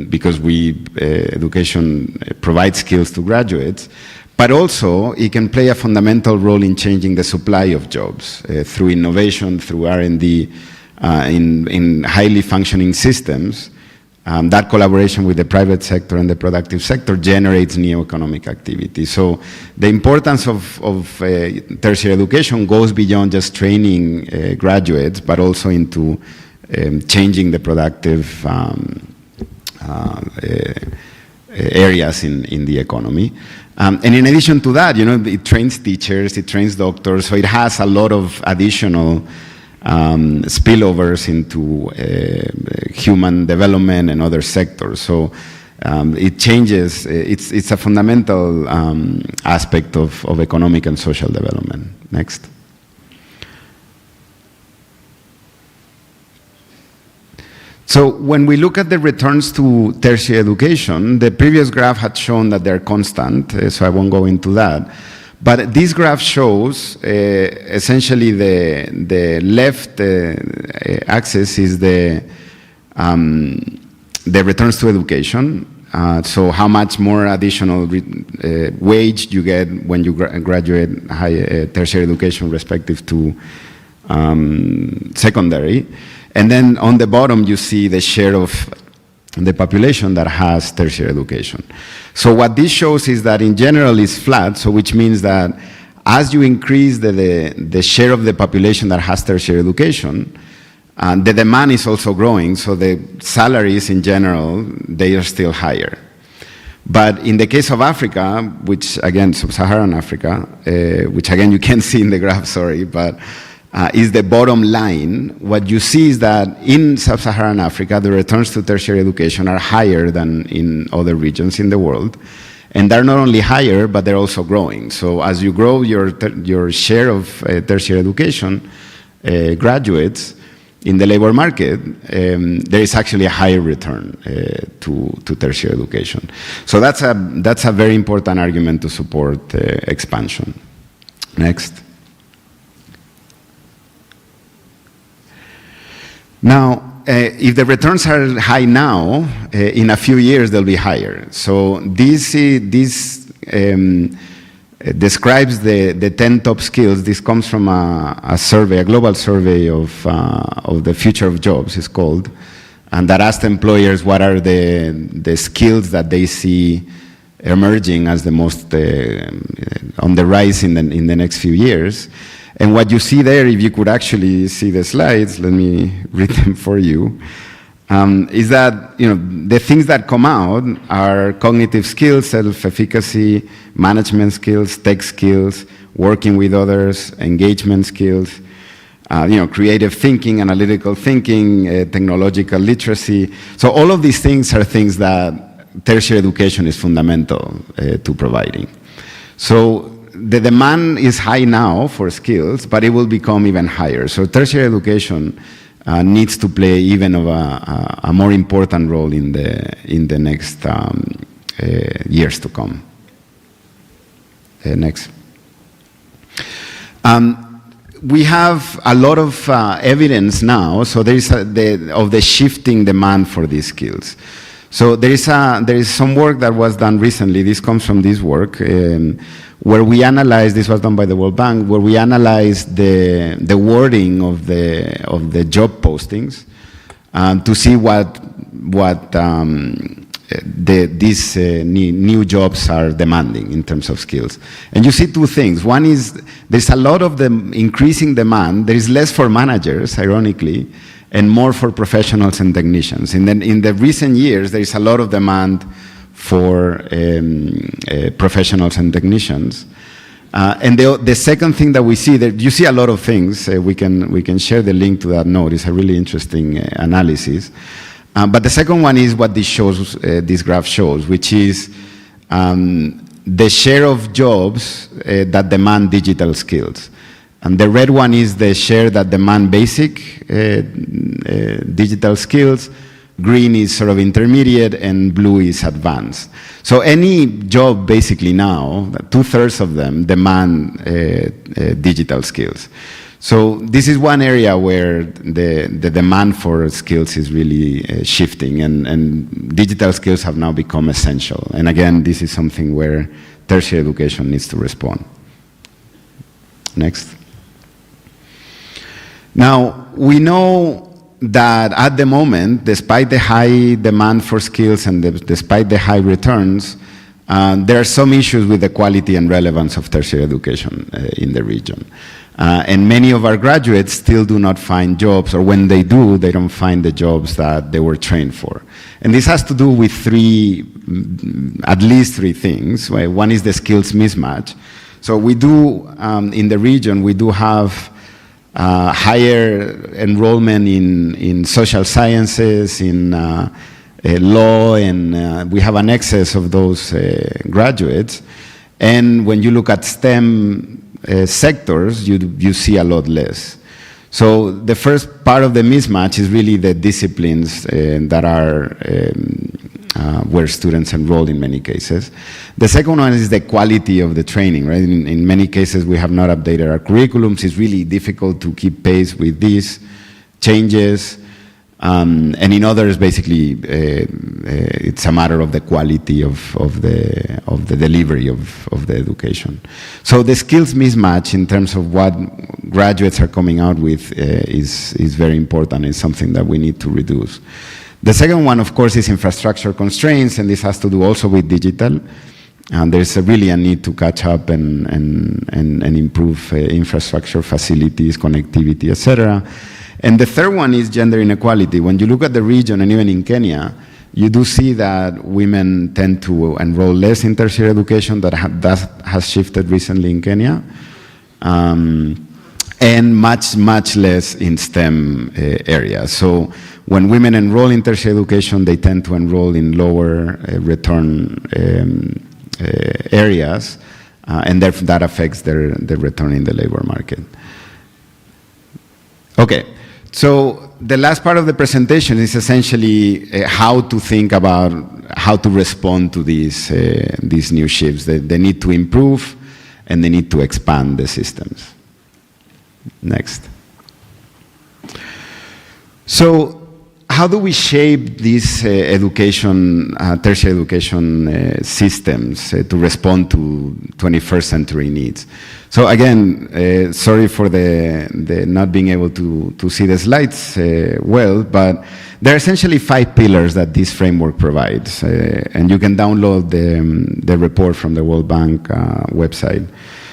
because education provides skills to graduates, but also it can play a fundamental role in changing the supply of jobs through innovation, through R&D, in highly functioning systems. That collaboration with the private sector and the productive sector generates new economic activity. So the importance of tertiary education goes beyond just training graduates, but also into changing the productive areas in the economy. And in addition to that, it trains teachers, it trains doctors, so it has a lot of additional spillovers into human development and other sectors. So it changes, it's a fundamental aspect of economic and social development. Next. So when we look at the returns to tertiary education, the previous graph had shown that they're constant, so I won't go into that. But this graph shows essentially the left axis is the returns to education. So how much more additional wage you get when you graduate tertiary education respective to secondary. And then on the bottom, you see the share of the population that has tertiary education. So what this shows is that in general it's flat, so which means that as you increase the share of the population that has tertiary education, the demand is also growing, so the salaries in general, they are still higher. But in the case of Africa, which again, sub-Saharan Africa, which again you can't see in the graph, sorry, but is the bottom line. What you see is that in sub-Saharan Africa, the returns to tertiary education are higher than in other regions in the world. And they're not only higher, but they're also growing. So as you grow your share of tertiary education graduates in the labor market, there is actually a higher return to tertiary education. So that's a very important argument to support expansion. Next. Now, if the returns are high now, in a few years they'll be higher. So this describes the 10 top skills. This comes from a survey, a global survey of the future of jobs, it's called, and that asked employers what are the skills that they see emerging as the most on the rise in the next few years. And what you see there, if you could actually see the slides, let me read them for you, is that the things that come out are cognitive skills, self-efficacy, management skills, tech skills, working with others, engagement skills, creative thinking, analytical thinking, technological literacy. So all of these things are things that tertiary education is fundamental to providing. So the demand is high now for skills, but it will become even higher. So tertiary education needs to play even of a more important role in the next years to come. Next. We have a lot of evidence now, so there is of the shifting demand for these skills. So there is some work that was done recently. This comes from this work, where we analyzed, this was done by the World Bank, where we analyzed the wording of the job postings to see what these new jobs are demanding in terms of skills. And you see two things. One is there's a lot of the increasing demand. There is less for managers, ironically, and more for professionals and technicians. And then in the recent years, there is a lot of demand for professionals and technicians. And the second thing that we see, that you see a lot of things, we can share the link to that note. It's a really interesting analysis. But the second one is what this graph shows, which is the share of jobs that demand digital skills. And the red one is the share that demand basic digital skills. Green is sort of intermediate, and blue is advanced. So any job basically now, 2/3 of them demand digital skills. So this is one area where the demand for skills is really shifting, and digital skills have now become essential. And again, this is something where tertiary education needs to respond. Next. Now, we know that at the moment, despite the high demand for skills and despite the high returns, there are some issues with the quality and relevance of tertiary education in the region. And many of our graduates still do not find jobs, or when they do, they don't find the jobs that they were trained for. And this has to do with at least three things. One is the skills mismatch. So we do, in the region, we do have higher enrollment in social sciences, in law, and we have an excess of those graduates. And when you look at STEM sectors, you see a lot less. So the first part of the mismatch is really the disciplines that are where students enroll in many cases. The second one is the quality of the training, right? In many cases, we have not updated our curriculums. It's really difficult to keep pace with these changes. And in others, basically, it's a matter of the quality of the delivery of the education. So the skills mismatch in terms of what graduates are coming out with is very important. It's something that we need to reduce. The second one, of course, is infrastructure constraints, and this has to do also with digital. And there's really a need to catch up and improve infrastructure, facilities, connectivity, etc. And the third one is gender inequality. When you look at the region, and even in Kenya, you do see that women tend to enroll less in tertiary education. That has shifted recently in Kenya. And much less in STEM areas. So when women enroll in tertiary education, they tend to enroll in lower return areas, and therefore that affects their return in the labor market. Okay. So the last part of the presentation is essentially how to think about how to respond to these new shifts. They need to improve, and they need to expand the systems. Next. So how do we shape these tertiary education systems to respond to 21st century needs? So again, sorry for the not being able to see the slides well, but there are essentially 5 pillars that this framework provides, and you can download the report from the World Bank website.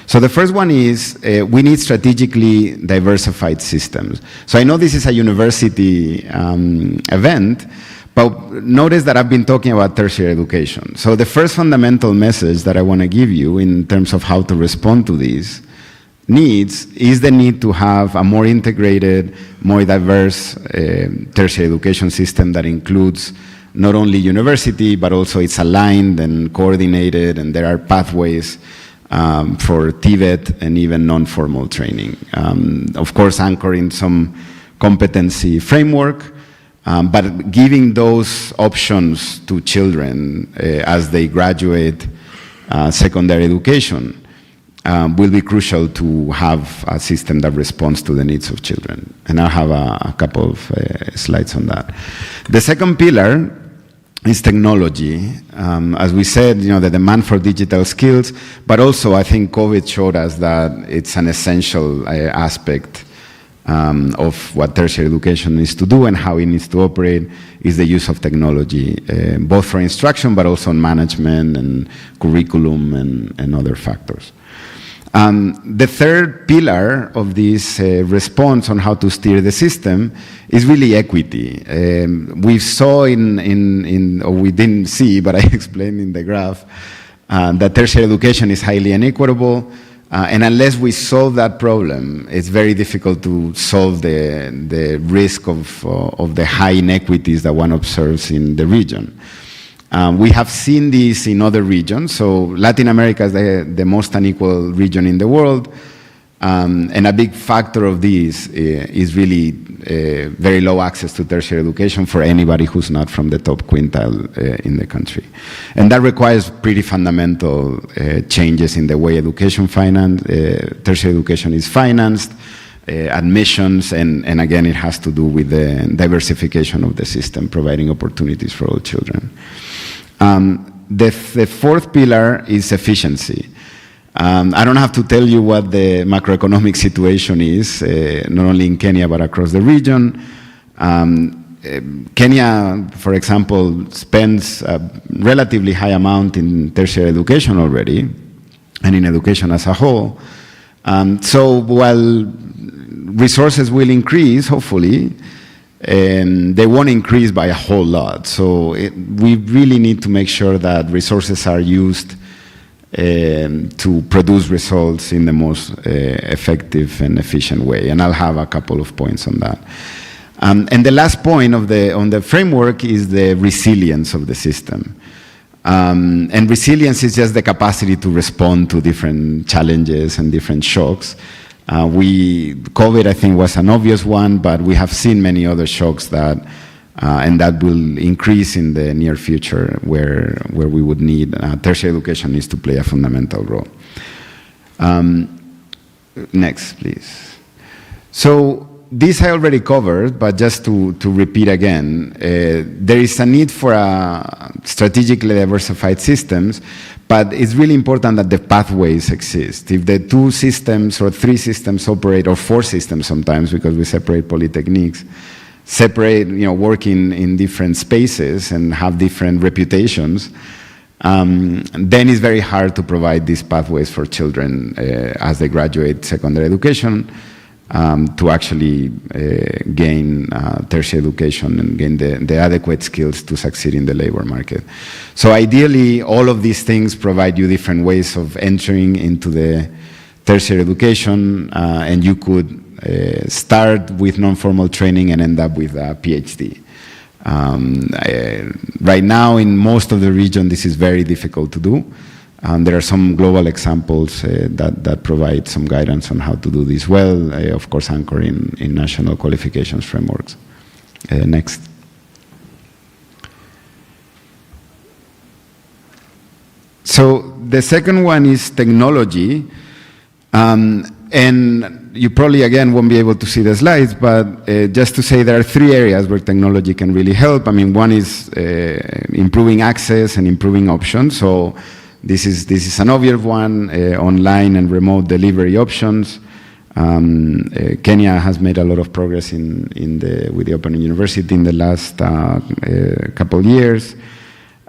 So the first one is we need strategically diversified systems. So I know this is a university event, but notice that I've been talking about tertiary education. So the first fundamental message that I want to give you in terms of how to respond to these needs is the need to have a more integrated, more diverse tertiary education system that includes not only university, but also it's aligned and coordinated, and there are pathways for TVET and even non-formal training. Of course, anchoring some competency framework, but giving those options to children as they graduate secondary education will be crucial to have a system that responds to the needs of children. And I'll have a couple of slides on that. The second pillar is technology. As we said, the demand for digital skills, but also I think COVID showed us that it's an essential aspect of what tertiary education needs to do and how it needs to operate is the use of technology, both for instruction, but also in management and curriculum and other factors. The third pillar of this response on how to steer the system is really equity. We saw or we didn't see, but I explained in the graph, that tertiary education is highly inequitable, and unless we solve that problem, it's very difficult to solve the risk of the high inequities that one observes in the region. We have seen this in other regions. So Latin America is the most unequal region in the world. And a big factor of this is really very low access to tertiary education for anybody who's not from the top quintile in the country. And that requires pretty fundamental changes in the way tertiary education is financed, admissions, and again, it has to do with the diversification of the system, providing opportunities for all children. The fourth pillar is efficiency. I don't have to tell you what the macroeconomic situation is, not only in Kenya but across the region. Kenya, for example, spends a relatively high amount in tertiary education already, and in education as a whole. So while resources will increase, hopefully, they won't increase by a whole lot. So we really need to make sure that resources are used to produce results in the most effective and efficient way. And I'll have a couple of points on that. And the last point on the framework is the resilience of the system. And resilience is just the capacity to respond to different challenges and different shocks. COVID, I think, was an obvious one, but we have seen many other shocks that, and that will increase in the near future, where we would need, tertiary education needs to play a fundamental role. Next, please. So, this I already covered, but just to repeat again, there is a need for strategically diversified systems, but it's really important that the pathways exist. If the 2 systems or 3 systems operate, or 4 systems sometimes, because we separate polytechniques, work in different spaces and have different reputations, then it's very hard to provide these pathways for children as they graduate secondary education, to actually gain tertiary education and gain the adequate skills to succeed in the labor market. So ideally, all of these things provide you different ways of entering into the tertiary education, and you could start with non-formal training and end up with a PhD. Right now, in most of the region, this is very difficult to do. There are some global examples that provide some guidance on how to do this well, of course anchored in national qualifications frameworks. Next. So the second one is technology. And you probably, again, won't be able to see the slides, but just to say there are 3 areas where technology can really help. I mean, one is improving access and improving options. So this is an obvious one, online and remote delivery options. Kenya has made a lot of progress with the Open University in the last couple years,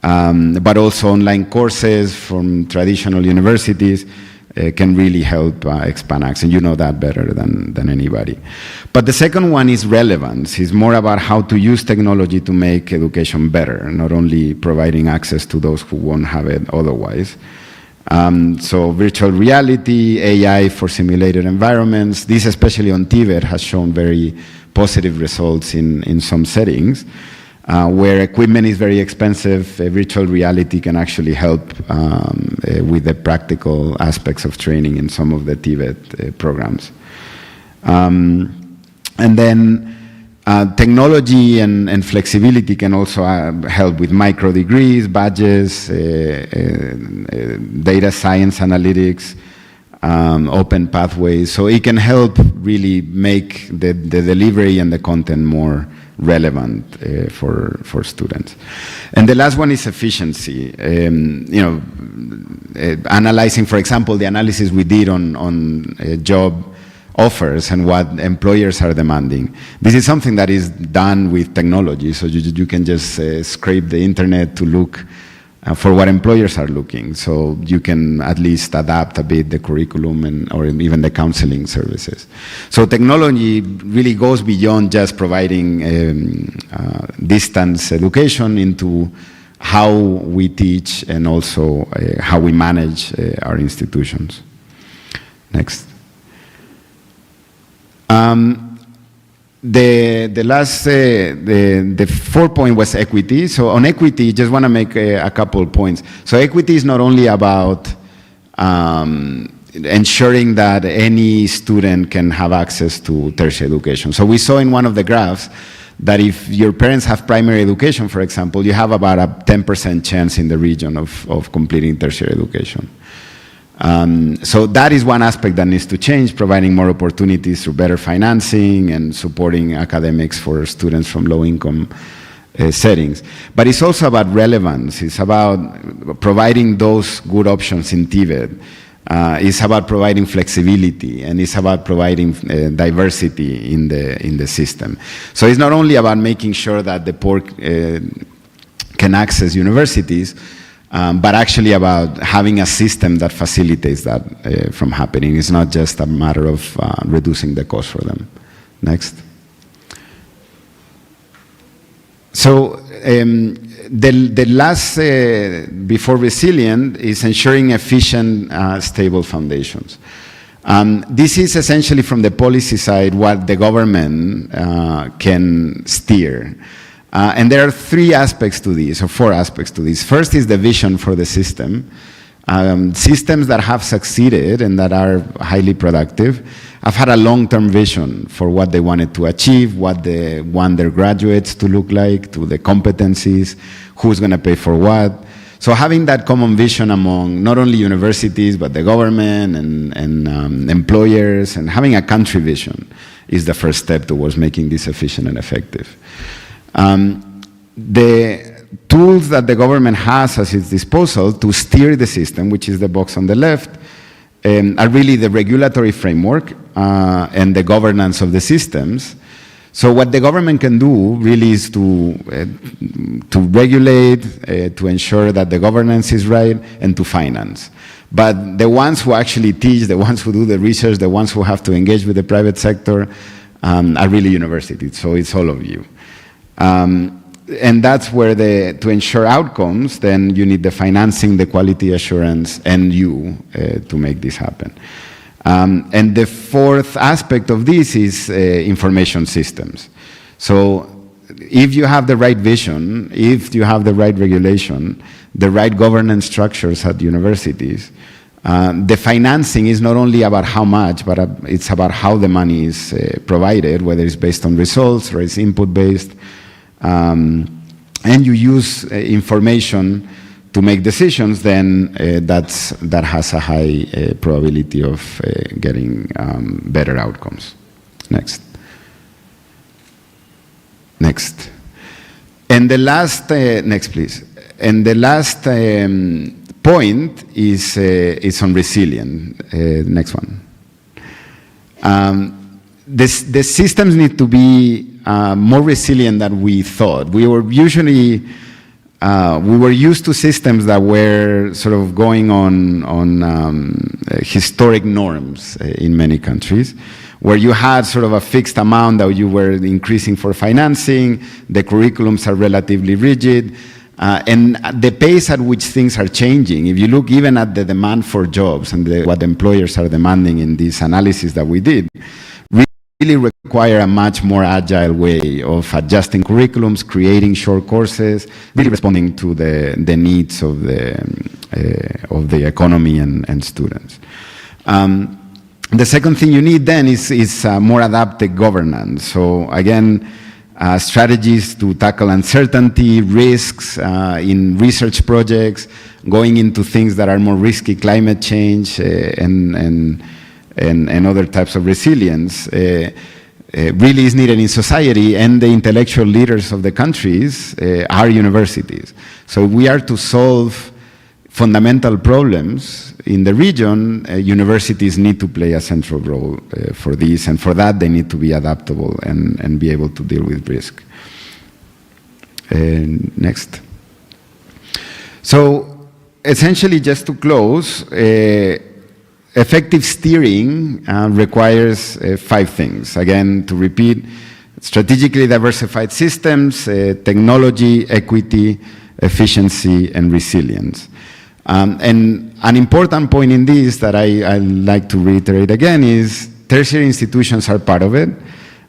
but also online courses from traditional universities can really help expand access, and you know that better than anybody. But the second one is relevance. It's more about how to use technology to make education better, not only providing access to those who won't have it otherwise. So virtual reality, AI for simulated environments, this especially on TVET has shown very positive results in some settings. Where equipment is very expensive, virtual reality can actually help with the practical aspects of training in some of the TVET programs. And then technology and flexibility can also help with micro degrees, badges, data science analytics, open pathways. So it can help really make the delivery and the content more relevant for students. And the last one is efficiency. Analyzing, for example, the analysis we did on job offers and what employers are demanding. This is something that is done with technology, so you can just scrape the internet to look for what employers are looking, so you can at least adapt a bit the curriculum or even the counseling services. So technology really goes beyond just providing distance education into how we teach and also how we manage our institutions. Next. The last, the 4th point was equity. So on equity, just want to make a couple points. So equity is not only about ensuring that any student can have access to tertiary education. So we saw in one of the graphs that if your parents have primary education, for example, you have about a 10% chance in the region of completing tertiary education. So that is one aspect that needs to change, providing more opportunities through better financing and supporting academics for students from low-income settings. But it's also about relevance. It's about providing those good options in Tibet. It's about providing flexibility, and it's about providing diversity in the system. So it's not only about making sure that the poor can access universities, but actually about having a system that facilitates that from happening. It's not just a matter of reducing the cost for them. Next. So the last, before resilient, is ensuring efficient, stable foundations. This is essentially from the policy side what the government can steer. And there are three aspects to this, or four aspects to this. First is the vision for the system. Systems that have succeeded and that are highly productive have had a long-term vision for what they wanted to achieve, what they want their graduates to look like, to the competencies, who's going to pay for what. So having that common vision among not only universities, but the government and employers, and having a country vision is the first step towards making this efficient and effective. The tools that the government has at its disposal to steer the system, which is the box on the left, are really the regulatory framework and the governance of the systems. So what the government can do really is to regulate, to ensure that the governance is right, and to finance. But the ones who actually teach, the ones who do the research, the ones who have to engage with the private sector are really universities, so it's all of you. And that's where to ensure outcomes, then you need the financing, the quality assurance, and you to make this happen. And the fourth aspect of this is information systems. So if you have the right vision, if you have the right regulation, the right governance structures at universities, the financing is not only about how much, but it's about how the money is provided, whether it's based on results or it's input-based. And you use information to make decisions, then that has a high probability of getting better outcomes. Next. Next. And the last, next please. And the last point is on resilience. Next one. The systems need to be more resilient than we thought. We were usually, we were used to systems that were sort of going on historic norms in many countries, where you had sort of a fixed amount that you were increasing for financing, the curriculums are relatively rigid, and the pace at which things are changing, if you look even at the demand for jobs and what employers are demanding in this analysis that we did, really require a much more agile way of adjusting curriculums, creating short courses, really responding to the needs of the economy and students. The second thing you need then is more adapted governance. So again, strategies to tackle uncertainty, risks in research projects, going into things that are more risky, climate change and other types of resilience really is needed in society, and the intellectual leaders of the countries are universities. So we are to solve fundamental problems in the region, universities need to play a central role for this, and for that they need to be adaptable and be able to deal with risk. Next. So essentially, just to close, effective steering requires 5 things. Again, to repeat, strategically diversified systems, technology, equity, efficiency, and resilience. And an important point in this that I like to reiterate again is tertiary institutions are part of it,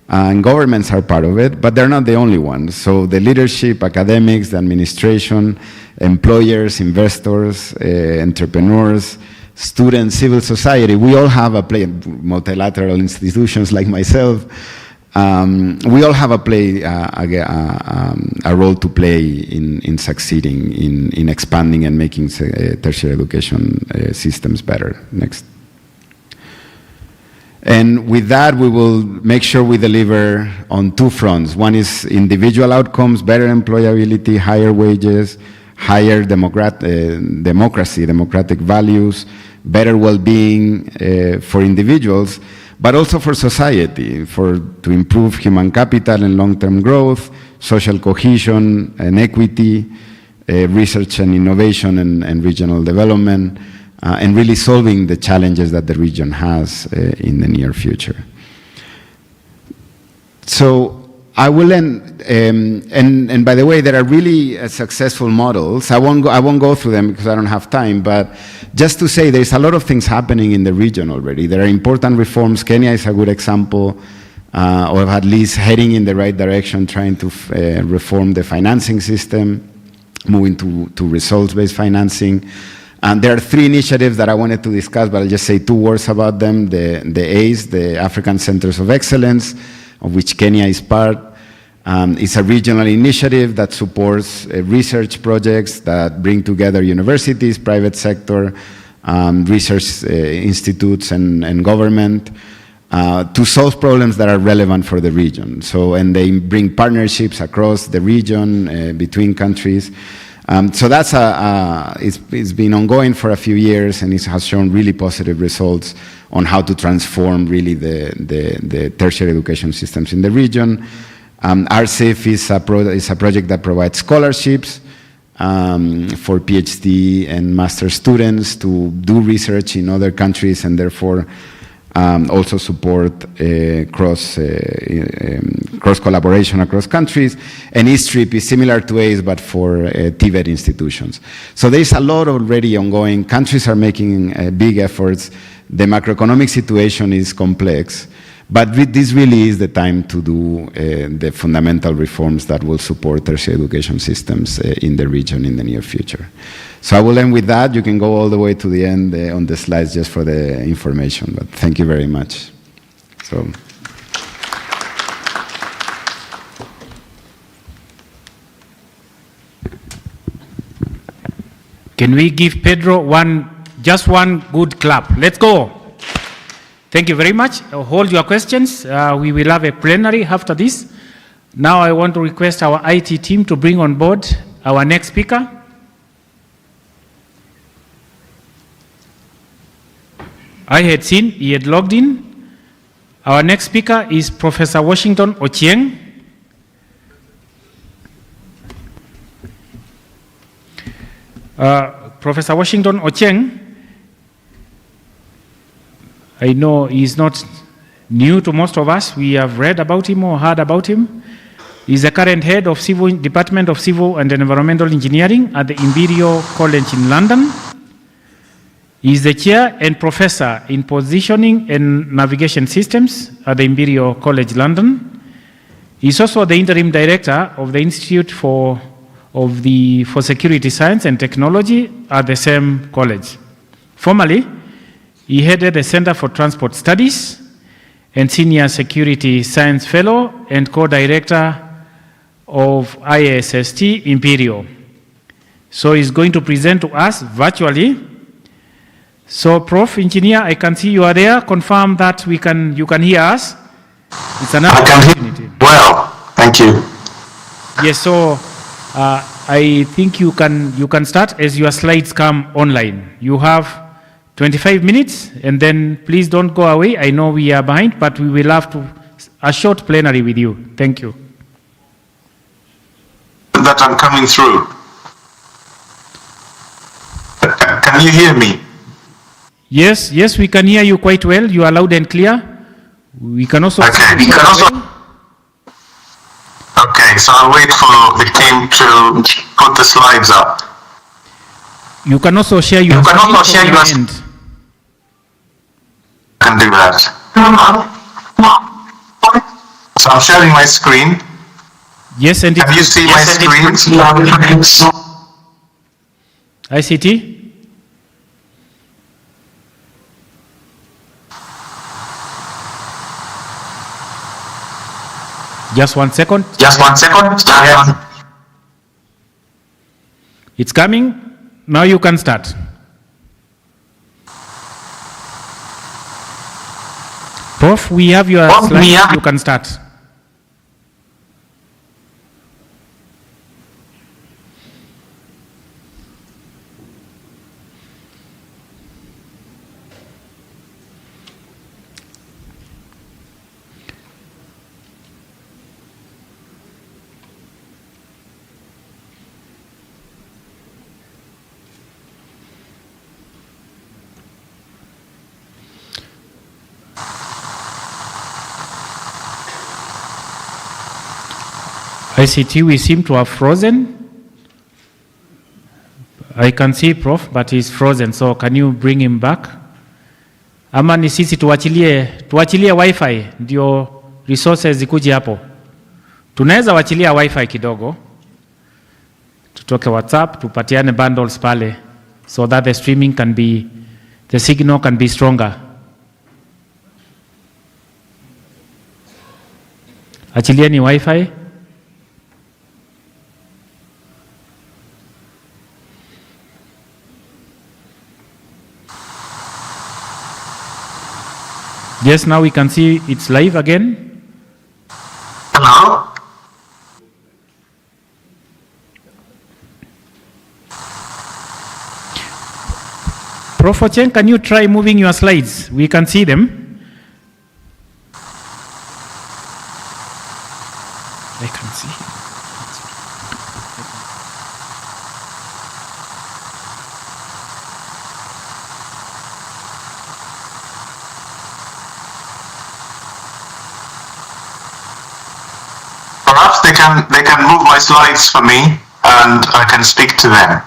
and governments are part of it, but they're not the only ones. So the leadership, academics, the administration, employers, investors, entrepreneurs, students, civil society, we all have a play, multilateral institutions like myself, we all have a role to play in succeeding, in expanding and making tertiary education systems better. Next. And with that, we will make sure we deliver on two fronts. One is individual outcomes, better employability, higher wages, higher democratic values, better well-being for individuals, but also for society, to improve human capital and long-term growth, social cohesion and equity, research and innovation and regional development, and really solving the challenges that the region has in the near future. So I will end, and by the way, there are really successful models. I won't go through them because I don't have time, but just to say there's a lot of things happening in the region already. There are important reforms. Kenya is a good example of at least heading in the right direction, trying to reform the financing system, moving to results-based financing. And there are three initiatives that I wanted to discuss, but I'll just say two words about them. The ACE, the African Centers of Excellence, of which Kenya is part. It's a regional initiative that supports research projects that bring together universities, private sector, research institutes and government to solve problems that are relevant for the region. And they bring partnerships across the region, between countries. So that's it's been ongoing for a few years, and it has shown really positive results on how to transform really the tertiary education systems in the region. RCIF is a project that provides scholarships for PhD and master students to do research in other countries, and therefore also support cross collaboration across countries. And ESTRIP is similar to ACE, but for TVET institutions. So there's a lot already ongoing. Countries are making big efforts. The macroeconomic situation is complex, but this really is the time to do the fundamental reforms that will support tertiary education systems in the region in the near future. So I will end with that. You can go all the way to the end on the slides just for the information, but thank you very much. So. Can we give Pedro just one good clap? Let's go. Thank you very much. Hold your questions. We will have a plenary after this. Now I want to request our IT team to bring on board our next speaker. I had seen he had logged in. Our next speaker is Professor Washington Ochieng. Professor Washington Ochieng, I know he's not new to most of us. We have read about him or heard about him. He's the current head of Department of Civil and Environmental Engineering at the Imperial College in London. He is the chair and professor in positioning and navigation systems at the Imperial College London. He is also the interim director of the Institute for Security Science and Technology at the same college. Formerly, he headed the Center for Transport Studies and Senior Security Science Fellow and co-director of ISST Imperial. So he's going to present to us virtually. So, Prof. Engineer, I can see you are there. Confirm that you can hear us. It's another opportunity. Well, thank you. Yes, so I think you can start as your slides come online. You have 25 minutes, and then please don't go away. I know we are behind, but we will have a short plenary with you. Thank you. That I'm coming through. Can you hear me? Yes, we can hear you quite well. You are loud and clear. We can also okay. Okay, so I'll wait for the team to put the slides up. You can also share your screen. Can do that. So I'm sharing my screen. Yes, and can you see my screen? ICT? Just 1 second. Just 1 second. It's coming. Now you can start. Prof, we have your slide. You can start. ICT, we seem to have frozen. I can see Prof, but he's frozen, so can you bring him back? Ama ni sisi tuachilie wifi ndio resources zikuje hapo. Tunaweza wachilia wifi kidogo. Tutoke WhatsApp, tupatiane bundles pale so that the streaming can be, the signal can be stronger. Achilieni wifi. Yes, now we can see it's live again. Hello? Prof. Ochen, can you try moving your slides? We can see them. I can see. Perhaps they can move my slides for me and I can speak to them.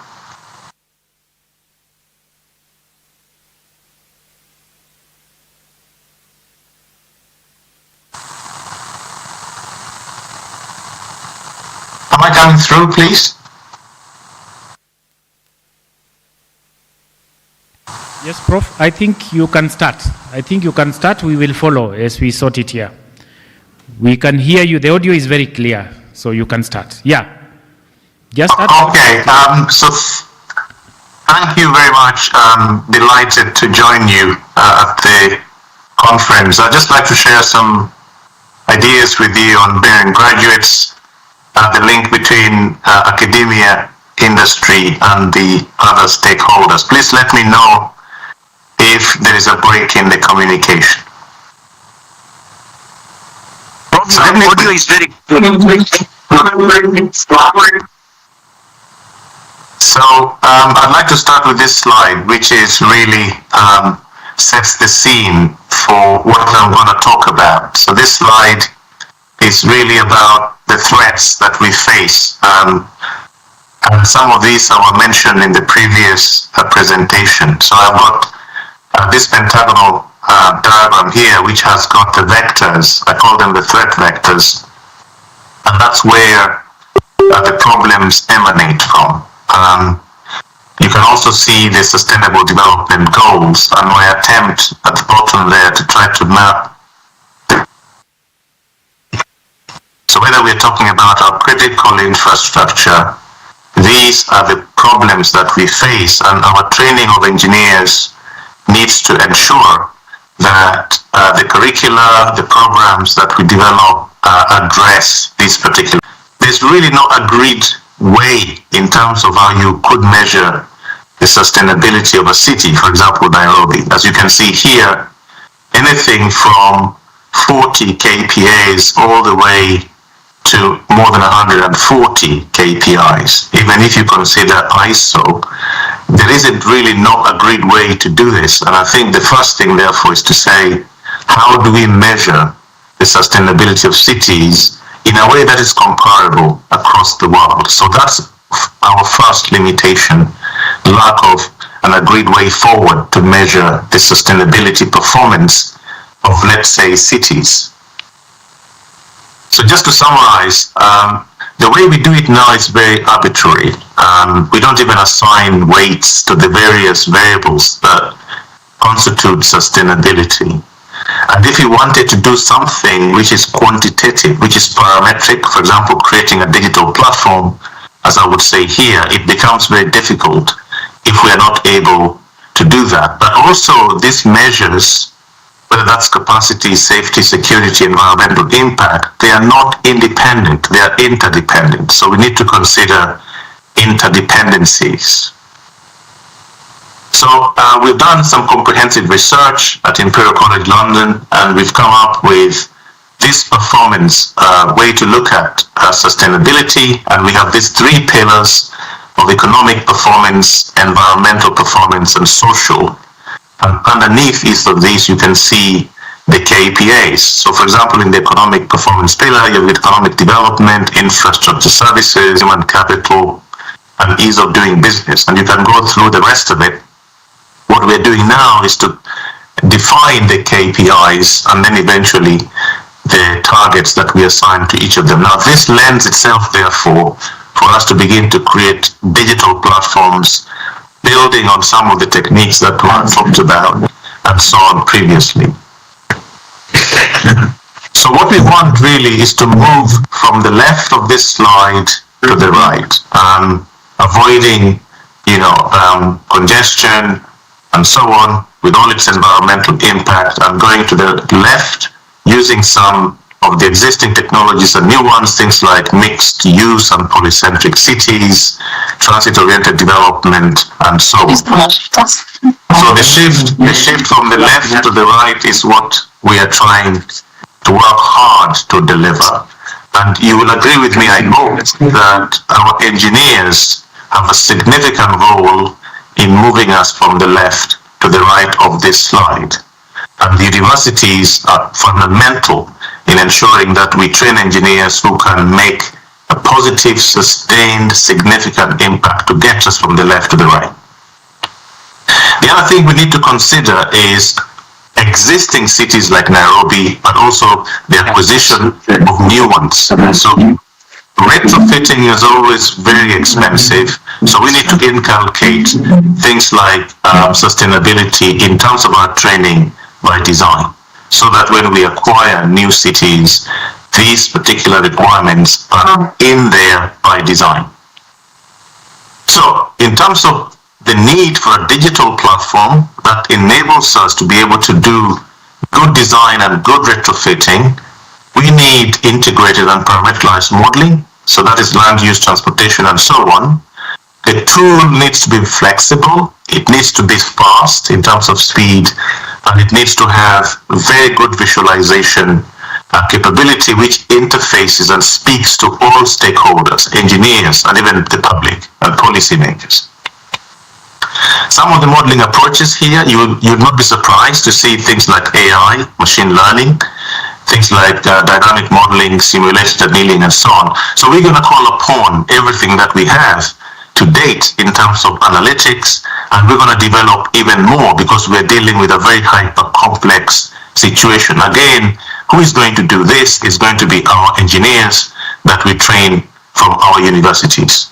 Am I coming through, please? Yes, Prof. I think you can start. We will follow as we sort it here. We can hear you. The audio is very clear, so you can start. Yeah. Just start. Okay. So thank you very much. Delighted to join you at the conference. I'd just like to share some ideas with you on bearing graduates, the link between academia, industry, and the other stakeholders. Please let me know if there is a break in the communication. So audio is very So I'd like to start with this slide, which is really sets the scene for what I'm going to talk about. So this slide is really about the threats that we face. And some of these were mentioned in the previous presentation. So I've got this pentagonal diagram here, which has got the vectors. I call them the threat vectors. And that's where the problems emanate from. You can also see the Sustainable Development Goals and my attempt at the bottom there to try to map. So whether we're talking about our critical infrastructure, these are the problems that we face, and our training of engineers needs to ensure that the curricula, the programs that we develop address these particular. There's really no agreed way in terms of how you could measure the sustainability of a city, for example, Nairobi. As you can see here, anything from 40 KPIs all the way to more than 140 KPIs. Even if you consider ISO, there isn't really no agreed way to do this. And I think the first thing, therefore, is to say, how do we measure the sustainability of cities in a way that is comparable across the world? So that's our first limitation, lack of an agreed way forward to measure the sustainability performance of, let's say, cities. So just to summarize, the way we do it now is very arbitrary. We don't even assign weights to the various variables that constitute sustainability. And if you wanted to do something which is quantitative, which is parametric, for example, creating a digital platform, as I would say here, it becomes very difficult if we are not able to do that. But also these measures, whether that's capacity, safety, security, environmental impact, they are not independent, they are interdependent. So we need to consider interdependencies. So we've done some comprehensive research at Imperial College London, and we've come up with this performance way to look at sustainability, and we have these three pillars of economic performance, environmental performance, and social. And underneath each of these, you can see the KPIs. So for example, in the economic performance pillar, you have economic development, infrastructure services, human capital, and ease of doing business. And you can go through the rest of it. What we're doing now is to define the KPIs and then eventually the targets that we assign to each of them. Now, this lends itself, therefore, for us to begin to create digital platforms building on some of the techniques that we talked about and so on previously. So what we want really is to move from the left of this slide to the right, avoiding, congestion and so on with all its environmental impact, and going to the left using some of the existing technologies and new ones, things like mixed use and polycentric cities, transit-oriented development, and so on. So the shift from the left to the right is what we are trying to work hard to deliver. And you will agree with me, I hope, that our engineers have a significant role in moving us from the left to the right of this slide. And the universities are fundamental in ensuring that we train engineers who can make a positive, sustained, significant impact to get us from the left to the right. The other thing we need to consider is existing cities like Nairobi, but also the acquisition of new ones. So retrofitting is always very expensive, so we need to inculcate things like sustainability in terms of our training by design, so that when we acquire new cities, these particular requirements are in there by design. So in terms of the need for a digital platform that enables us to be able to do good design and good retrofitting, we need integrated and parameterized modeling. So that is land use, transportation, and so on. The tool needs to be flexible, it needs to be fast in terms of speed, and it needs to have very good visualization capability which interfaces and speaks to all stakeholders, engineers, and even the public and policymakers. Some of the modeling approaches here, you'd not be surprised to see things like AI, machine learning, things like dynamic modeling, simulated annealing, and so on. So we're going to call upon everything that we have to date in terms of analytics, and we're going to develop even more because we're dealing with a very hyper-complex situation. Again, who is going to do this is going to be our engineers that we train from our universities.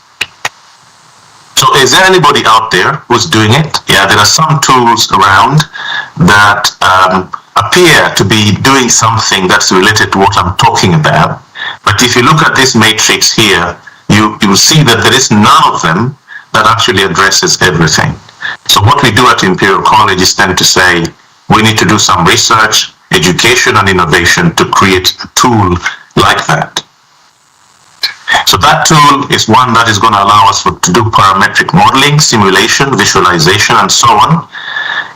So is there anybody out there who's doing it? Yeah, there are some tools around that appear to be doing something that's related to what I'm talking about. But if you look at this matrix here, you will see that there is none of them that actually addresses everything. So what we do at Imperial College is tend to say, we need to do some research, education, and innovation to create a tool like that. So that tool is one that is going to allow us to do parametric modeling, simulation, visualization, and so on.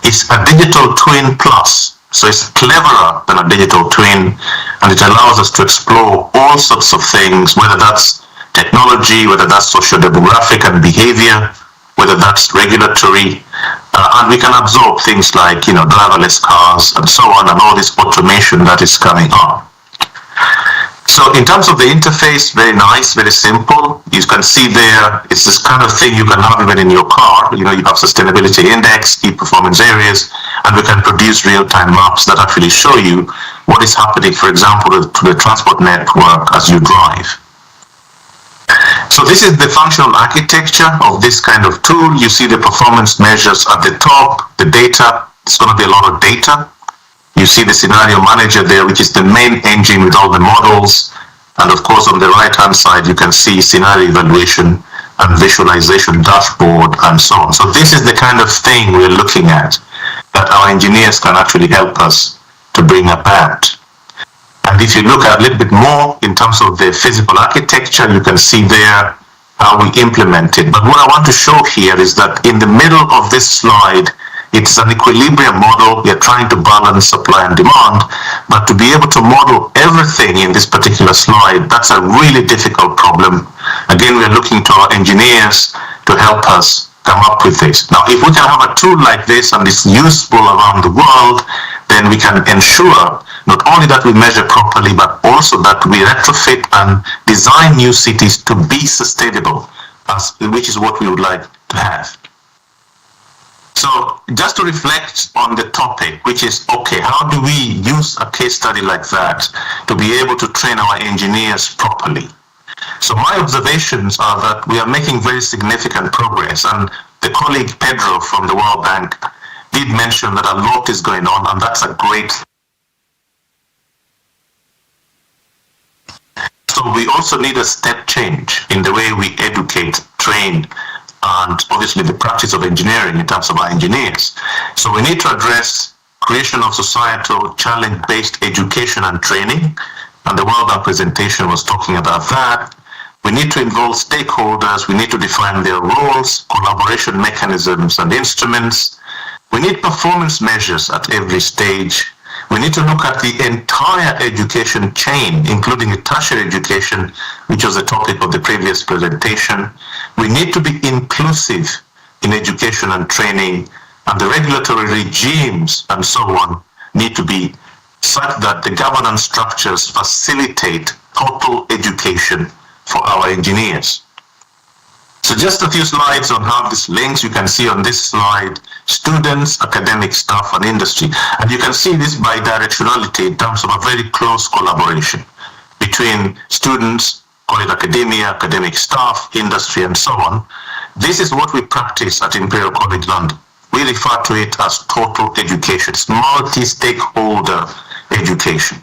It's a digital twin plus. So it's cleverer than a digital twin, and it allows us to explore all sorts of things, whether that's technology, whether that's socio-demographic and behavior, whether that's regulatory, and we can absorb things like, driverless cars and so on, and all this automation that is coming on. So in terms of the interface, very nice, very simple. You can see there, it's this kind of thing you can have even in your car. You have sustainability index, key performance areas, and we can produce real-time maps that actually show you what is happening, for example, to the transport network as you drive. So this is the functional architecture of this kind of tool. You see the performance measures at the top, the data. It's going to be a lot of data. You see the scenario manager there, which is the main engine with all the models. And of course, on the right-hand side, you can see scenario evaluation and visualization dashboard and so on. So this is the kind of thing we're looking at that our engineers can actually help us to bring about. And if you look at a little bit more in terms of the physical architecture, you can see there how we implement it. But what I want to show here is that in the middle of this slide, it's an equilibrium model. We are trying to balance supply and demand, but to be able to model everything in this particular slide, that's a really difficult problem. Again, we are looking to our engineers to help us come up with this. Now, if we can have a tool like this and it's useful around the world, then we can ensure not only that we measure properly, but also that we retrofit and design new cities to be sustainable, which is what we would like to have. So just to reflect on the topic, which is, okay, how do we use a case study like that to be able to train our engineers properly? So my observations are that we are making very significant progress, and the colleague Pedro from the World Bank did mention that a lot is going on, and that's a great thing. So we also need a step change in the way we educate, train, and obviously the practice of engineering in terms of our engineers. So we need to address creation of societal challenge-based education and training, and the World Bank presentation was talking about that. We need to involve stakeholders, we need to define their roles, collaboration mechanisms and instruments. We need performance measures at every stage. We need to look at the entire education chain, including tertiary education, which was the topic of the previous presentation. We need to be inclusive in education and training, and the regulatory regimes and so on need to be such that the governance structures facilitate total education for our engineers. So just a few slides on how this links. You can see on this slide students, academic staff, and industry. And you can see this bidirectionality in terms of a very close collaboration between students, call it academia, academic staff, industry, and so on. This is what we practice at Imperial College London. We refer to it as total education. It's multi-stakeholder education.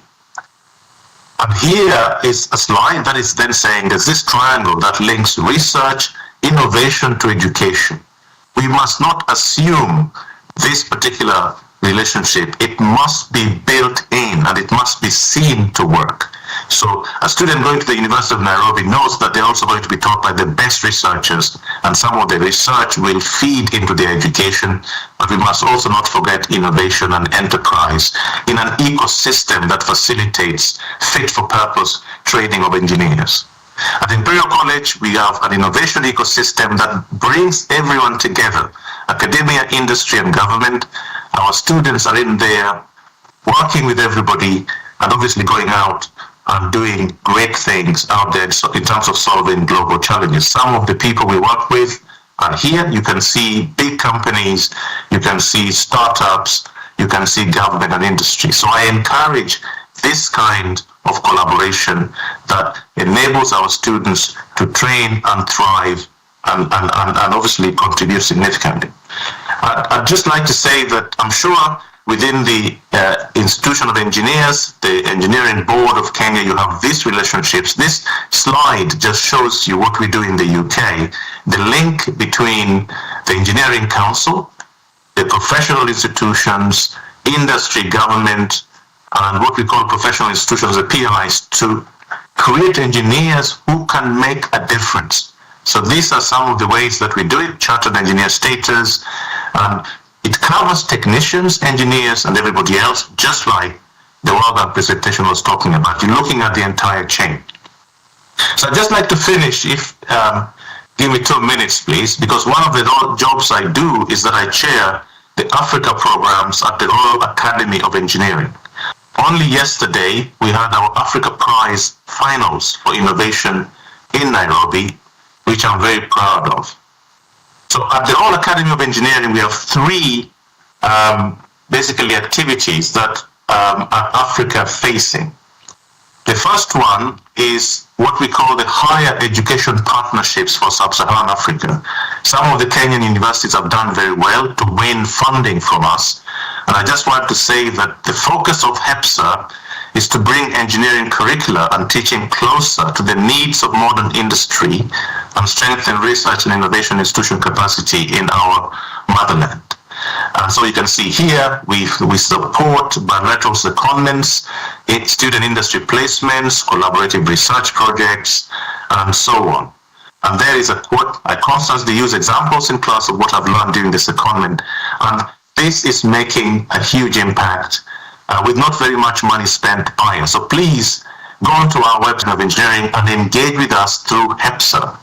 And here is a slide that is then saying there's this triangle that links research, innovation to education. We must not assume this particular relationship. It must be built in and it must be seen to work. So a student going to the University of Nairobi knows that they're also going to be taught by the best researchers, and some of the research will feed into their education. But we must also not forget innovation and enterprise in an ecosystem that facilitates fit-for-purpose training of engineers. At Imperial College, we have an innovation ecosystem that brings everyone together, academia, industry, and government. Our students are in there working with everybody and obviously going out and doing great things out there in terms of solving global challenges. Some of the people we work with are here. You can see big companies, you can see startups, you can see government and industry. So I encourage this kind of collaboration that enables our students to train and thrive and obviously contribute significantly. I'd just like to say that I'm sure within the Institution of Engineers, the Engineering Board of Kenya, you have these relationships. This slide just shows you what we do in the UK, the link between the Engineering Council, the professional institutions, industry, government, and what we call professional institutions, the PIs, to create engineers who can make a difference. So these are some of the ways that we do it: chartered engineer status. It covers technicians, engineers, and everybody else, just like the World Bank presentation was talking about. You're looking at the entire chain. So I'd just like to finish, give me 2 minutes, please, because one of the jobs I do is that I chair the Africa programs at the Royal Academy of Engineering. Only yesterday, we had our Africa Prize finals for innovation in Nairobi, which I'm very proud of. So at the Royal Academy of Engineering, we have 3 basically activities that are Africa facing. The first one is what we call the Higher Education Partnerships for Sub-Saharan Africa. Some of the Kenyan universities have done very well to win funding from us, And I just want to say that the focus of HEPSA is to bring engineering curricula and teaching closer to the needs of modern industry and strengthen research and innovation institution capacity in our motherland. And so you can see here, we support bilateral secondments, student industry placements, collaborative research projects, and so on. And there is a quote, I constantly use examples in class of what I've learned during the secondment. And this is making a huge impact with not very much money spent either. So please go onto our website of engineering and engage with us through HEPSA.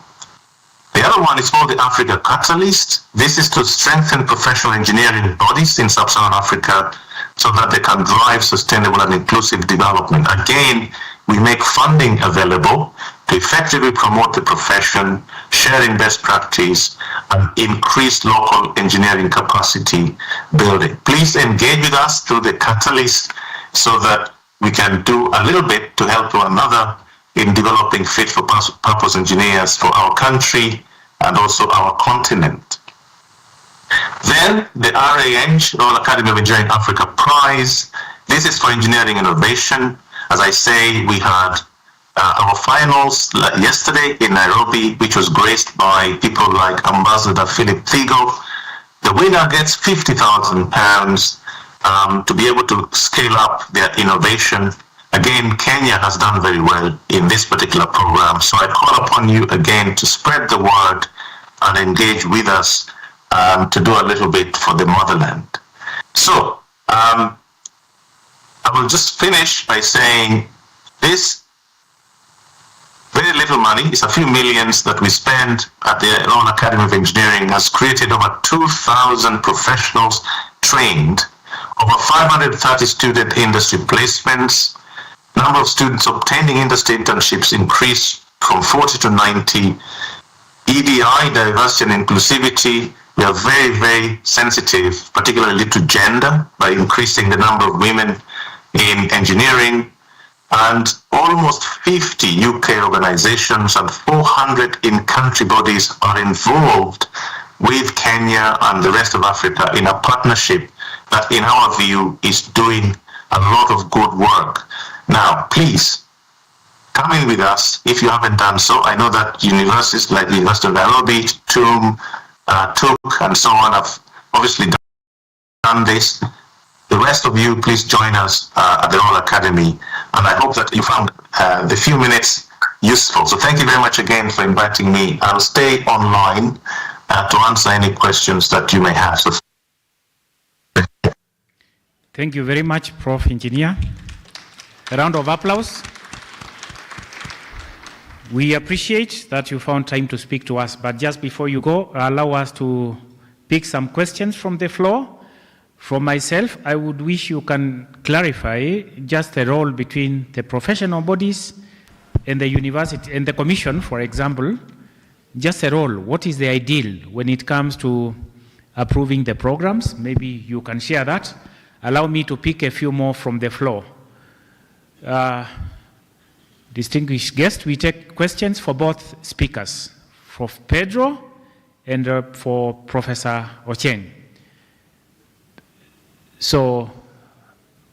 The other one is called the Africa Catalyst. This is to strengthen professional engineering bodies in sub-Saharan Africa so that they can drive sustainable and inclusive development. Again, we make funding available to effectively promote the profession, sharing best practice, and increase local engineering capacity building. Please engage with us through the Catalyst so that we can do a little bit to help one another in developing fit-for-purpose engineers for our country and also our continent. Then the RANG, Royal Academy of Engineering Africa Prize. This is for engineering innovation. As I say, we had our finals yesterday in Nairobi, which was graced by people like Ambassador Philip Thigo. The winner gets £50,000 to be able to scale up their innovation. Again, Kenya has done very well in this particular program, so I call upon you again to spread the word and engage with us to do a little bit for the motherland. So, I will just finish by saying this very little money, it's a few millions that we spend at the Royal Academy of Engineering, has created over 2,000 professionals trained, over 530 student industry placements. Number of students obtaining industry internships increased from 40 to 90. EDI, diversity and inclusivity, we are very, very sensitive, particularly to gender, by increasing the number of women in engineering. And almost 50 UK organizations and 400 in-country bodies are involved with Kenya and the rest of Africa in a partnership that, in our view, is doing a lot of good work. Now, please, come in with us if you haven't done so. I know that universities like the University of Nairobi, TUM, TUK, and so on have obviously done this. The rest of you, please join us at the Royal Academy. And I hope that you found the few minutes useful. So thank you very much again for inviting me. I'll stay online to answer any questions that you may have. So thank you very much, Prof. Engineer. A round of applause. We appreciate that you found time to speak to us, but just before you go, allow us to pick some questions from the floor. From myself, I would wish you can clarify just the role between the professional bodies and the university and the commission, for example. Just a role. What is the ideal when it comes to approving the programs? Maybe you can share that. Allow me to pick a few more from the floor. Distinguished guests, we take questions for both speakers, for Pedro and for Professor Ocheng. So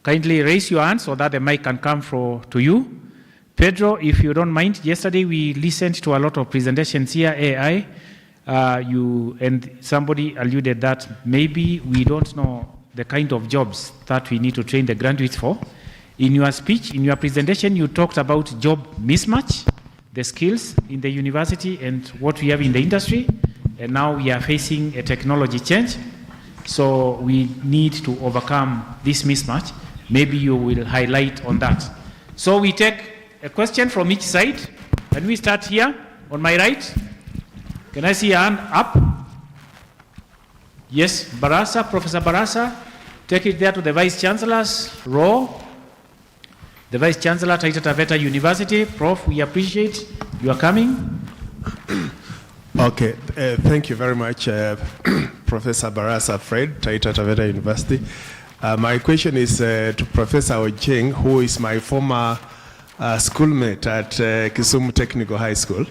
kindly raise your hand so that the mic can come to you. Pedro, if you don't mind, yesterday we listened to a lot of presentations here, AI, and somebody alluded that maybe we don't know the kind of jobs that we need to train the graduates for. In your speech, in your presentation, you talked about job mismatch, the skills in the university and what we have in the industry, and now we are facing a technology change. So we need to overcome this mismatch. Maybe you will highlight on that. So we take a question from each side. Can we start here on my right? Can I see a hand up? Yes, Barasa, Professor Barasa. Take it there to the Vice Chancellor's row. The Vice Chancellor, Taita Taveta University. Prof, we appreciate you are coming. Okay, thank you very much, Professor Barasa Fred, Taita Taveta University. My question is to Professor Ocheng, who is my former schoolmate at Kisumu Technical High School.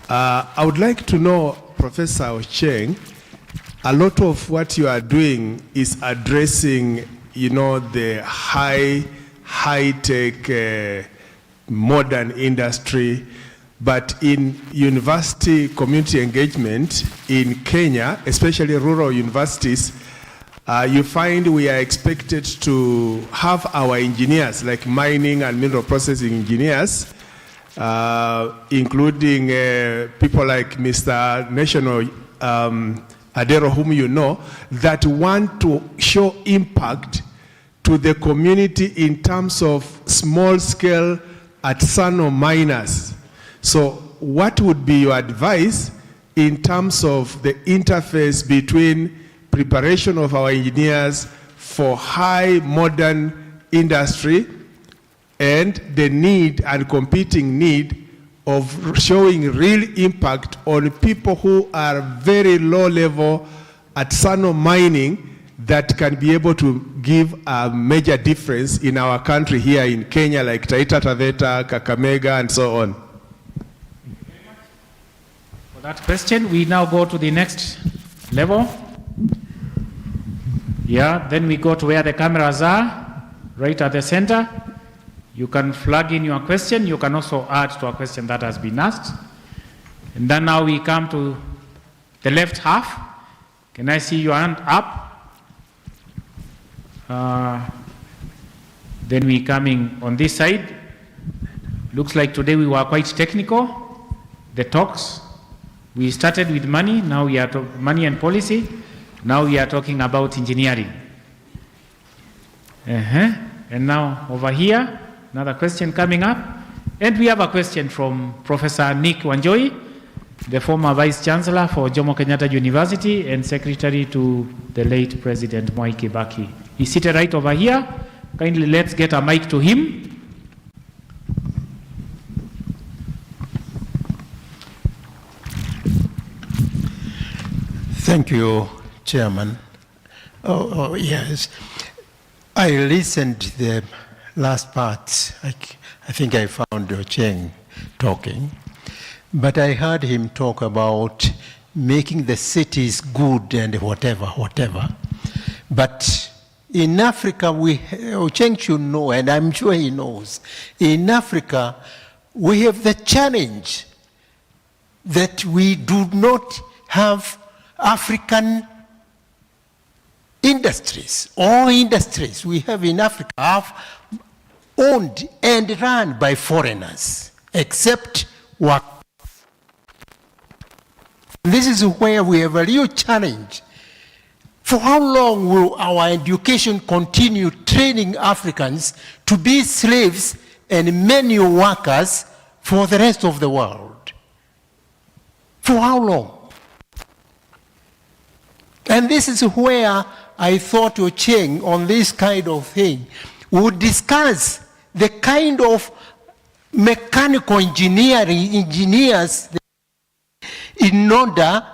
I would like to know, Professor Ocheng, a lot of what you are doing is addressing, you know, the high-tech, modern industry. But in university community engagement in Kenya, especially rural universities, you find we are expected to have our engineers, like mining and mineral processing engineers, including people like Mr. National Adero, whom you know, that want to show impact to the community in terms of small-scale artisanal miners. So what would be your advice in terms of the interface between preparation of our engineers for high modern industry and the need and competing need of showing real impact on people who are very low level artisanal mining that can be able to give a major difference in our country here in Kenya, like Taita Taveta, Kakamega, and so on? For that question, we now go to the next level. Yeah, then we go to where the cameras are, right at the center. You can flag in your question. You can also add to a question that has been asked. And then now we come to the left half. Can I see your hand up? Then we coming on this side. Looks like today we were quite technical. The talks. We started with money. Now we are money and policy. Now we are talking about engineering. And now over here, another question coming up. And we have a question from Professor Nick Wanjohi, the former Vice Chancellor for Jomo Kenyatta University and Secretary to the late President Mwai Kibaki. He's seated right over here. Kindly let's get a mic to him. Thank you, Chairman. Oh, yes. I listened to the last part. I think I found Ocheng talking. But I heard him talk about making the cities good and whatever. But in Africa, Ocheng should know, and I'm sure he knows, in Africa, we have the challenge that we do not have African industries. All industries we have in Africa are owned and run by foreigners, except work. This is where we have a real challenge. For how long will our education continue training Africans to be slaves and manual workers for the rest of the world? For how long? And this is where I thought Ocheng on this kind of thing would discuss the kind of mechanical engineers in order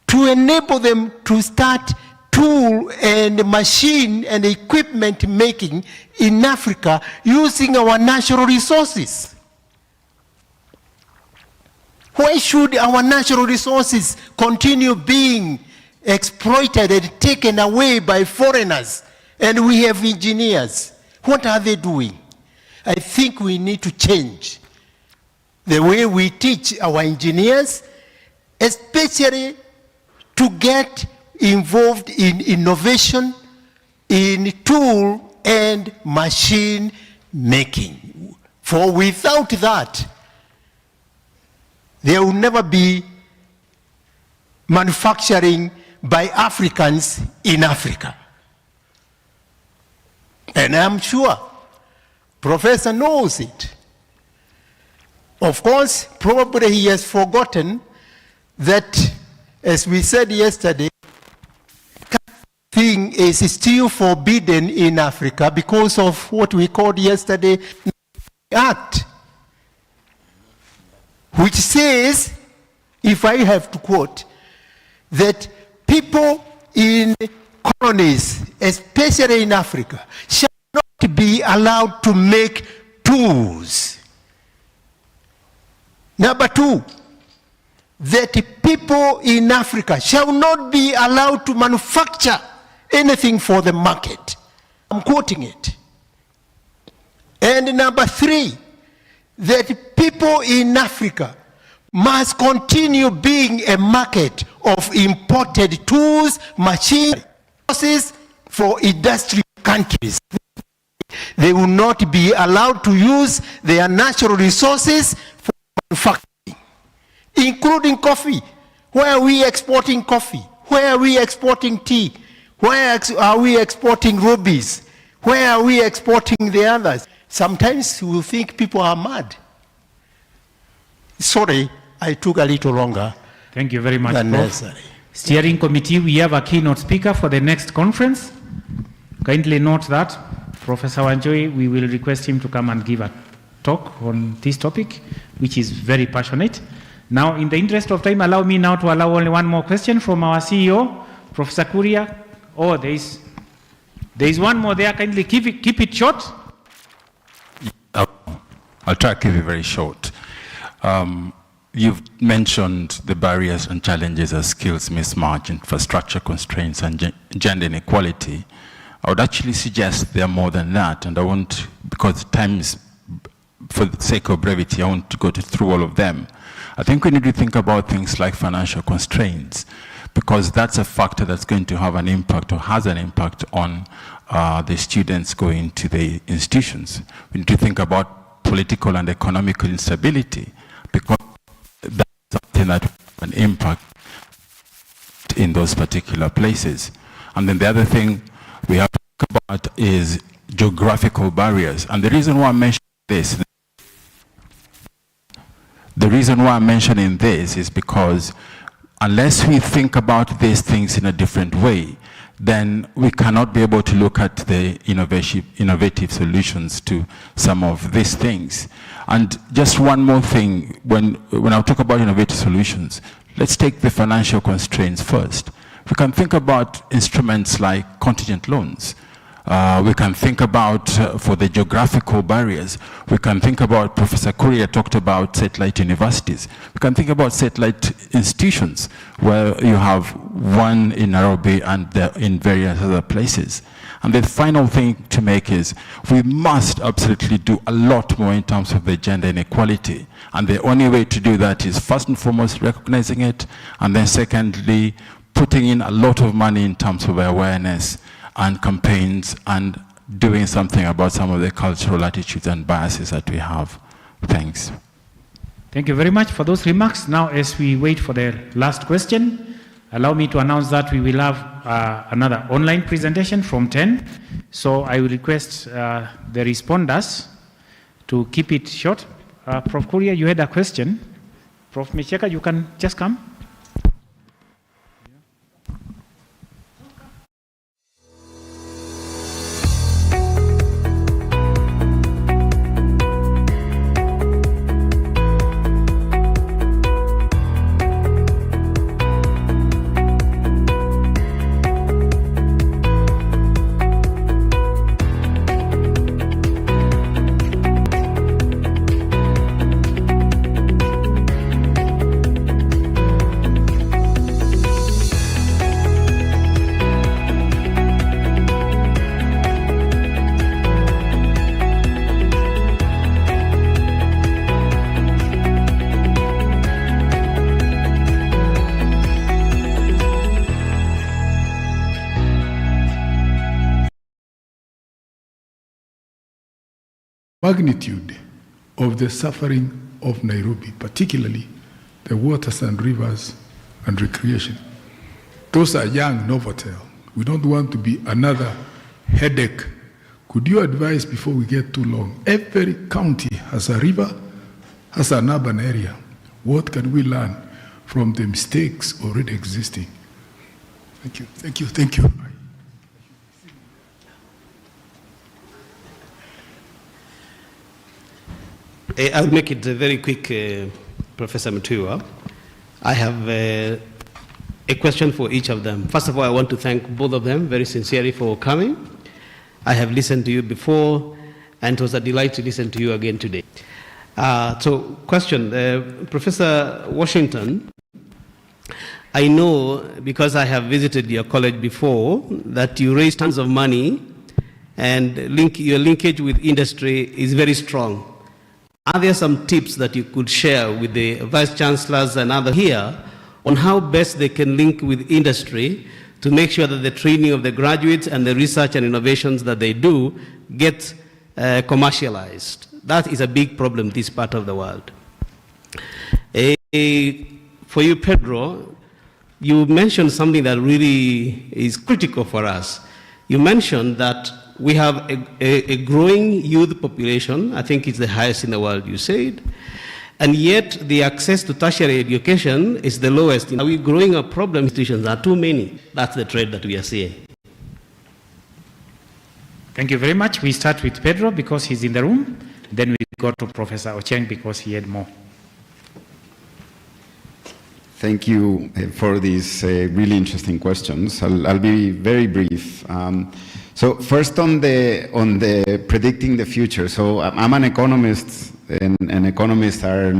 to enable them to start tool and machine and equipment making in Africa using our natural resources. Why should our natural resources continue being exploited and taken away by foreigners, and we have engineers? What are they doing? I think we need to change the way we teach our engineers, especially to get involved in innovation, in tool and machine making. For without that, there will never be manufacturing by Africans in Africa. And I'm sure Professor knows it. Of course, probably he has forgotten that, as we said yesterday, thing is still forbidden in Africa because of what we called yesterday Act, which says, if I have to quote, that people in colonies, especially in Africa, shall not be allowed to make tools. Number two, that people in Africa shall not be allowed to manufacture anything for the market. I'm quoting it. And number 3, that people in Africa must continue being a market of imported tools, machinery, resources for industrial countries. They will not be allowed to use their natural resources for manufacturing, including coffee. Where are we exporting coffee? Where are we exporting tea? Where are we exporting rubies? Where are we exporting the others? Sometimes you think people are mad. Sorry, I took a little longer. Thank you very much, than Prof. necessary. Steering committee, we have a keynote speaker for the next conference. Kindly note that Professor Wanjoy, we will request him to come and give a talk on this topic, which is very passionate. Now, in the interest of time, allow me now to allow only one more question from our CEO, Professor Kuria. Oh, there is one more there. Kindly keep it short. I'll try to keep it very short. You've mentioned the barriers and challenges as skills mismatch, infrastructure constraints, and gender inequality. I would actually suggest there are more than that, and I won't, because time is, for the sake of brevity, I won't go through all of them. I think we need to think about things like financial constraints, because that's a factor that's going to have an impact or has an impact on the students going to the institutions. We need to think about political and economical instability, because that's something that will have an impact in those particular places. And then the other thing we have to think about is geographical barriers. And the reason why I'm mentioning this is because unless we think about these things in a different way, then we cannot be able to look at the innovative solutions to some of these things. And just one more thing, when I talk about innovative solutions, let's take the financial constraints first. We can think about instruments like contingent loans. We can think about, for the geographical barriers, we can think about, Professor Kuria talked about satellite universities. We can think about satellite institutions where you have one in Nairobi and in various other places. And the final thing to make is we must absolutely do a lot more in terms of the gender inequality. And the only way to do that is first and foremost recognizing it, and then secondly, putting in a lot of money in terms of awareness and campaigns and doing something about some of the cultural attitudes and biases that we have. Thanks. Thank you very much for those remarks. Now, as we wait for the last question, allow me to announce that we will have another online presentation from 10. So I will request the responders to keep it short. Prof. Kuria, you had a question. Prof. Micheka, you can just come. Magnitude of the suffering of Nairobi, particularly the waters and rivers and recreation. Those are young Novotel. We don't want to be another headache. Could you advise before we get too long? Every county has a river, has an urban area. What can we learn from the mistakes already existing? Thank you, thank you, thank you. I'll make it very quick, Professor Mutua. I have a question for each of them. First of all, I want to thank both of them very sincerely for coming. I have listened to you before, and it was a delight to listen to you again today. So, question, Professor Washington, I know, because I have visited your college before, that you raise tons of money and your linkage with industry is very strong. Are there some tips that you could share with the vice chancellors and others here on how best they can link with industry to make sure that the training of the graduates and the research and innovations that they do get commercialized? That is a big problem in this part of the world. For you, Pedro, you mentioned something that really is critical for us. You mentioned that we have a growing youth population. I think it's the highest in the world, you said. And yet, the access to tertiary education is the lowest. Are we growing a problem? Institutions are too many. That's the trend that we are seeing. Thank you very much. We start with Pedro because he's in the room. Then we go to Professor Ocheng because he had more. Thank you for these really interesting questions. I'll be very brief. So first on the predicting the future. So I'm an economist, and economists are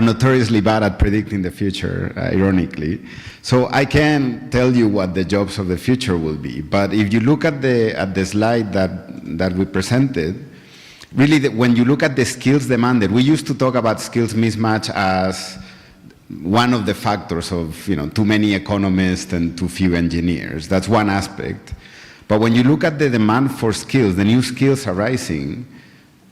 notoriously bad at predicting the future, ironically. So I can tell you what the jobs of the future will be. But if you look at the slide that we presented, really when you look at the skills demanded, we used to talk about skills mismatch as one of the factors of too many economists and too few engineers. That's one aspect. But when you look at the demand for skills, the new skills arising,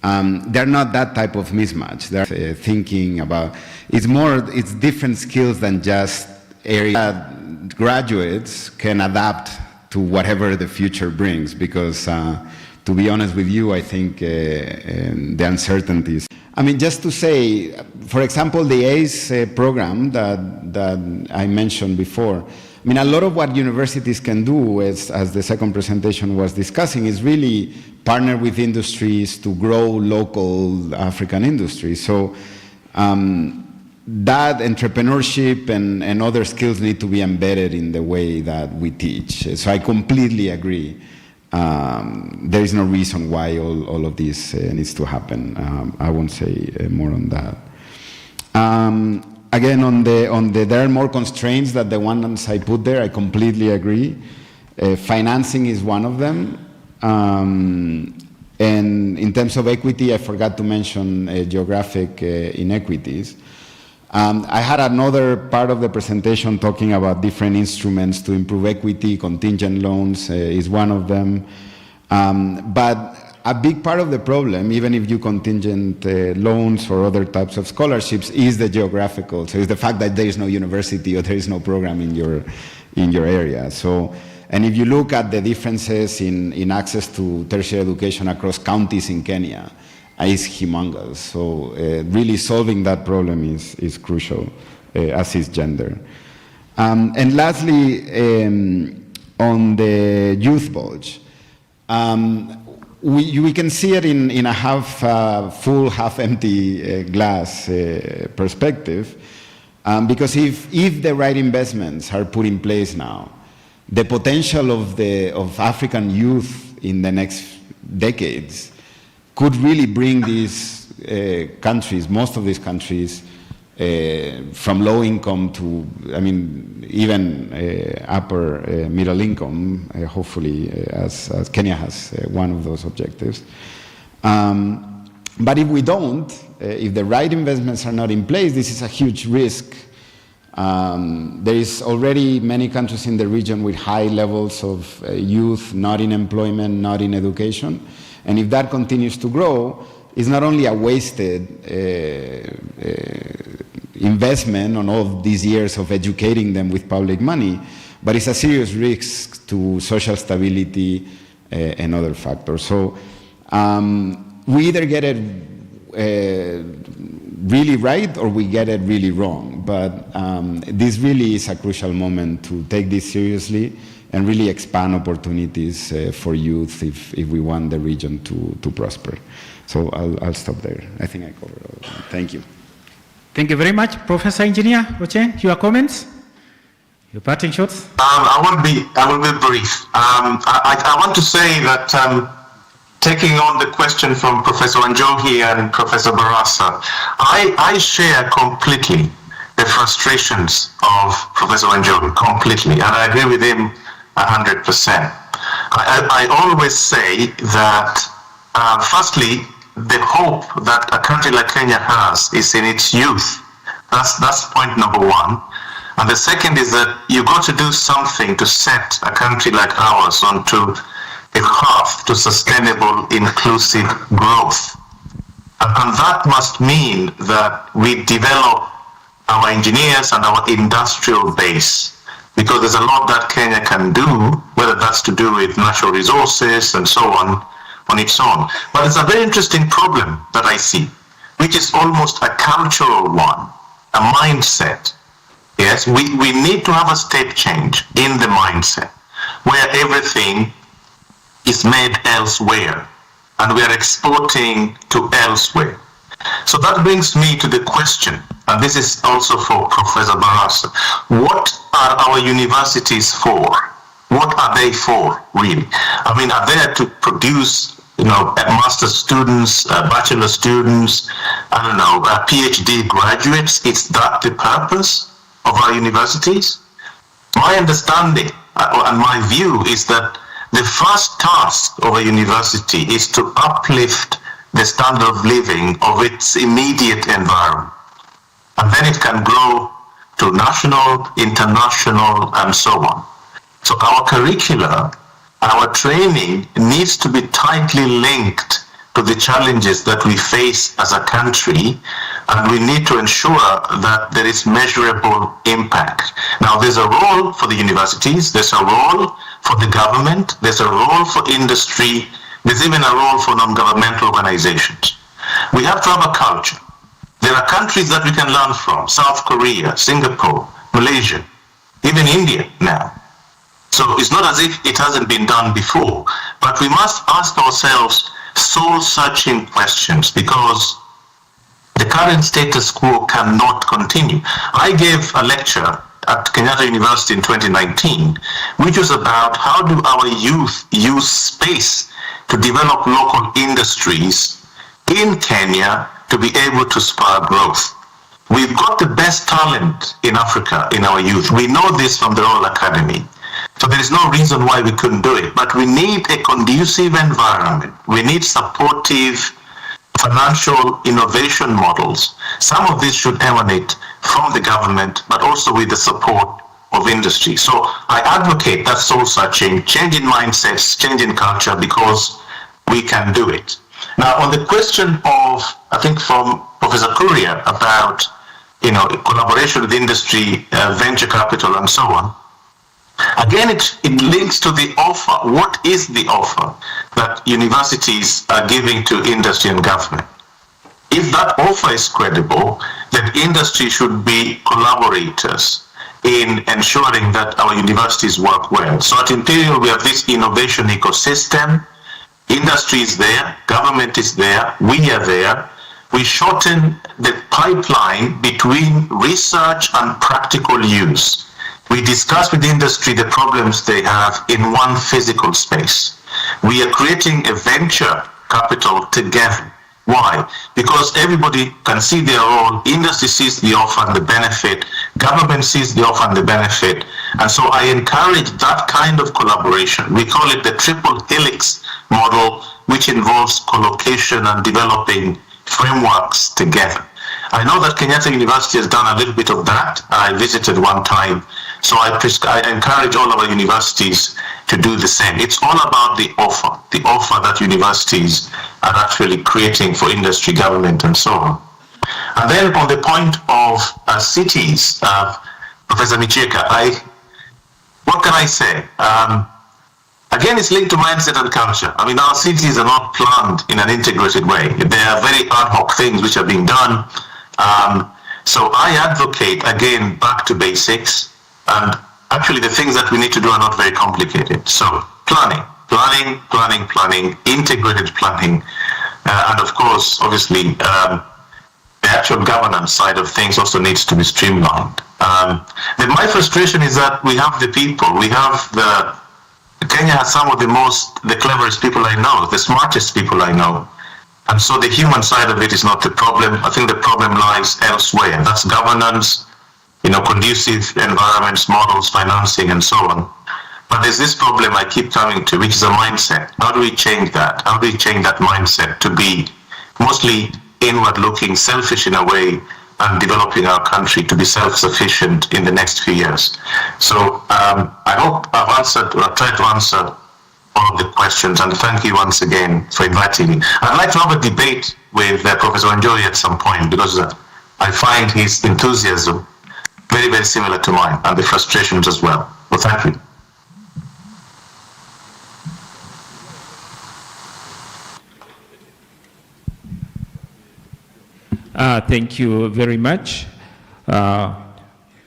they're not that type of mismatch. They're thinking about, it's different skills than just area. Graduates can adapt to whatever the future brings because to be honest with you, I think the uncertainties. I mean, just to say, for example, the ACE program that I mentioned before, I mean, a lot of what universities can do, as the second presentation was discussing, is really partner with industries to grow local African industries. So that entrepreneurship and other skills need to be embedded in the way that we teach. So I completely agree. There is no reason why all of this needs to happen. I won't say more on that. Again, there are more constraints than the ones I put there. I completely agree. Financing is one of them. And in terms of equity, I forgot to mention geographic inequities. I had another part of the presentation talking about different instruments to improve equity. Contingent loans is one of them. But a big part of the problem, even if you contingent loans or other types of scholarships, is the geographical. So it's the fact that there is no university or there is no program in your area. So, and if you look at the differences in access to tertiary education across counties in Kenya, is humongous. So really solving that problem is crucial, as is gender. And lastly, on the youth bulge, we can see it in a half full, half empty glass perspective, because if the right investments are put in place now, the potential of African youth in the next decades could really bring these countries, most of these countries, from low income to, I mean, even upper middle income, hopefully, as Kenya has one of those objectives. But if we don't, if the right investments are not in place, this is a huge risk. There is already many countries in the region with high levels of youth not in employment, not in education. And if that continues to grow, it's not only a wasted investment on all these years of educating them with public money, but it's a serious risk to social stability and other factors. So we either get it really right or we get it really wrong. But this really is a crucial moment to take this seriously and really expand opportunities for youth if we want the region to prosper. So I'll stop there. I think I covered all of that. Thank you. Thank you very much. Professor Engineer Ocheng, your comments? Your parting shots? I will be brief. I want to say that taking on the question from Professor Njohi and Professor Barasa, I share completely the frustrations of Professor Wanjohi completely, and I agree with him 100%. I always say that, firstly, the hope that a country like Kenya has is in its youth. That's point number one. And the second is that you've got to do something to set a country like ours onto a path to sustainable, inclusive growth. And that must mean that we develop our engineers and our industrial base, because there's a lot that Kenya can do, whether that's to do with natural resources and so on its own. But it's a very interesting problem that I see, which is almost a cultural one, a mindset. Yes, we need to have a step change in the mindset where everything is made elsewhere and we are exporting to elsewhere. So that brings me to the question, and this is also for Professor Barasa. What are our universities for? What are they for, really? I mean, are they to produce, master's students, bachelor students, PhD graduates? Is that the purpose of our universities? My understanding and my view is that the first task of a university is to uplift the standard of living of its immediate environment. And then it can grow to national, international, and so on. So our curricula, our training needs to be tightly linked to the challenges that we face as a country, and we need to ensure that there is measurable impact. Now, there's a role for the universities, there's a role for the government, there's a role for industry, there's even a role for non-governmental organizations. We have to have a culture. There are countries that we can learn from: South Korea, Singapore, Malaysia, even India now. So it's not as if it hasn't been done before, but we must ask ourselves soul-searching questions, because the current status quo cannot continue. I gave a lecture at Kenyatta University in 2019, which was about how do our youth use space to develop local industries in Kenya to be able to spur growth. We've got the best talent in Africa in our youth. We know this from the Royal Academy. So there is no reason why we couldn't do it. But we need a conducive environment. We need supportive financial innovation models. Some of this should emanate from the government, but also with the support of industry. So I advocate that soul searching, change in mindsets, change in culture, because we can do it. Now, on the question of, I think from Professor Kuria, about collaboration with industry, venture capital, and so on. Again, it links to the offer. What is the offer that universities are giving to industry and government? If that offer is credible, then industry should be collaborators in ensuring that our universities work well. So at Imperial, we have this innovation ecosystem. Industry is there, government is there, we are there. We shorten the pipeline between research and practical use. We discuss with industry the problems they have in one physical space. We are creating a venture capital together. Why? Because everybody can see their role, industry sees the offer and the benefit, government sees the offer and the benefit. And so I encourage that kind of collaboration. We call it the triple helix model, which involves collocation and developing frameworks together. I know that Kenyatta University has done a little bit of that. I visited one time. So I encourage all of our universities to do the same. It's all about the offer that universities are actually creating for industry, government, and so on. And then on the point of cities, Professor Micheka, what can I say? Again, it's linked to mindset and culture. I mean, our cities are not planned in an integrated way. There are very ad hoc things which are being done. So I advocate, again, back to basics. And actually, the things that we need to do are not very complicated. So planning, integrated planning. And of course, obviously, the actual governance side of things also needs to be streamlined. My frustration is that we have the people, Kenya has some of the cleverest people I know, the smartest people I know. And so the human side of it is not the problem. I think the problem lies elsewhere. That's governance, conducive environments, models, financing, and so on. But there's this problem I keep coming to, which is a mindset. How do we change that? How do we change that mindset to be mostly inward-looking, selfish in a way, and developing our country to be self-sufficient in the next few years? So I hope I've answered, or tried to answer all of the questions, and thank you once again for inviting me. I'd like to have a debate with Professor Wanjohi at some point, because I find his enthusiasm very, very similar to mine, and the frustrations as well. Well, thank you. Thank you very much,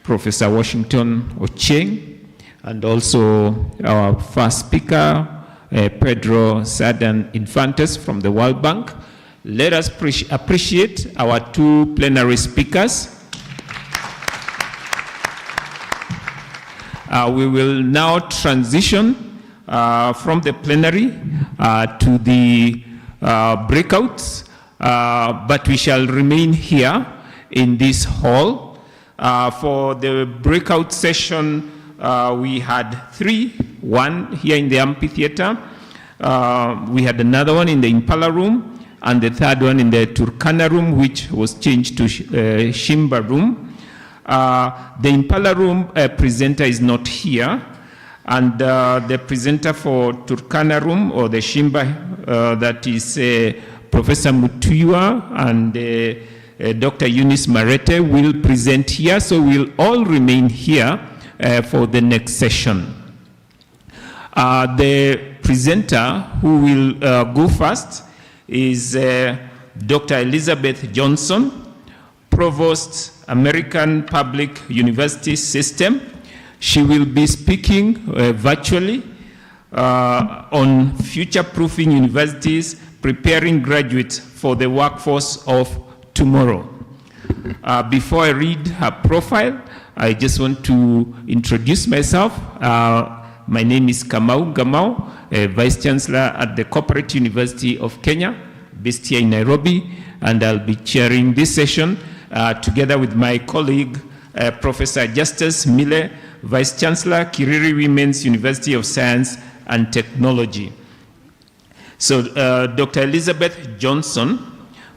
Professor Washington Ochieng, and also our first speaker, Pedro Sadan Infantes from the World Bank. Let us appreciate our two plenary speakers. We will now transition from the plenary to the breakouts. But we shall remain here in this hall. For the breakout session, we had three. One here in the amphitheater. We had another one in the Impala room, and the third one in the Turkana room, which was changed to Shimba room. The Impala room presenter is not here, and the presenter for Turkana room, or the Shimba, that is Professor Mutuiwa and Dr. Eunice Marete will present here, so we'll all remain here for the next session. The presenter who will go first is Dr. Elizabeth Johnson, Provost, American Public University System. She will be speaking virtually on future-proofing universities, preparing graduates for the workforce of tomorrow. Before I read her profile, I just want to introduce myself. My name is Kamau Gamau, Vice Chancellor at the Corporate University of Kenya, based here in Nairobi, and I'll be chairing this session together with my colleague, Professor Justus Mille, Vice Chancellor, Kiriri Women's University of Science and Technology. So Dr. Elizabeth Johnson,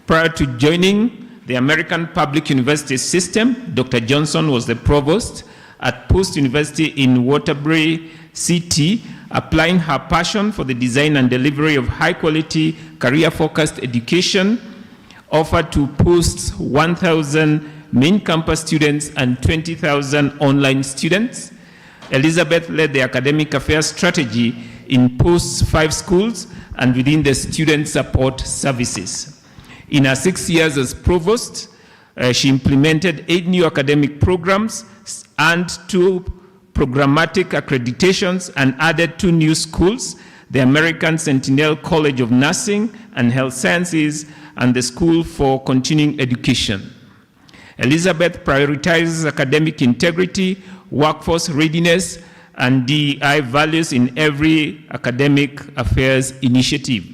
prior to joining the American Public University System, Dr. Johnson was the provost at Post University in Waterbury City, applying her passion for the design and delivery of high-quality, career-focused education offered to Post's 1,000 main campus students and 20,000 online students. Elizabeth led the academic affairs strategy in Post's 5 schools and within the student support services. In her 6 years as provost, she implemented 8 new academic programs and 2 programmatic accreditations and added 2 new schools, the American Sentinel College of Nursing and Health Sciences and the School for Continuing Education. Elizabeth prioritizes academic integrity, workforce readiness, and DEI values in every academic affairs initiative.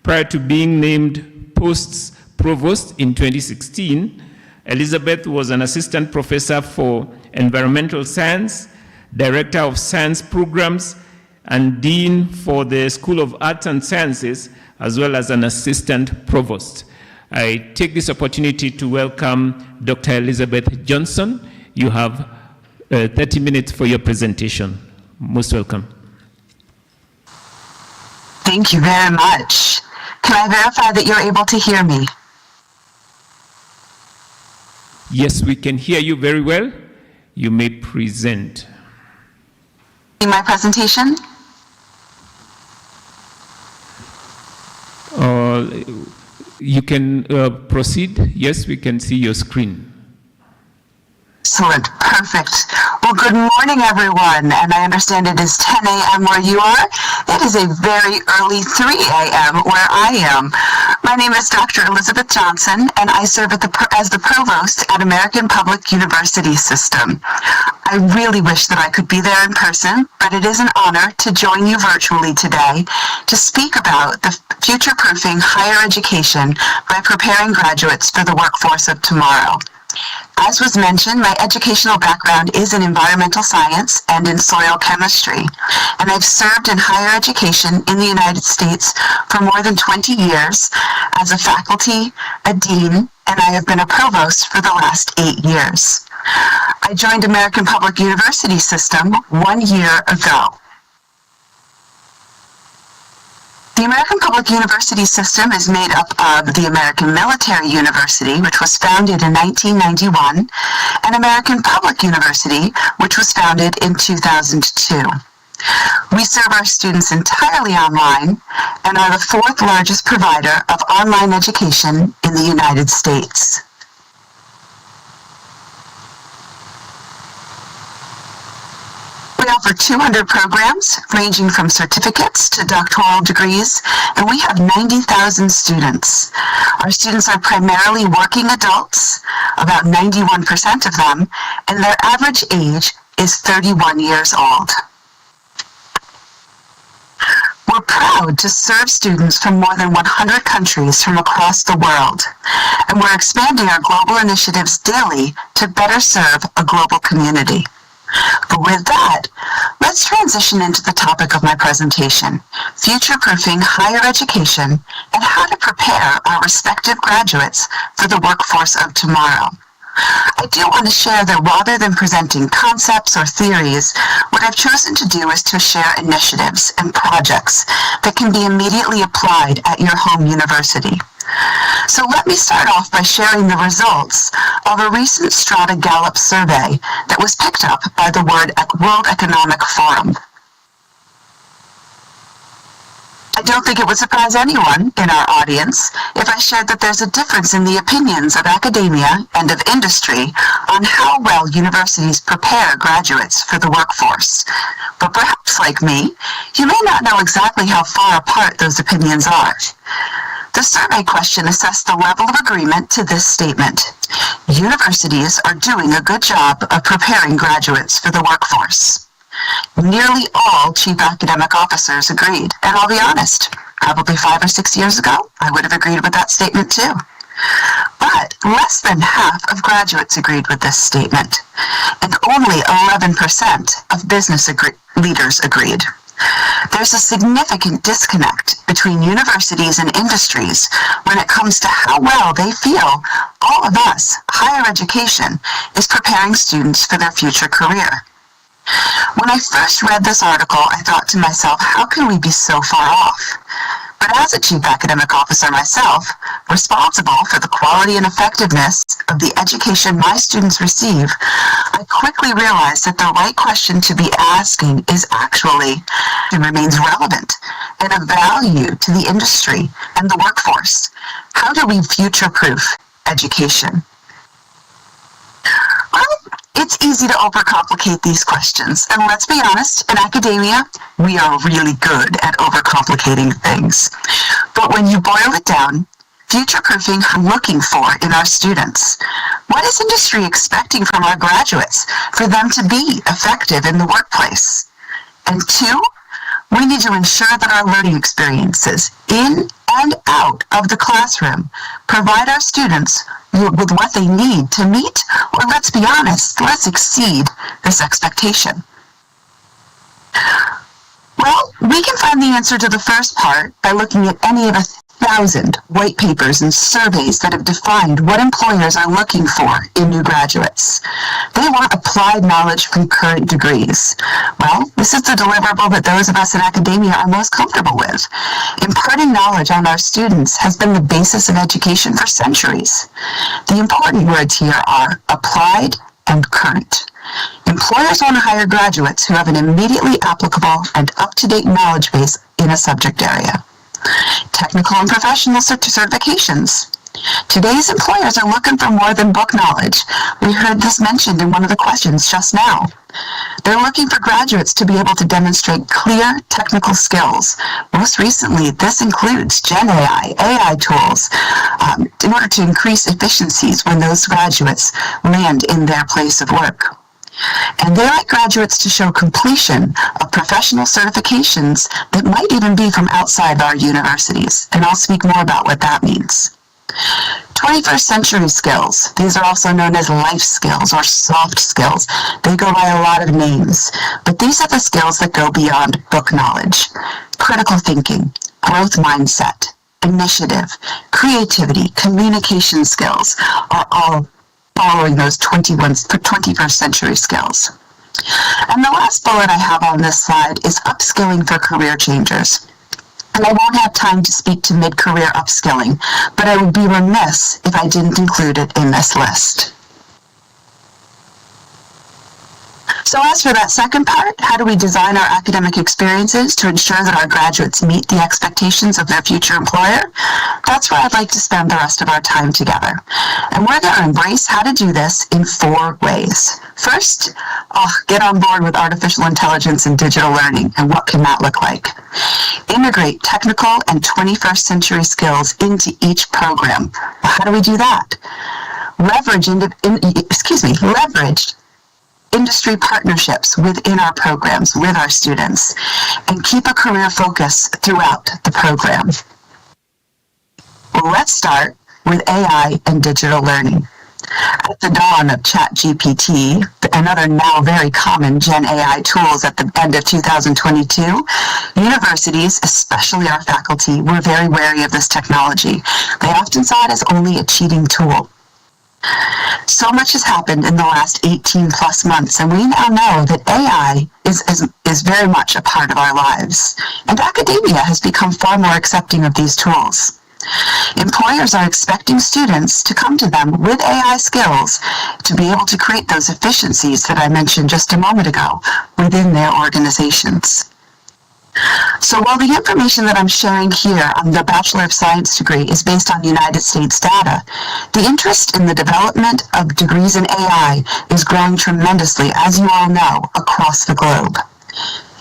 Prior to being named Post's provost in 2016, Elizabeth was an assistant professor for environmental science, director of science programs, and dean for the School of Arts and Sciences, as well as an assistant provost. I take this opportunity to welcome Dr. Elizabeth Johnson. You have 30 minutes for your presentation. Most welcome. Thank you very much. Can I verify that you're able to hear me? Yes, we can hear you very well. You may present. In my presentation? You can proceed. Yes, we can see your screen. Excellent, perfect. Well, good morning, everyone. And I understand it is 10 a.m. where you are. It is a very early 3 a.m. where I am. My name is Dr. Elizabeth Johnson, and I serve as the provost at American Public University System. I really wish that I could be there in person, but it is an honor to join you virtually today to speak about the future-proofing higher education by preparing graduates for the workforce of tomorrow. As was mentioned, my educational background is in environmental science and in soil chemistry, and I've served in higher education in the United States for more than 20 years as a faculty, a dean, and I have been a provost for the last 8 years. I joined American Public University System 1 year ago. The American Public University System is made up of the American Military University, which was founded in 1991, and American Public University, which was founded in 2002. We serve our students entirely online and are the 4th largest provider of online education in the United States. We offer 200 programs ranging from certificates to doctoral degrees, and we have 90,000 students. Our students are primarily working adults, about 91% of them, and their average age is 31 years old. We're proud to serve students from more than 100 countries from across the world, and we're expanding our global initiatives daily to better serve a global community. But with that, let's transition into the topic of my presentation, future-proofing higher education and how to prepare our respective graduates for the workforce of tomorrow. I do want to share that rather than presenting concepts or theories, what I've chosen to do is to share initiatives and projects that can be immediately applied at your home university. So let me start off by sharing the results of a recent Strata Gallup survey that was picked up by the World Economic Forum. I don't think it would surprise anyone in our audience if I shared that there's a difference in the opinions of academia and of industry on how well universities prepare graduates for the workforce. But perhaps like me, you may not know exactly how far apart those opinions are. The survey question assessed the level of agreement to this statement. Universities are doing a good job of preparing graduates for the workforce. Nearly all chief academic officers agreed, and I'll be honest, probably 5 or 6 years ago, I would have agreed with that statement too. But less than half of graduates agreed with this statement, and only 11% of business leaders agreed. There's a significant disconnect between universities and industries when it comes to how well they feel all of us, higher education, is preparing students for their future career. When I first read this article, I thought to myself, how can we be so far off? But as a chief academic officer myself, responsible for the quality and effectiveness of the education my students receive, I quickly realized that the right question to be asking is actually, and remains relevant, and of value to the industry and the workforce. How do we future-proof education? Well, it's easy to overcomplicate these questions, and let's be honest, in academia, we are really good at overcomplicating things. But when you boil it down, future-proofing I'm looking for in our students. What is industry expecting from our graduates for them to be effective in the workplace? And 2, we need to ensure that our learning experiences in and out of the classroom provide our students with what they need to meet, or let's be honest, let's exceed this expectation. Well, we can find the answer to the first part by looking at any of 1,000 white papers and surveys that have defined what employers are looking for in new graduates. They want applied knowledge from current degrees. Well, this is the deliverable that those of us in academia are most comfortable with. Imparting knowledge on our students has been the basis of education for centuries. The important words here are applied and current. Employers want to hire graduates who have an immediately applicable and up-to-date knowledge base in a subject area. Technical and professional certifications. Today's employers are looking for more than book knowledge. We heard this mentioned in one of the questions just now. They're looking for graduates to be able to demonstrate clear technical skills. Most recently, this includes Gen AI tools, in order to increase efficiencies when those graduates land in their place of work. And they like graduates to show completion of professional certifications that might even be from outside our universities, and I'll speak more about what that means. 21st century skills. These are also known as life skills or soft skills. They go by a lot of names, but these are the skills that go beyond book knowledge. Critical thinking, growth mindset, initiative, creativity, communication skills are all following those 21st century skills. And the last bullet I have on this slide is upskilling for career changers. And I won't have time to speak to mid-career upskilling, but I would be remiss if I didn't include it in this list. So as for that second part, how do we design our academic experiences to ensure that our graduates meet the expectations of their future employer? That's where I'd like to spend the rest of our time together. And we're going to embrace how to do this in 4 ways. First, get on board with artificial intelligence and digital learning, and what can that look like? Integrate technical and 21st century skills into each program. How do we do that? Leverage industry partnerships within our programs with our students, and keep a career focus throughout the program. Let's start with AI and digital learning. At the dawn of ChatGPT and other now very common Gen AI tools at the end of 2022, universities, especially our faculty, were very wary of this technology. They often saw it as only a cheating tool. So much has happened in the last 18 plus months, and we now know that AI is very much a part of our lives. And academia has become far more accepting of these tools. Employers are expecting students to come to them with AI skills to be able to create those efficiencies that I mentioned just a moment ago within their organizations. So while the information that I'm sharing here on the Bachelor of Science degree is based on United States data, the interest in the development of degrees in AI is growing tremendously, as you all know, across the globe.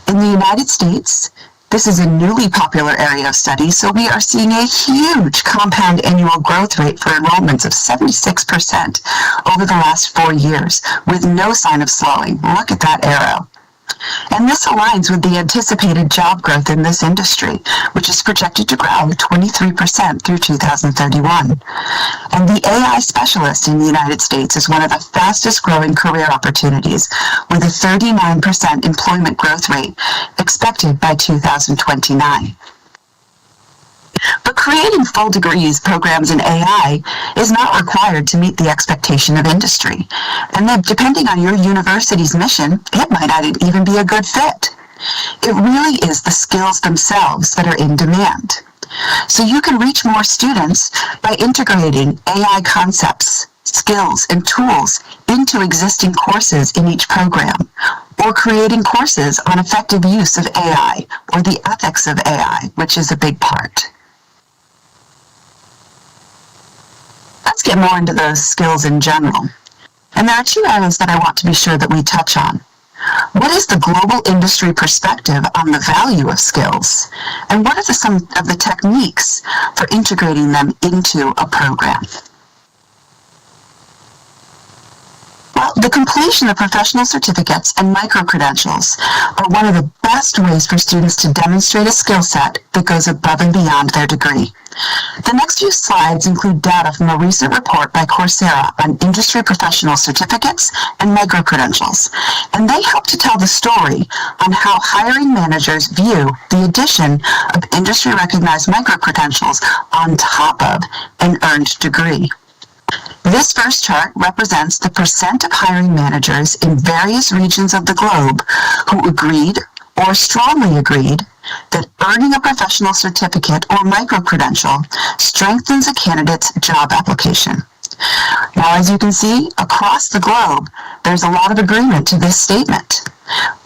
In the United States, this is a newly popular area of study, so we are seeing a huge compound annual growth rate for enrollments of 76% over the last 4 years, with no sign of slowing. Look at that arrow. And this aligns with the anticipated job growth in this industry, which is projected to grow 23% through 2031. And the AI specialist in the United States is one of the fastest growing career opportunities, with a 39% employment growth rate expected by 2029. But creating full degrees programs in AI is not required to meet the expectation of industry. And then depending on your university's mission, it might not even be a good fit. It really is the skills themselves that are in demand. So you can reach more students by integrating AI concepts, skills, and tools into existing courses in each program, or creating courses on effective use of AI or the ethics of AI, which is a big part. Let's get more into those skills in general. And there are 2 areas that I want to be sure that we touch on. What is the global industry perspective on the value of skills? And what are some of the techniques for integrating them into a program? Well, the completion of professional certificates and micro-credentials are one of the best ways for students to demonstrate a skill set that goes above and beyond their degree. The next few slides include data from a recent report by Coursera on industry professional certificates and micro-credentials, and they help to tell the story on how hiring managers view the addition of industry-recognized micro-credentials on top of an earned degree. This first chart represents the percent of hiring managers in various regions of the globe who agreed or strongly agreed that earning a professional certificate or micro-credential strengthens a candidate's job application. Now, as you can see, across the globe, there's a lot of agreement to this statement.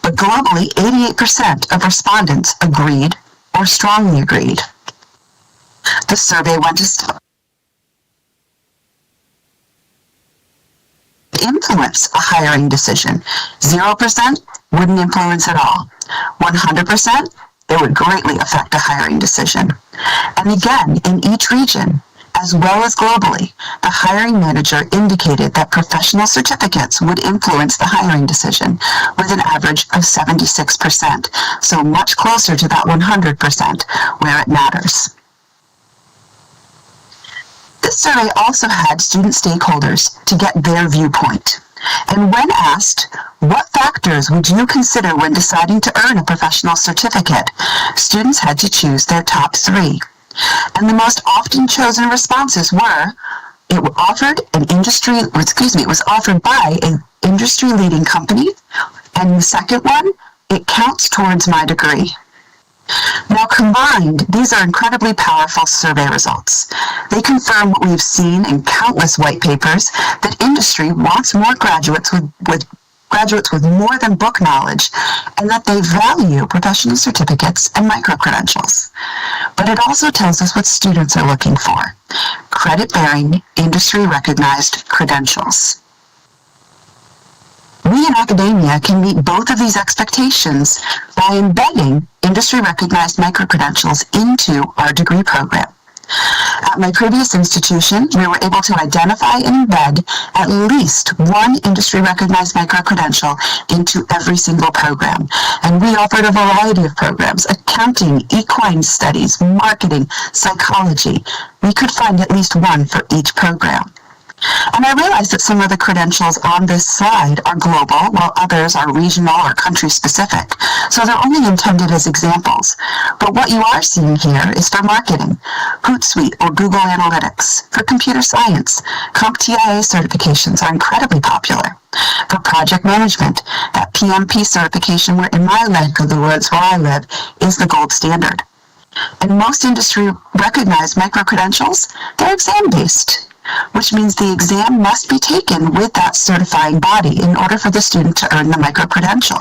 But globally, 88% of respondents agreed or strongly agreed. The survey went to influence a hiring decision. 0% wouldn't influence at all. 100%, it would greatly affect a hiring decision. And again, in each region, as well as globally, the hiring manager indicated that professional certificates would influence the hiring decision with an average of 76%, so much closer to that 100% where it matters. This This survey also had student stakeholders to get their viewpoint. And when asked, what factors would you consider when deciding to earn a professional certificate, students had to choose their top 3. And the most often chosen responses were, it was offered by an industry-leading company, and the second one, it counts towards my degree. Now combined, these are incredibly powerful survey results. They confirm what we've seen in countless white papers, that industry wants more graduates with more than book knowledge, and that they value professional certificates and micro-credentials. But it also tells us what students are looking for: credit-bearing, industry-recognized credentials. We in academia can meet both of these expectations by embedding industry-recognized micro-credentials into our degree program. At my previous institution, we were able to identify and embed at least one industry-recognized micro-credential into every single program. And we offered a variety of programs: accounting, equine studies, marketing, psychology. We could find at least one for each program. And I realize that some of the credentials on this slide are global, while others are regional or country-specific. So they're only intended as examples. But what you are seeing here is for marketing, Hootsuite or Google Analytics. For computer science, CompTIA certifications are incredibly popular. For project management, that PMP certification in my neck of the woods where I live is the gold standard. And most industry-recognized micro-credentials, they're exam-based, which means the exam must be taken with that certifying body in order for the student to earn the micro-credential.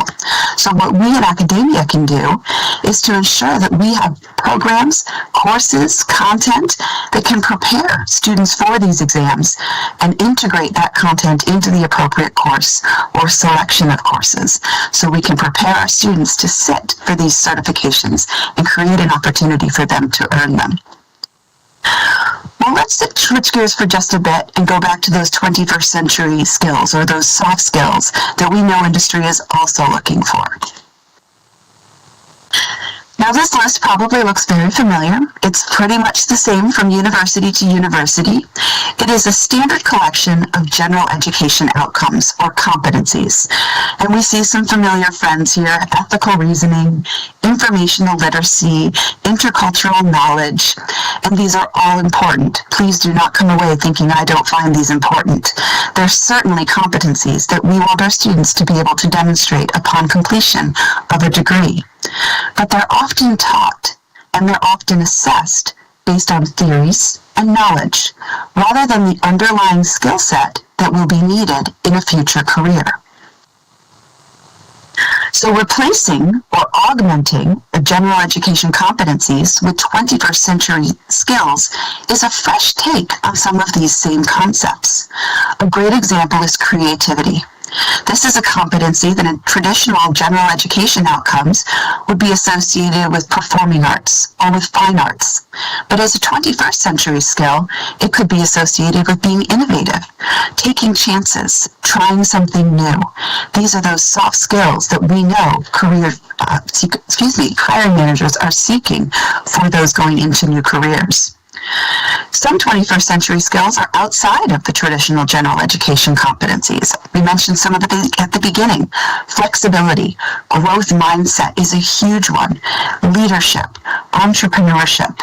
So what we in academia can do is to ensure that we have programs, courses, content that can prepare students for these exams and integrate that content into the appropriate course or selection of courses, so we can prepare our students to sit for these certifications and create an opportunity for them to earn them. Well, let's switch gears for just a bit and go back to those 21st century skills, or those soft skills that we know industry is also looking for. Now, this list probably looks very familiar. It's pretty much the same from university to university. It is a standard collection of general education outcomes, or competencies. And we see some familiar friends here: ethical reasoning, informational literacy, intercultural knowledge, and these are all important. Please do not come away thinking I don't find these important. They're certainly competencies that we want our students to be able to demonstrate upon completion of a degree. But they're often taught and they're often assessed based on theories and knowledge, rather than the underlying skill set that will be needed in a future career. So replacing or augmenting the general education competencies with 21st century skills is a fresh take on some of these same concepts. A great example is creativity. This is a competency that in traditional general education outcomes would be associated with performing arts or with fine arts. But as a 21st century skill, it could be associated with being innovative, taking chances, trying something new. These are those soft skills that we know hiring managers are seeking for those going into new careers. Some 21st century skills are outside of the traditional general education competencies. We mentioned some of them at the beginning. Flexibility, growth mindset is a huge one. Leadership, entrepreneurship,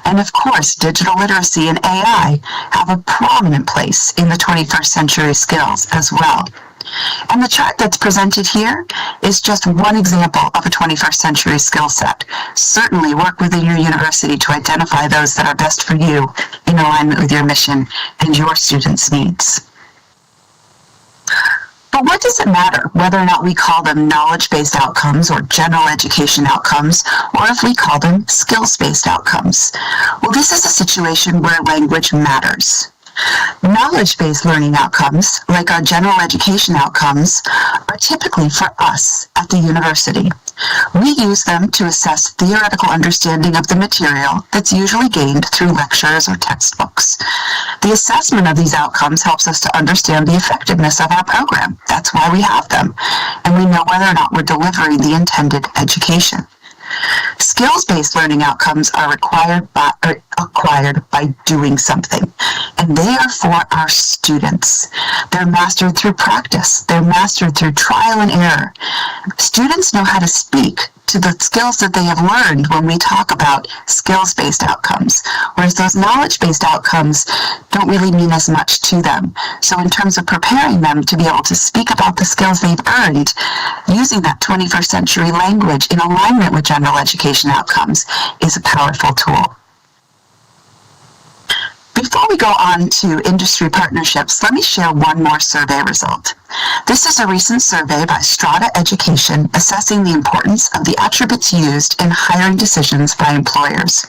and of course, digital literacy and AI have a prominent place in the 21st century skills as well. And the chart that's presented here is just one example of a 21st century skill set. Certainly work within your university to identify those that are best for you in alignment with your mission and your students' needs. But what does it matter whether or not we call them knowledge-based outcomes or general education outcomes, or if we call them skills-based outcomes? Well, this is a situation where language matters. Knowledge-based learning outcomes, like our general education outcomes, are typically for us at the university. We use them to assess theoretical understanding of the material that's usually gained through lectures or textbooks. The assessment of these outcomes helps us to understand the effectiveness of our program. That's why we have them, and we know whether or not we're delivering the intended education. Skills-based learning outcomes are acquired by doing something, and they are for our students. They're mastered through practice. They're mastered through trial and error. Students know how to speak to the skills that they have learned when we talk about skills-based outcomes, whereas those knowledge-based outcomes don't really mean as much to them. So in terms of preparing them to be able to speak about the skills they've earned, using that 21st century language in alignment with general education outcomes is a powerful tool. Before we go on to industry partnerships, let me share one more survey result. This is a recent survey by Strata Education assessing the importance of the attributes used in hiring decisions by employers.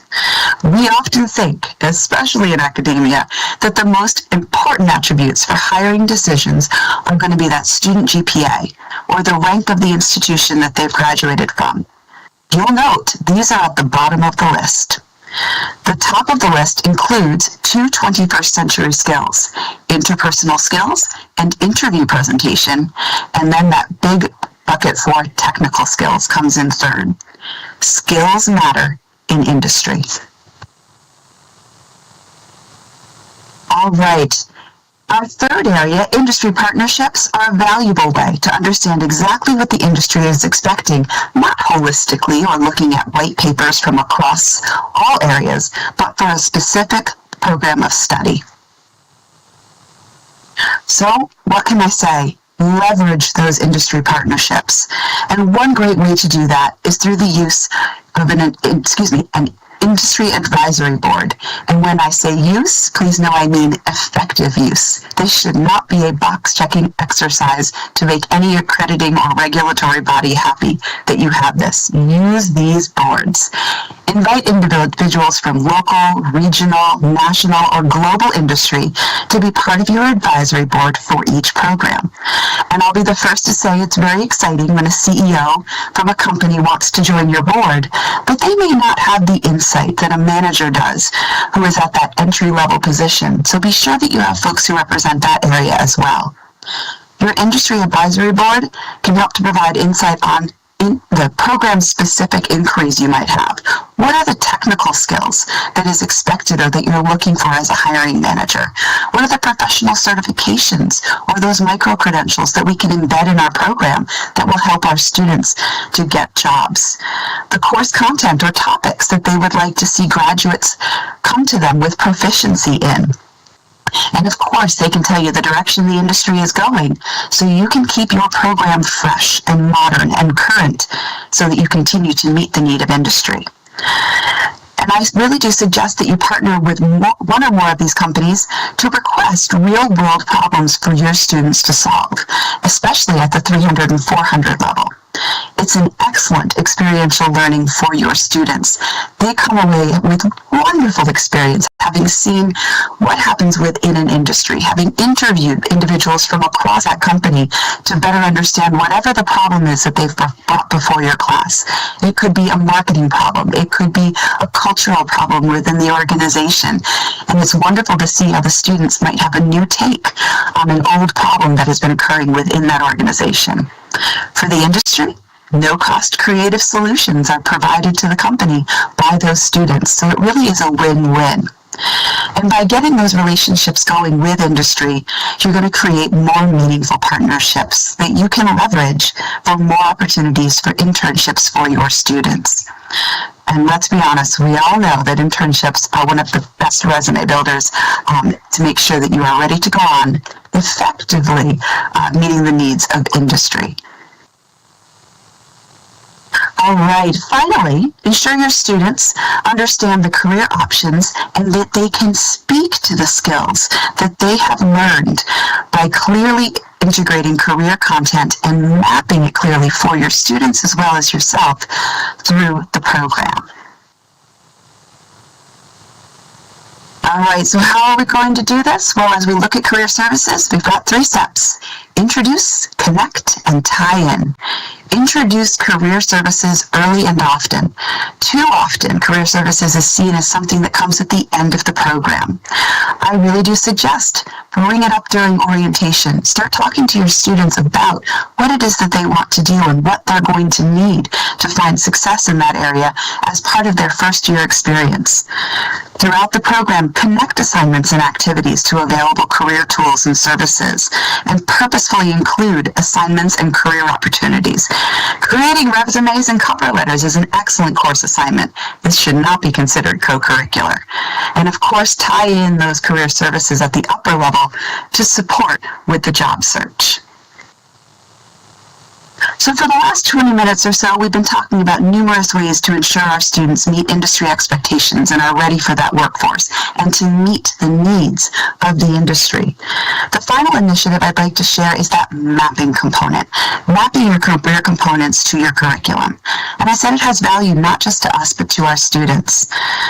We often think, especially in academia, that the most important attributes for hiring decisions are going to be that student GPA or the rank of the institution that they've graduated from. You'll note these are at the bottom of the list. The top of the list includes two 21st century skills, interpersonal skills and interview presentation, and then that big bucket for technical skills comes in third. Skills matter in industry. All right. Our third area, industry partnerships, are a valuable way to understand exactly what the industry is expecting, not holistically or looking at white papers from across all areas, but for a specific program of study. So, what can I say? Leverage those industry partnerships. And one great way to do that is through the use of an industry advisory board. And when I say use, please know I mean effective use. This should not be a box-checking exercise to make any accrediting or regulatory body happy that you have this. Use these boards. Invite individuals from local, regional, national, or global industry to be part of your advisory board for each program. And I'll be the first to say it's very exciting when a CEO from a company wants to join your board, but they may not have the insight that a manager does who is at that entry-level position. So be sure that you have folks who represent that area as well. Your industry advisory board can help to provide insight on the program-specific inquiries you might have. What are the technical skills that is expected or that you're looking for as a hiring manager? What are the professional certifications or those micro-credentials that we can embed in our program that will help our students to get jobs? The course content or topics that they would like to see graduates come to them with proficiency in. And of course, they can tell you the direction the industry is going, so you can keep your program fresh and modern and current so that you continue to meet the need of industry. And I really do suggest that you partner with one or more of these companies to request real-world problems for your students to solve, especially at the 300 and 400 level. It's an excellent experiential learning for your students. They come away with wonderful experience, having seen what happens within an industry, having interviewed individuals from across that company to better understand whatever the problem is that they've brought before your class. It could be a marketing problem. It could be a cultural problem within the organization. And it's wonderful to see how the students might have a new take on an old problem that has been occurring within that organization. For the industry, no-cost creative solutions are provided to the company by those students, so it really is a win-win. And by getting those relationships going with industry, you're going to create more meaningful partnerships that you can leverage for more opportunities for internships for your students. And let's be honest, we all know that internships are one of the best resume builders to make sure that you are ready to go on effectively meeting the needs of industry. All right, finally, ensure your students understand the career options and that they can speak to the skills that they have learned by clearly integrating career content and mapping it clearly for your students as well as yourself through the program. All right, so how are we going to do this? Well, as we look at career services, we've got 3 steps. Introduce, connect, and tie in. Introduce career services early and often. Too often, career services is seen as something that comes at the end of the program. I really do suggest Bring it up during orientation. Start talking to your students about what it is that they want to do and what they're going to need to find success in that area as part of their first year experience. Throughout the program, connect assignments and activities to available career tools and services, and purposefully include assignments and career opportunities. Creating resumes and cover letters is an excellent course assignment. This should not be considered co-curricular. And of course, tie in those career services at the upper level to support with the job search. So for the last 20 minutes or so, we've been talking about numerous ways to ensure our students meet industry expectations and are ready for that workforce, and to meet the needs of the industry. The final initiative I'd like to share is that mapping component, mapping your career components to your curriculum. And I said it has value not just to us, but to our students.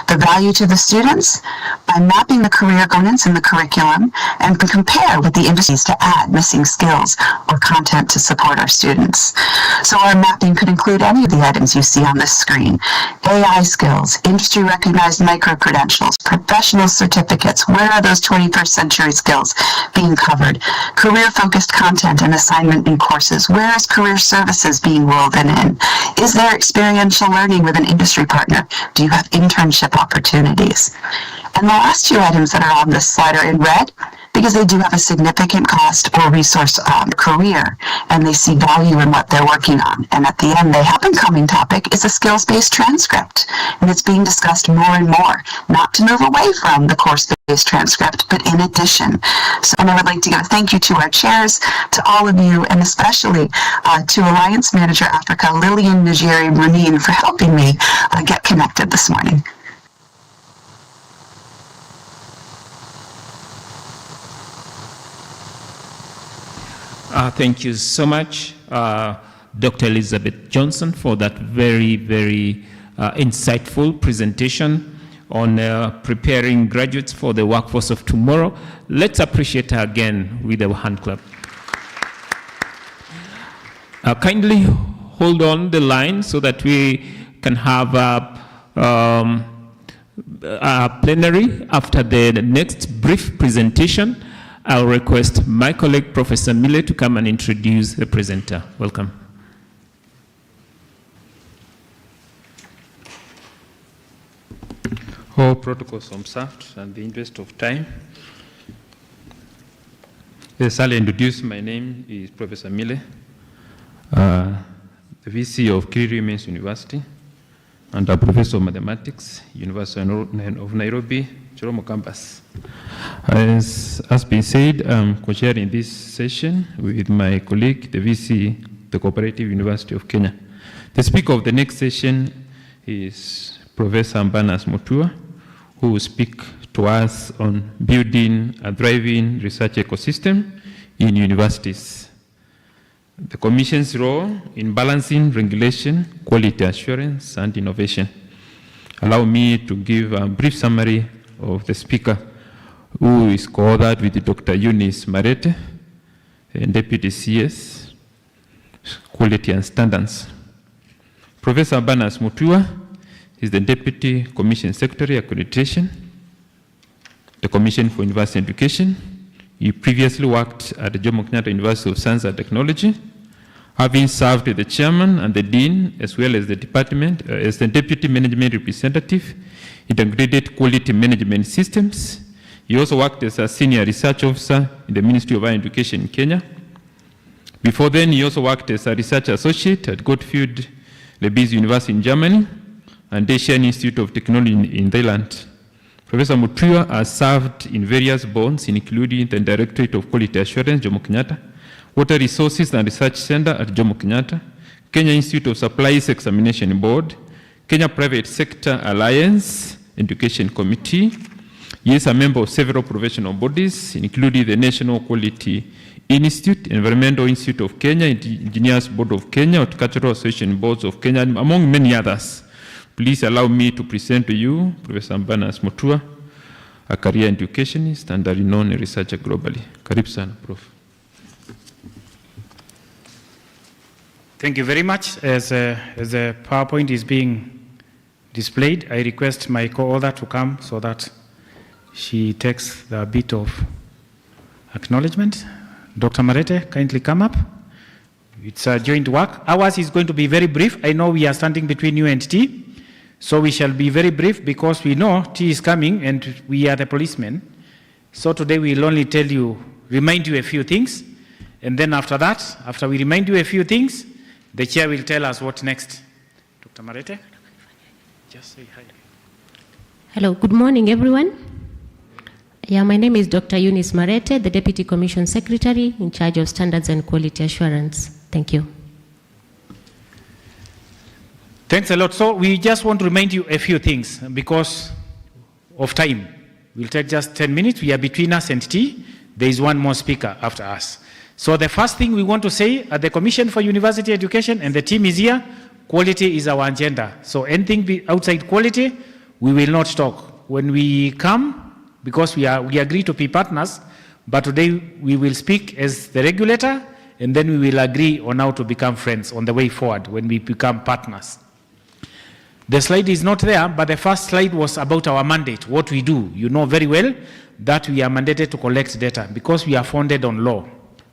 The value to the students, by mapping the career components in the curriculum and compare with the industries to add missing skills or content to support our students. So our mapping could include any of the items you see on this screen. AI skills, industry recognized micro-credentials, professional certificates. Where are those 21st century skills being covered? Career-focused content and assignment in courses. Where is career services being woven in? Is there experiential learning with an industry partner? Do you have internship opportunities? And the last two items that are on this slide are in red, because they do have a significant cost or resource career, and they see value in what they're working on. And at the end, the up-and-coming topic is a skills-based transcript, and it's being discussed more and more, not to move away from the course-based transcript, but in addition. So, and I would like to give a thank you to our chairs, to all of you, and especially to Alliance Manager Africa, Lillian Njeri Runin, for helping me get connected this morning. Thank you so much, Dr. Elizabeth Johnson, for that very, very insightful presentation on preparing graduates for the workforce of tomorrow. Let's appreciate her again with a hand clap. Kindly hold on the line so that we can have a plenary after the next brief presentation. I'll request my colleague, Professor Mille, to come and introduce the presenter. Welcome. All protocols observed, and the interest of time. Yes, I'll introduce. My name is Professor Mille, the VC of Kiri Women's University, and a Professor of Mathematics, University of Nairobi, Chiromo campus. As been said, I'm co-chairing this session with my colleague, the VC, the Cooperative University of Kenya. The speaker of the next session is Professor Mbanas Mutua, who will speak to us on building a thriving research ecosystem in universities. The Commission's role in balancing regulation, quality assurance, and innovation. Allow me to give a brief summary of the speaker, who is co-authored with Dr. Eunice Marete, and Deputy CS, Quality and Standards. Professor Mbanas Mutua is the Deputy Commission Secretary, Accreditation, the Commission for University Education. He previously worked at the Jomo Kenyatta University of Science and Technology, having served as the Chairman and the Dean, as well as the Department, as the Deputy Management Representative, Integrated Quality Management Systems. He also worked as a Senior Research Officer in the Ministry of Higher Education in Kenya. Before then, he also worked as a Research Associate at Gottfried Leibniz University in Germany and Asian Institute of Technology in Thailand. Professor Mutua has served in various boards, including the Directorate of Quality Assurance, Jomo Kenyatta, Water Resources and Research Center at Jomo Kenyatta, Kenya Institute of Supplies Examination Board, Kenya Private Sector Alliance Education Committee. He is a member of several professional bodies, including the National Quality Institute, Environmental Institute of Kenya, Engineers Board of Kenya, Horticultural Association Boards of Kenya, among many others. Please allow me to present to you Professor Mbanas Mutua, a career educationist and a renowned researcher globally. Karibu sana, Prof. Thank you very much. As the PowerPoint is being displayed, I request my co-author to come so that she takes the bit of acknowledgement. Dr. Marete, kindly come up. It's a joint work. Ours is going to be very brief. I know we are standing between you and T, so we shall be very brief because we know T is coming and we are the policemen. So today we'll only remind you a few things, and then after that, after we remind you a few things, the chair will tell us what next. Dr. Marete, just say hi. Hello, good morning everyone. Yeah, my name is Dr. Eunice Marete, the Deputy Commission Secretary in charge of Standards and Quality Assurance. Thank you. Thanks a lot. So we just want to remind you a few things because of time. We'll take just 10 minutes. We are between us and T. There is one more speaker after us. So the first thing we want to say at the Commission for University Education, and the team is here, quality is our agenda. So anything outside quality, we will not talk. When we come, because we agree to be partners, but today we will speak as the regulator, and then we will agree on how to become friends on the way forward when we become partners. The slide is not there, but the first slide was about our mandate, what we do. You know very well that we are mandated to collect data because we are founded on law.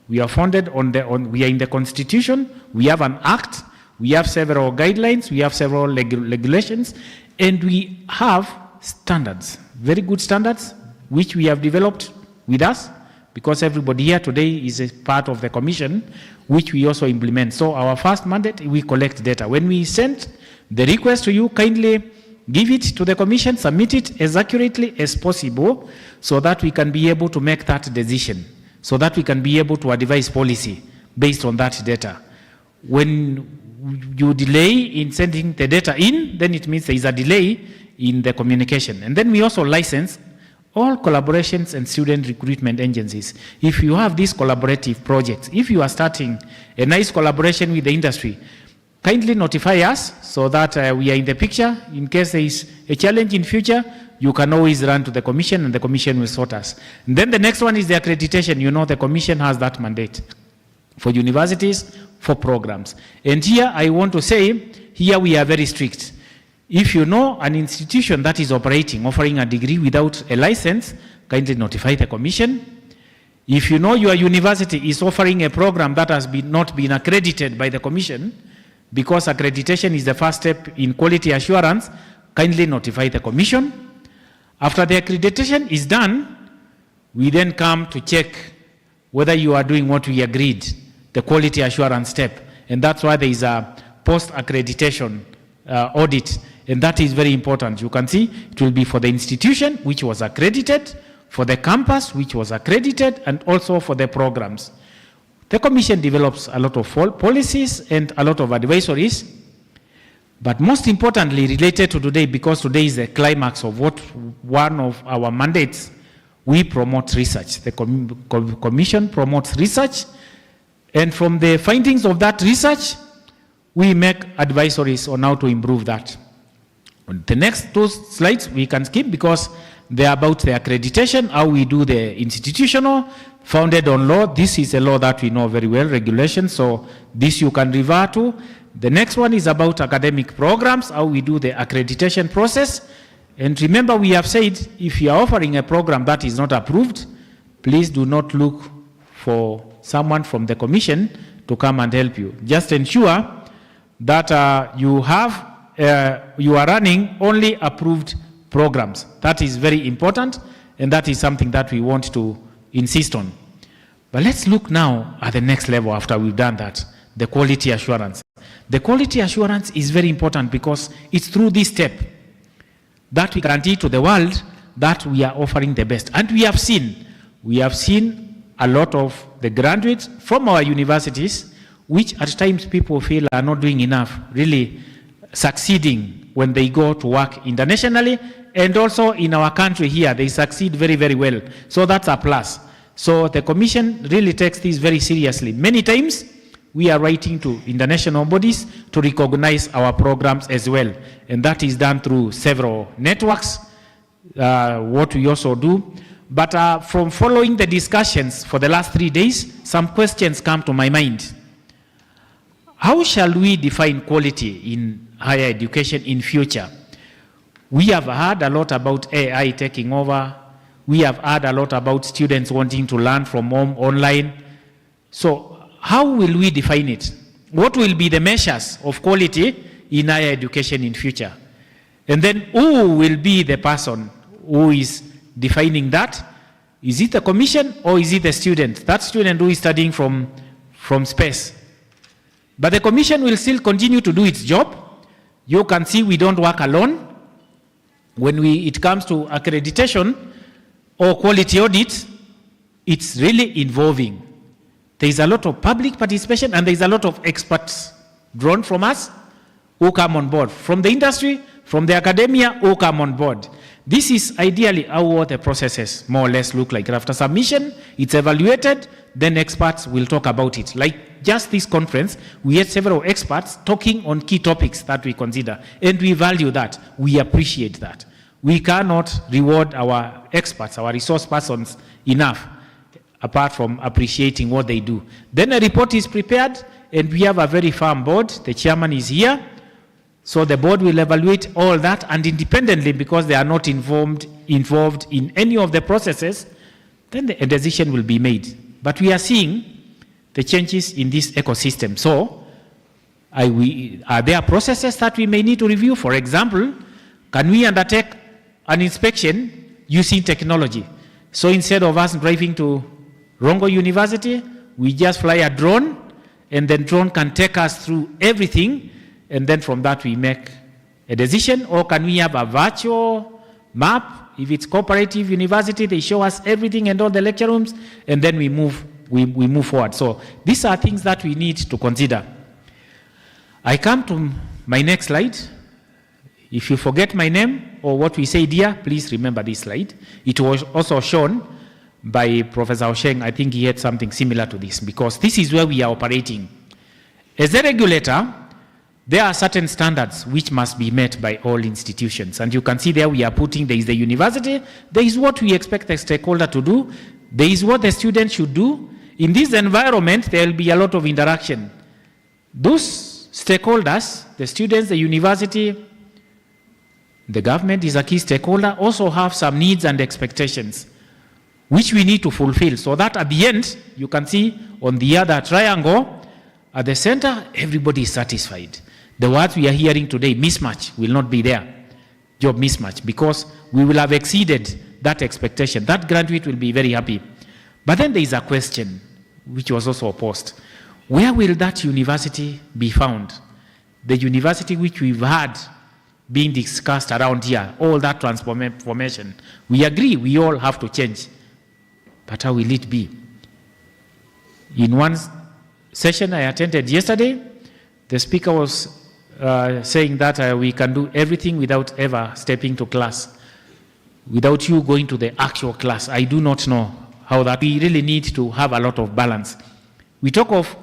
We are founded we are in the Constitution, we have an act, we have several guidelines, we have several regulations, and we have standards, very good standards, which we have developed with us, because everybody here today is a part of the commission, which we also implement. So our first mandate, we collect data. When we send the request to you, kindly give it to the commission, submit it as accurately as possible, so that we can be able to make that decision, so that we can be able to advise policy based on that data. When you delay in sending the data in, then it means there is a delay in the communication. And then we also license all collaborations and student recruitment agencies. If you have these collaborative projects, if you are starting a nice collaboration with the industry, kindly notify us so that we are in the picture. In case there is a challenge in future, you can always run to the commission and the commission will sort us. And then the next one is the accreditation. You know the commission has that mandate for universities, for programs. And here I want to say, here we are very strict. If you know an institution that is operating, offering a degree without a license, kindly notify the commission. If you know your university is offering a program that has not been accredited by the commission, because accreditation is the first step in quality assurance, kindly notify the commission. After the accreditation is done, we then come to check whether you are doing what we agreed, the quality assurance step. And that's why there is a post-accreditation audit. And that is very important. You can see it will be for the institution which was accredited, for the campus which was accredited, and also for the programs. The commission develops a lot of policies and a lot of advisories, but most importantly related to today, because today is the climax of one of our mandates, we promote research. The commission promotes research, and from the findings of that research, we make advisories on how to improve that. The next two slides we can skip because they are about the accreditation, how we do the institutional, founded on law. This is a law that we know very well, regulation, so this you can refer to. The next one is about academic programs, how we do the accreditation process. And remember, we have said, if you are offering a program that is not approved, please do not look for someone from the commission to come and help you. Just ensure that you are running only approved programs. That is very important, and that is something that we want to insist on. But let's look now at the next level after we've done that, the quality assurance. The quality assurance is very important because it's through this step that we guarantee to the world that we are offering the best. And we have seen a lot of the graduates from our universities, which at times people feel are not doing enough, really succeeding when they go to work internationally, and also in our country here, they succeed very, very well. So that's a plus. So the commission really takes this very seriously. Many times, we are writing to international bodies to recognize our programs as well. And that is done through several networks, what we also do. But from following the discussions for the last 3 days, some questions come to my mind. How shall we define quality in higher education in future? We have heard a lot about AI taking over. We have heard a lot about students wanting to learn from home, online. So how will we define it? What will be the measures of quality in higher education in future? And then who will be the person who is defining that? Is it the commission or is it the student? That student who is studying from space. But the commission will still continue to do its job. You can see we don't work alone. When it comes to accreditation or quality audit, it's really involving. There is a lot of public participation and there is a lot of experts drawn from us who come on board. From the industry, from the academia, who come on board. This is ideally how the processes more or less look like. After submission, it's evaluated, then experts will talk about it. Like just this conference, we had several experts talking on key topics that we consider, and we value that. We appreciate that. We cannot reward our experts, our resource persons enough, apart from appreciating what they do. Then a report is prepared, and we have a very firm board. The chairman is here. So the board will evaluate all that, and independently, because they are not involved in any of the processes, then a decision will be made. But we are seeing the changes in this ecosystem. So are there processes that we may need to review? For example, can we undertake an inspection using technology? So instead of us driving to Rongo University, we just fly a drone, and then drone can take us through everything, and then from that we make a decision. Or can we have a virtual map? If it's cooperative university, they show us everything and all the lecture rooms, and then we move forward. So these are things that we need to consider. I come to my next slide. If you forget my name or what we say here, please remember this slide. It was also shown by Professor Osheng. I think he had something similar to this, because this is where we are operating. As a regulator, there are certain standards which must be met by all institutions. And you can see there we are putting, there is the university, there is what we expect the stakeholder to do, there is what the student should do. In this environment, there will be a lot of interaction. Those stakeholders, the students, the university, the government is a key stakeholder, also have some needs and expectations which we need to fulfill, so that at the end, you can see on the other triangle, at the center, everybody is satisfied. The words we are hearing today, mismatch, will not be there. Job mismatch, because we will have exceeded that expectation. That graduate will be very happy. But then there is a question which was also posed. Where will that university be found? The university which we've had being discussed around here, all that transformation. We agree we all have to change. But how will it be? In one session I attended yesterday, the speaker was saying that we can do everything without ever stepping to class, without you going to the actual class. I do not know how that. We really need to have a lot of balance. We talk of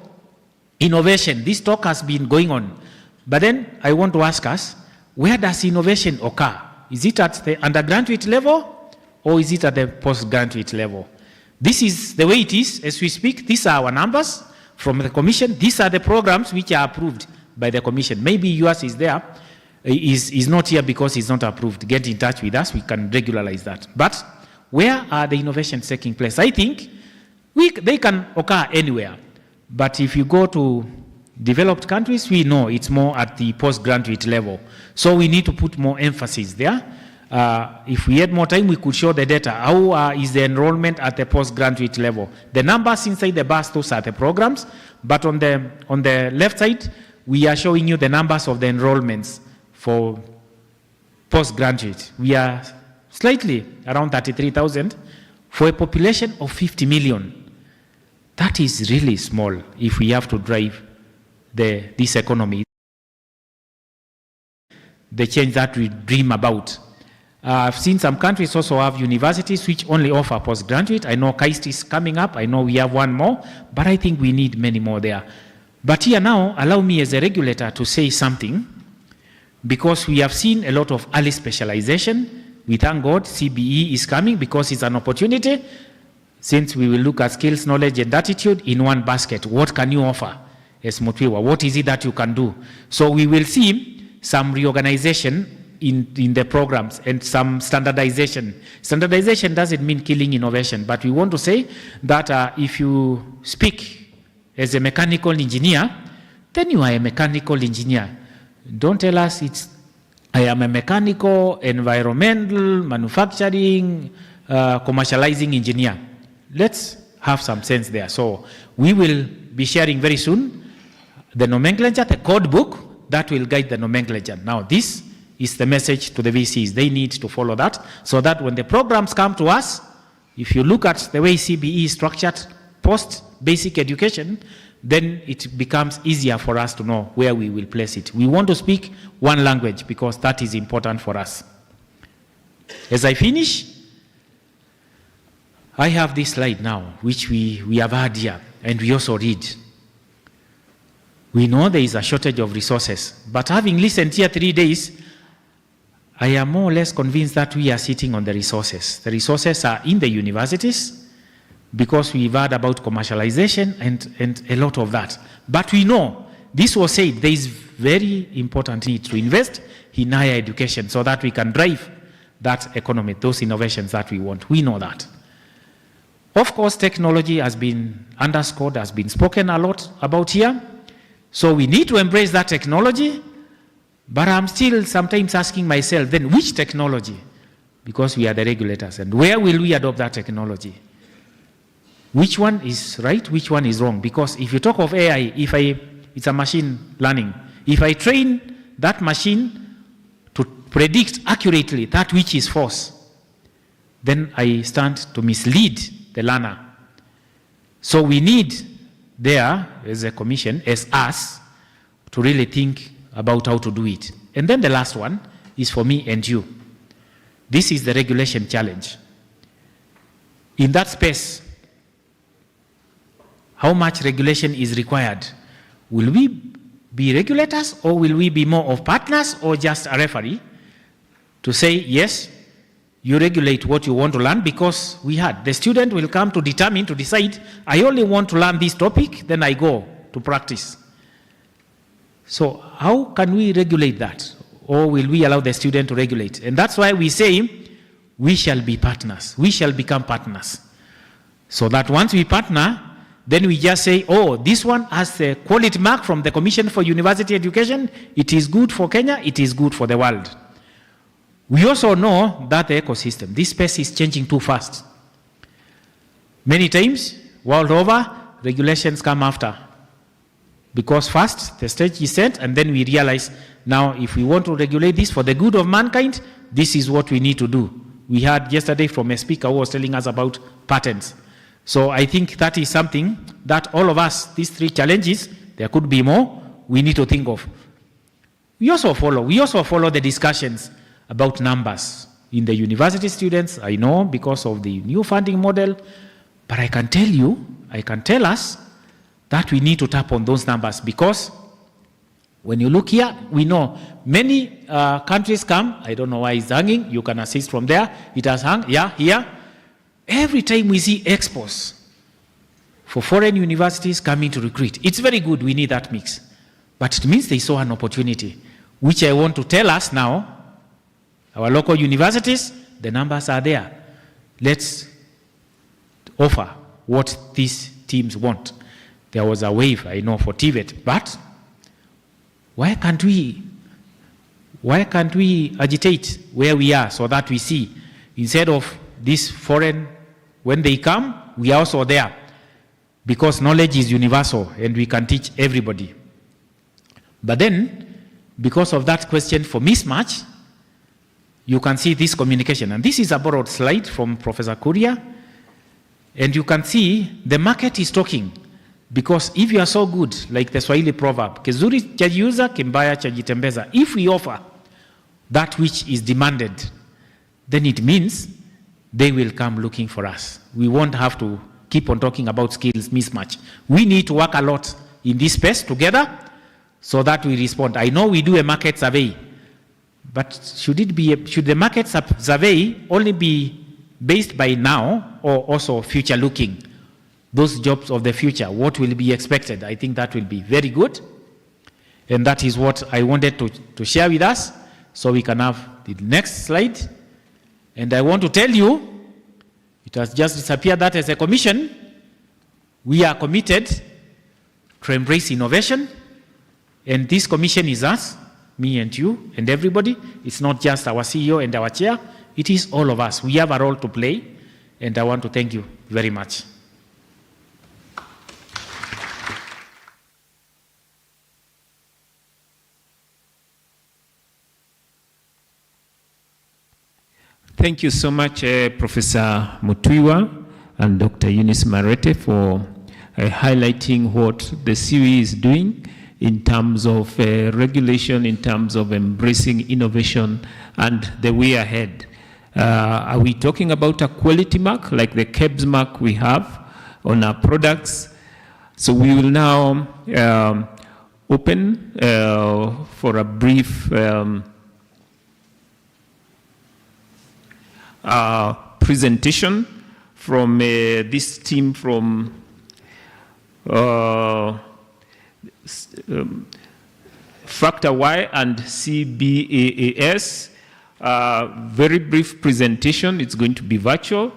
innovation. This talk has been going on. But then I want to ask us, where does innovation occur? Is it at the undergraduate level or is it at the postgraduate level? This is the way it is as we speak. These are our numbers from the commission. These are the programs which are approved by the commission. Maybe yours is there, is not here because it's not approved. Get in touch with us, we can regularize that. But where are the innovations taking place? I think they can occur anywhere. But if you go to developed countries, we know it's more at the postgraduate level. So we need to put more emphasis there. If we had more time, we could show the data. How is the enrollment at the postgraduate level? The numbers inside the bars, those are the programs. But on the left side, we are showing you the numbers of the enrollments for postgraduate. We are slightly around 33,000 for a population of 50 million. That is really small if we have to drive this economy, the change that we dream about. I've seen some countries also have universities which only offer postgraduate. I know KAIST is coming up. I know we have one more, but I think we need many more there. But here now, allow me as a regulator to say something, because we have seen a lot of early specialization. We thank God CBE is coming because it's an opportunity. Since we will look at skills, knowledge, and attitude in one basket, what can you offer as Mutwiwa? What is it that you can do? So we will see some reorganization in the programs and some standardization. Standardization doesn't mean killing innovation, but we want to say that if you speak as a mechanical engineer, then you are a mechanical engineer. Don't tell us I am a mechanical, environmental, manufacturing, commercializing engineer. Let's have some sense there. So we will be sharing very soon the nomenclature, the code book that will guide the nomenclature. Now this is the message to the VCs. They need to follow that so that when the programs come to us, if you look at the way CBE is structured post-basic education, then it becomes easier for us to know where we will place it. We want to speak one language because that is important for us. As I finish, I have this slide now, which we have had here, and we also read. We know there is a shortage of resources, but having listened here 3 days, I am more or less convinced that we are sitting on the resources. The resources are in the universities because we've heard about commercialization and a lot of that. But we know, this was said, there is very important need to invest in higher education so that we can drive that economy, those innovations that we want. We know that. Of course, technology has been underscored, has been spoken a lot about here. So we need to embrace that technology. But I'm still sometimes asking myself, then which technology? Because we are the regulators. And where will we adopt that technology? Which one is right? Which one is wrong? Because if you talk of AI, it's a machine learning. If I train that machine to predict accurately that which is false, then I stand to mislead the learner. So we need there, as a commission, as us, to really think about how to do it. And then the last one is for me and you. This is the regulation challenge. In that space, how much regulation is required? Will we be regulators, or will we be more of partners, or just a referee to say, yes, you regulate what you want to learn? Because we had, the student will come to determine, to decide, I only want to learn this topic, then I go to practice. So how can we regulate that? Or will we allow the student to regulate? And that's why we say, we shall be partners. We shall become partners. So that once we partner, then we just say, oh, this one has a quality mark from the Commission for University Education. It is good for Kenya. It is good for the world. We also know that the ecosystem, this space is changing too fast. Many times, world over, regulations come after. Because first, the stage is set, and then we realize, now if we want to regulate this for the good of mankind, this is what we need to do. We heard yesterday from a speaker who was telling us about patents. So I think that is something that all of us, these three challenges, there could be more, we need to think of. We also follow the discussions about numbers in the university students. I know because of the new funding model, but I can tell us that we need to tap on those numbers, because when you look here, we know many countries come. I don't know why it's hanging. You can assist from there. It has hung, yeah, here. Every time we see expos for foreign universities coming to recruit, it's very good. We need that mix. But it means they saw an opportunity, which I want to tell us now. Our local universities, the numbers are there. Let's offer what these teams want. There was a wave, I know, for TVET, but why can't we agitate where we are so that we see, instead of this foreign, when they come, we are also there, because knowledge is universal and we can teach everybody. But then, because of that question for mismatch, you can see this communication. And this is a borrowed slide from Professor Kuria. And you can see the market is talking. Because if you are so good, like the Swahili proverb, kizuri chajiuza, kimbaya chajitembeza, if we offer that which is demanded, then it means they will come looking for us. We won't have to keep on talking about skills mismatch. We need to work a lot in this space together so that we respond. I know we do a market survey, but should the market survey only be based by now, or also future looking? Those jobs of the future, what will be expected? I think that will be very good. And that is what I wanted to share with us, so we can have the next slide. And I want to tell you, it has just disappeared that as a commission, we are committed to embrace innovation. And this commission is us, me and you and everybody. It's not just our CEO and our chair. It is all of us. We have a role to play. And I want to thank you very much. Thank you so much, Professor Mutuiwa and Dr. Eunice Marete, for highlighting what the CUE is doing in terms of regulation, in terms of embracing innovation and the way ahead. Are we talking about a quality mark like the KEBS mark we have on our products? So we will now open for a brief presentation from this team from Factor Y and CBAAS. Very brief presentation. It's going to be virtual.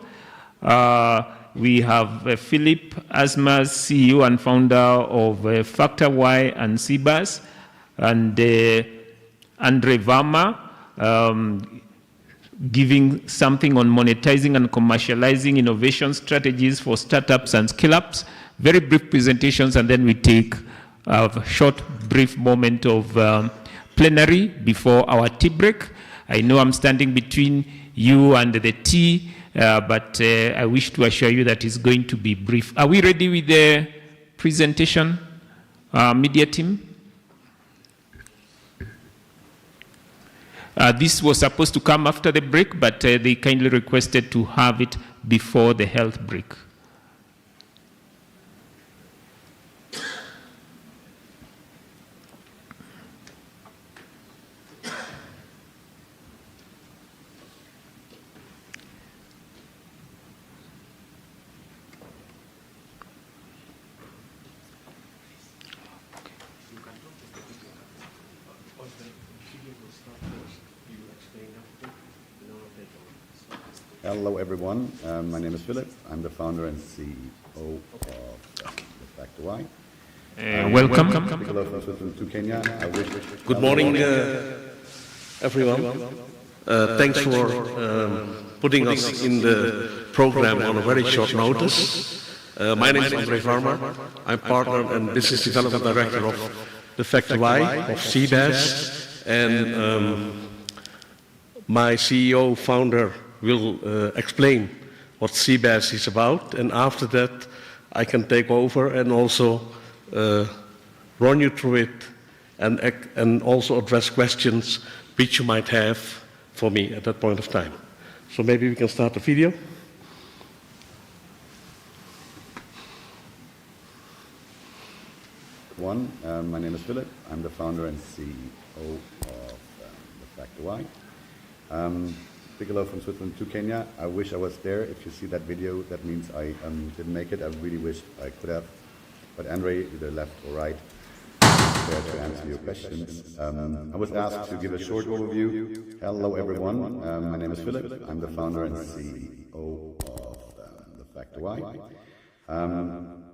We have Philip Asmas, CEO and founder of Factor Y and CBAS, and Andre Varma, giving something on monetizing and commercializing innovation strategies for startups and scale-ups. Very brief presentations, and then we take a short, brief moment of plenary before our tea break. I know I'm standing between you and the tea, but I wish to assure you that it's going to be brief. Are we ready with the presentation, media team? This was supposed to come after the break, but they kindly requested to have it before the health break. Hello, everyone. My name is Philip. I'm the founder and CEO of Factor Y. Welcome. To Kenya. Good morning, everyone. Thanks for putting us in the program on a very short notice. My name is Andre Varma. I'm partner and business development director of the Factor Y of CBAS, and my CEO founder will explain what CBAS is about, and after that I can take over and also run you through it and also address questions which you might have for me at that point of time. So maybe we can start the video. My name is Philip. I'm the founder and CEO of the Factor Y. Big hello from Switzerland to Kenya. I wish I was there. If you see that video, that means I didn't make it. I really wish I could have. But Andre, either left or right, there to answer your questions. I was asked to give a short overview. Hello, everyone. My name is Philip. I'm the founder and CEO of the Factor Y.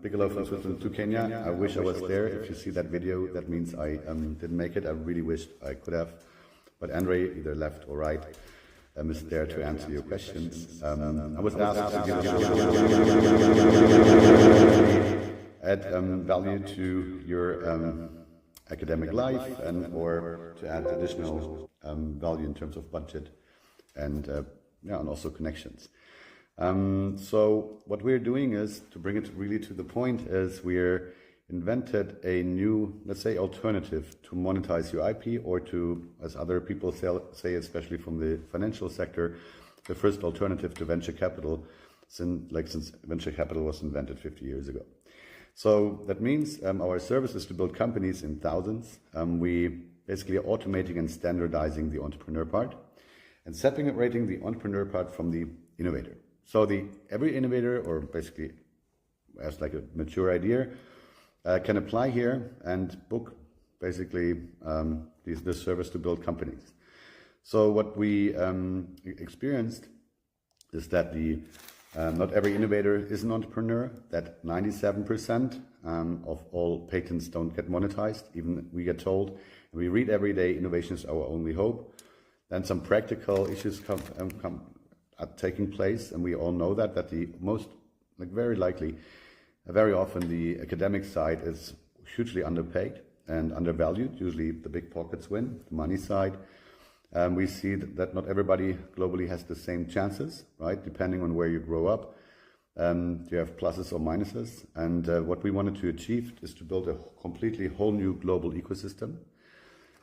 Big hello from Switzerland to Kenya. I wish I was there. If you see that video, that means I didn't make it. I really wish I could have. But Andre, either left or right, is there to answer your questions. I was asked to give a short add value to your academic life and or to add additional value in terms of budget and also connections. So what we're doing is, to bring it really to the point, is we're invented a new, let's say, alternative to monetize your IP, or to, as other people say, especially from the financial sector, the first alternative to venture capital, since venture capital was invented 50 years ago. So that means our service is to build companies in thousands. We basically are automating and standardizing the entrepreneur part and separating the entrepreneur part from the innovator. So every innovator, or basically has like a mature idea, can apply here and book basically this service to build companies. So what we experienced is that not every innovator is an entrepreneur, that 97% of all patents don't get monetized, even we get told. We read every day, innovation is our only hope. Then some practical issues are taking place, and we all know that the most, very often the academic side is hugely underpaid and undervalued. Usually the big pockets win, the money side. We see that not everybody globally has the same chances, right? Depending on where you grow up, you have pluses or minuses. And what we wanted to achieve is to build a completely whole new global ecosystem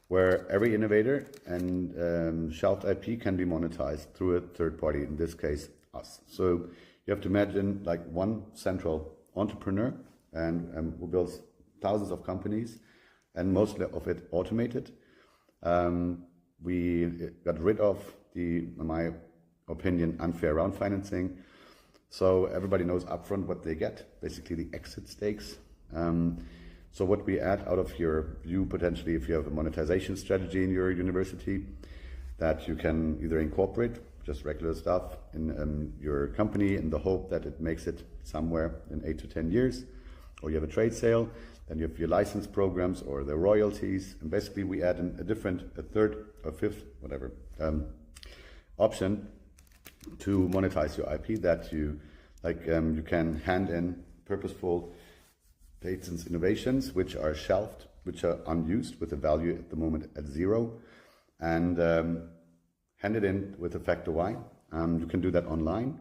where every innovator and shelved IP can be monetized through a third party, in this case, us. So you have to imagine like one central entrepreneur and who builds thousands of companies and most of it automated. We got rid of in my opinion, unfair round financing. So everybody knows upfront what they get, basically the exit stakes. So what we add out of your view, potentially if you have a monetization strategy in your university, that you can either incorporate just regular stuff in your company in the hope that it makes it somewhere in 8 to 10 years, or you have a trade sale, then you have your license programs or the royalties, and basically we add a third or fifth, whatever, option to monetize your IP that you can hand in purposeful patents innovations which are shelved, which are unused with a value at the moment at 0, and hand it in with a factor Y. You can do that online.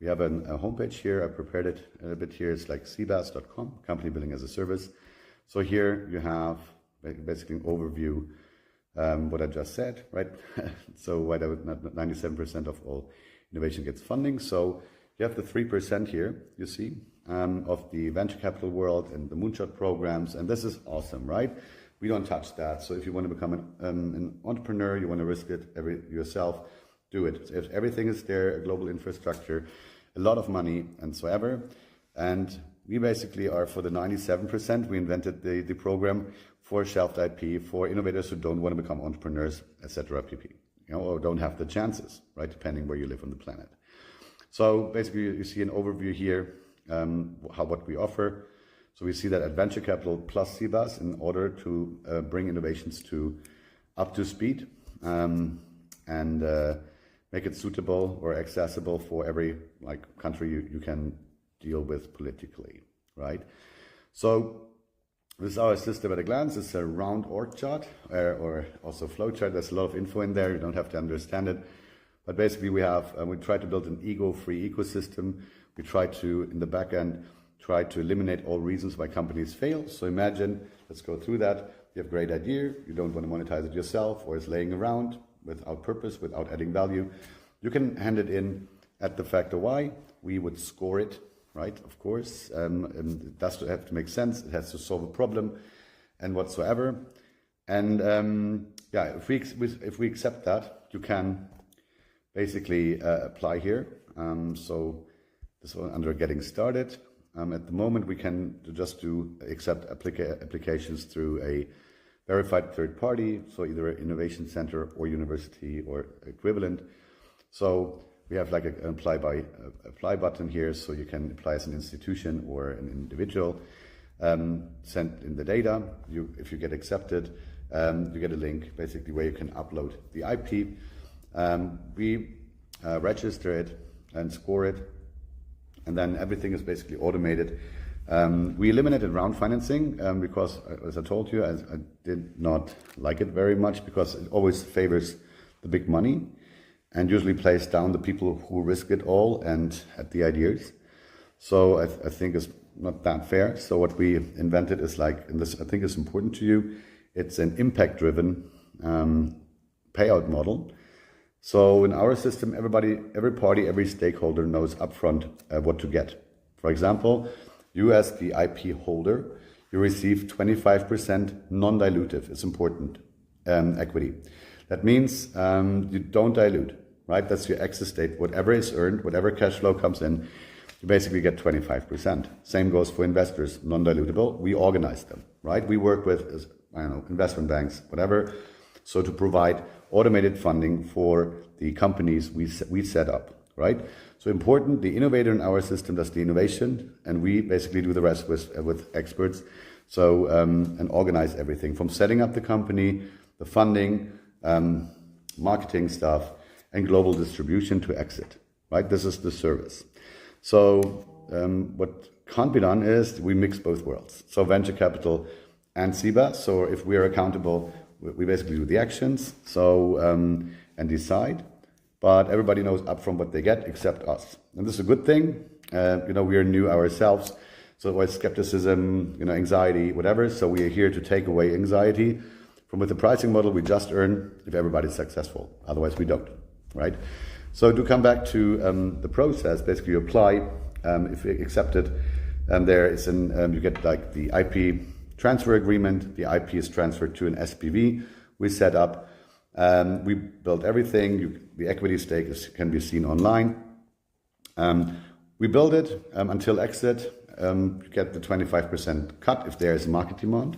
We have a homepage here. I prepared it a bit here. It's like cbas.com, Company Building as a Service. So here you have basically an overview what I just said, right? So why 97% of all innovation gets funding. So you have the 3% here, you see, of the venture capital world and the moonshot programs, and this is awesome, right? We don't touch that. So if you want to become an entrepreneur, you want to risk it yourself, do it. If everything is there, a global infrastructure, a lot of money, and so ever. And we basically are for the 97%. We invented the program for shelved IP, for innovators who don't want to become entrepreneurs, etc. pp. Or don't have the chances, right? Depending where you live on the planet. So basically, you see an overview here, what we offer. So we see that at venture capital plus CBAS in order to bring innovations up to speed and make it suitable or accessible for every country you can deal with politically, right? So this is our system at a glance. It's a round org chart or also flow chart. There's a lot of info in there. You don't have to understand it. But basically we try to build an ego-free ecosystem. We try to, in the back end, try to eliminate all reasons why companies fail. So imagine, let's go through that. You have a great idea. You don't want to monetize it yourself, or it's laying around without purpose, without adding value. You can hand it in at the factor Y. We would score it, right? Of course. And it does have to make sense. It has to solve a problem and whatsoever. And if we accept that, you can basically apply here. So this one under getting started. At the moment, we can just accept applications through a verified third party, so either an innovation center or university or equivalent. So we have like an apply button here, so you can apply as an institution or an individual. Send in the data. If you get accepted, you get a link basically where you can upload the IP. We register it and score it, and then everything is basically automated. We eliminated round financing because, as I told you, I did not like it very much because it always favors the big money and usually plays down the people who risk it all and at the ideas. So I think it's not that fair. So what we invented is and this I think is important to you, it's an impact-driven payout model. So in our system, every party, every stakeholder knows upfront what to get. For example, you as the IP holder, you receive 25% non-dilutive, it's important, equity. That means you don't dilute, right? That's your exit state. Whatever is earned, whatever cash flow comes in, you basically get 25%. Same goes for investors, non-dilutable. We organize them, right? We work with, investment banks, whatever. So to provide automated funding for the companies we set up, right? So important, the innovator in our system does the innovation, and we basically do the rest with experts. So, and organize everything from setting up the company, the funding, marketing stuff, and global distribution to exit, right? This is the service. So what can't be done is we mix both worlds. So venture capital and CBAS. So if we are accountable, we basically do the actions, so and decide. But everybody knows upfront what they get except us, and this is a good thing. We are new ourselves, so there's skepticism, anxiety, whatever. So we are here to take away anxiety. From with the pricing model, we just earn if everybody's successful. Otherwise, we don't, right? So to come back to the process, basically you apply. If you accept it, there is you get like the IP transfer agreement. The IP is transferred to an SPV we set up. We built everything. The equity stake can be seen online. We build it until exit. You get the 25% cut if there is market demand.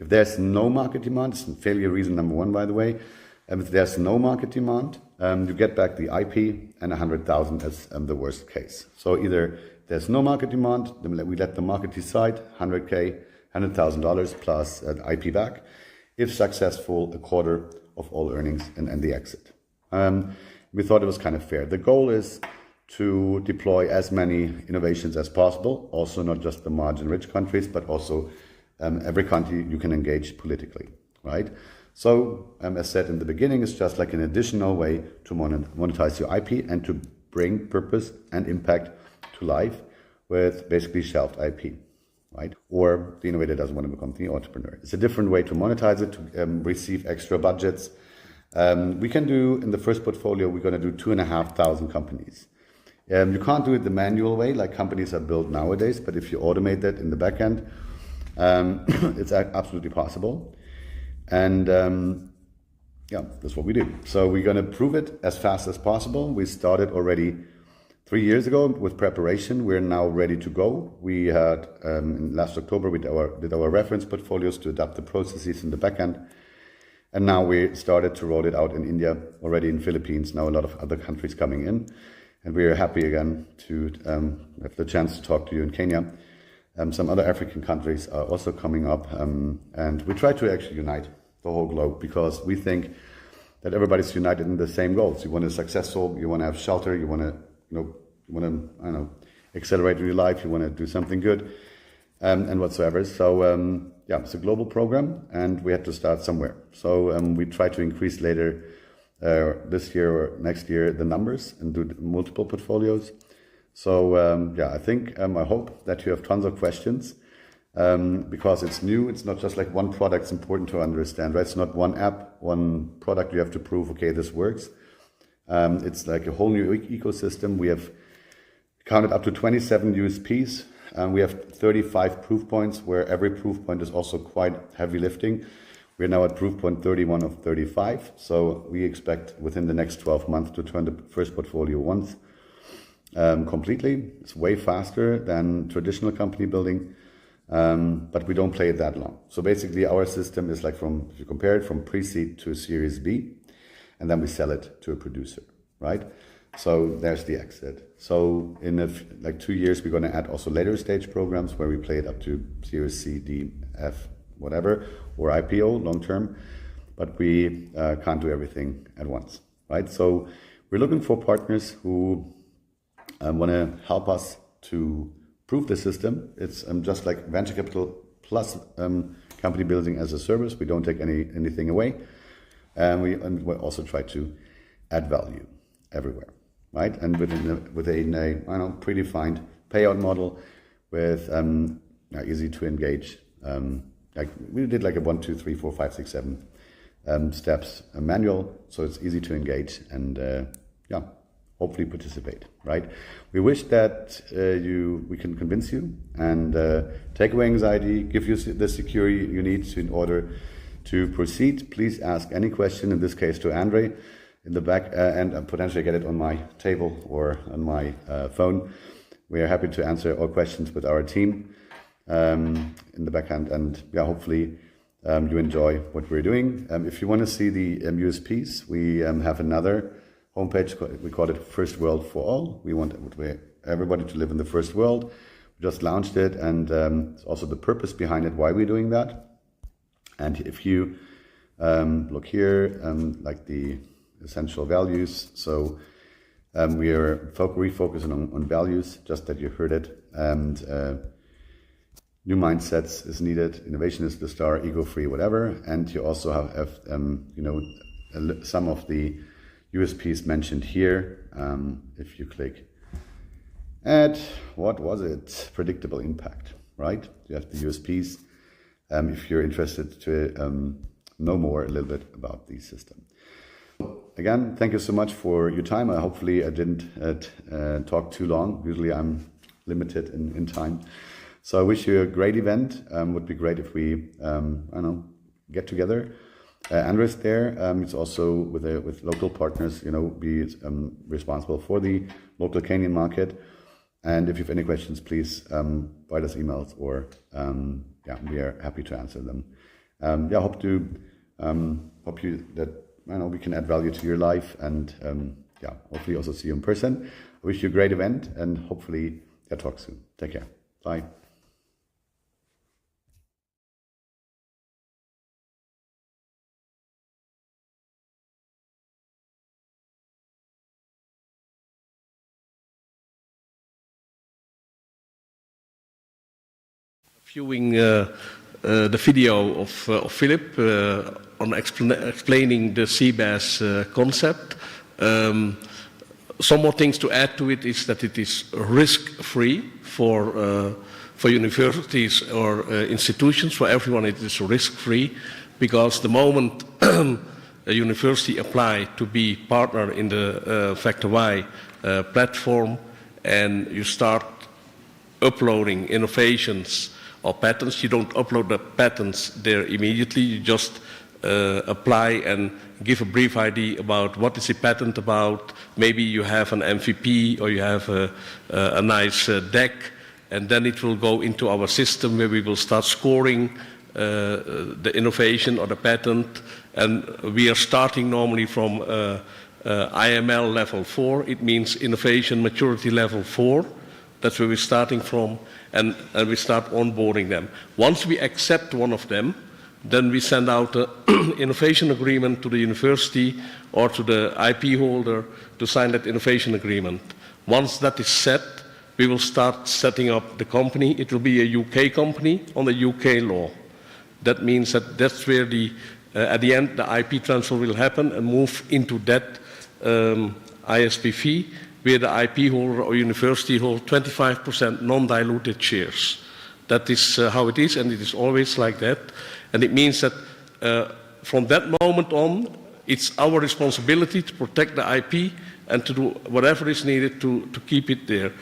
If there's no market demand, it's failure reason number one, by the way. If there's no market demand, you get back the IP and 100,000 as the worst case. So either there's no market demand, then we let the market decide, 100K, $100,000 plus IP back. If successful, a quarter of all earnings and the exit. We thought it was kind of fair. The goal is to deploy as many innovations as possible, also not just the margin-rich countries, but also every country you can engage politically, right? So, as said in the beginning, it's just like an additional way to monetize your IP and to bring purpose and impact to life with basically shelved IP, right? Or the innovator doesn't want to become the entrepreneur. It's a different way to monetize it, to receive extra budgets. We can do, in the first portfolio, we're going to do 2,500 companies. You can't do it the manual way, like companies are built nowadays, but if you automate that in the back end, it's absolutely possible. And that's what we do. So we're going to prove it as fast as possible. We started already 3 years ago with preparation. We're now ready to go. We had, last October, we did our reference portfolios to adapt the processes in the back end. And now we started to roll it out in India, already in Philippines, now a lot of other countries coming in. And we are happy again to have the chance to talk to you in Kenya. Some other African countries are also coming up. And we try to actually unite the whole globe because we think that everybody's united in the same goals. You want to be successful, you want to have shelter, you want to, accelerate your life, you want to do something good, and whatsoever. So, it's a global program, and we had to start somewhere. So we try to increase later this year or next year the numbers and do multiple portfolios. So, I think, I hope that you have tons of questions because it's new. It's not just like one product. It's important to understand, right? It's not one app, one product. You have to prove, okay, this works. It's like a whole new ecosystem. We have counted up to 27 USPs. We have 35 proof points where every proof point is also quite heavy lifting. We're now at proof point 31 of 35. So we expect within the next 12 months to turn the first portfolio once completely. It's way faster than traditional company building, but we don't play it that long. So basically our system is like if you compare it from pre-seed to Series B, and then we sell it to a producer, right? So there's the exit. So in 2 years, we're going to add also later stage programs where we play it up to Series C, D, F, whatever, or IPO long term, but we can't do everything at once, right? So we're looking for partners who want to help us to prove the system. It's just like venture capital plus company building as a service. We don't take anything away. And we also try to add value everywhere, right? And within a predefined payout model with easy to engage. Like we did like a 1, 2, 3, 4, 5, 6, 7 steps manual, so it's easy to engage and hopefully participate, right? We wish that we can convince you and take away anxiety, give you the security you need in order to proceed. Please ask any question, in this case to Andre in the back, and potentially get it on my table or on my phone. We are happy to answer all questions with our team in the back end, and hopefully you enjoy what we're doing. If you want to see the USPs, we have another homepage. We call it First World for All. We want everybody to live in the first world. We just launched it, and it's also the purpose behind it, why we're doing that. And if you look here, like the essential values, so we are refocusing on values, just that you heard it, and new mindsets is needed, innovation is the star, ego-free, whatever, and you also have some of the USPs mentioned here. If you click add, what was it? Predictable impact, right? You have the USPs. If you're interested to know more a little bit about the system. Again, thank you so much for your time. Hopefully I didn't talk too long. Usually I'm limited in time. So I wish you a great event. Would be great if we, get together. Andres there, it's also with local partners, be responsible for the local Kenyan market. And if you have any questions, please write us emails, or we are happy to answer them. Hope you that we can add value to your life, and hopefully also see you in person. I wish you a great event, and hopefully talk soon. Take care. Bye. Viewing the video of Philip on explaining the CBAS concept. Some more things to add to it is that it is risk-free for universities or institutions. For everyone it is risk-free, because the moment a university applies to be partner in the Factor Y platform, and you start uploading innovations or patents, you don't upload the patents there immediately. You just apply and give a brief idea about what is the patent about. Maybe you have an MVP, or you have a nice deck, and then it will go into our system where we will start scoring the innovation or the patent. And we are starting normally from IML level 4. It means Innovation Maturity Level 4. That's where we're starting from, and we start onboarding them. Once we accept one of them, then we send out an innovation agreement to the university or to the IP holder to sign that innovation agreement. Once that is set, we will start setting up the company. It will be a UK company on the UK law. That means that that's where at the end, the IP transfer will happen and move into that ISPV, where the IP holder or university holds 25% non-diluted shares. That is how it is, and it is always like that. And it means that from that moment on, it's our responsibility to protect the IP and to do whatever is needed to keep it there.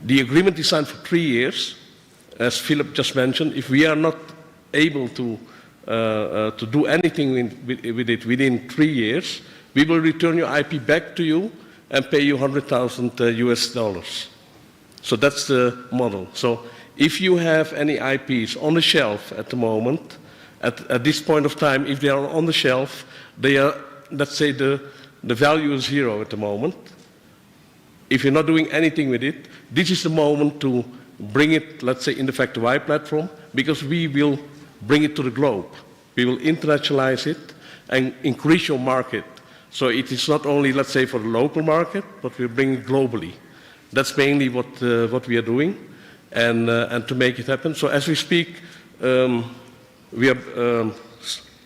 The agreement is signed for 3 years. As Philip just mentioned, if we are not able to do anything with it within 3 years, we will return your IP back to you and pay you $100,000 US. So that's the model. So if you have any IPs on the shelf at the moment, at this point of time, if they are on the shelf, they are, let's say the value is 0 at the moment. If you're not doing anything with it, this is the moment to bring it, let's say, in the Factor Y platform, because we will bring it to the globe. We will internationalize it and increase your market. So it is not only, let's say, for the local market, but we bring it globally. That's mainly what we are doing, and to make it happen. So as we speak, we are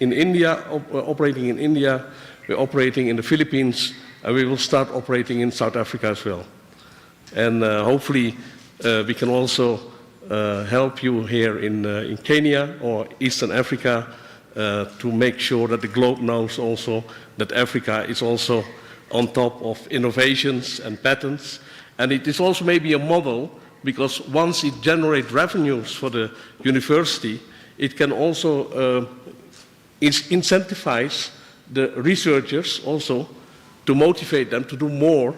in India, operating in India, we're operating in the Philippines, and we will start operating in South Africa as well. And hopefully we can also help you here in Kenya or Eastern Africa to make sure that the globe knows also that Africa is also on top of innovations and patents. And it is also maybe a model, because once it generates revenues for the university, it can also incentivize the researchers also to motivate them to do more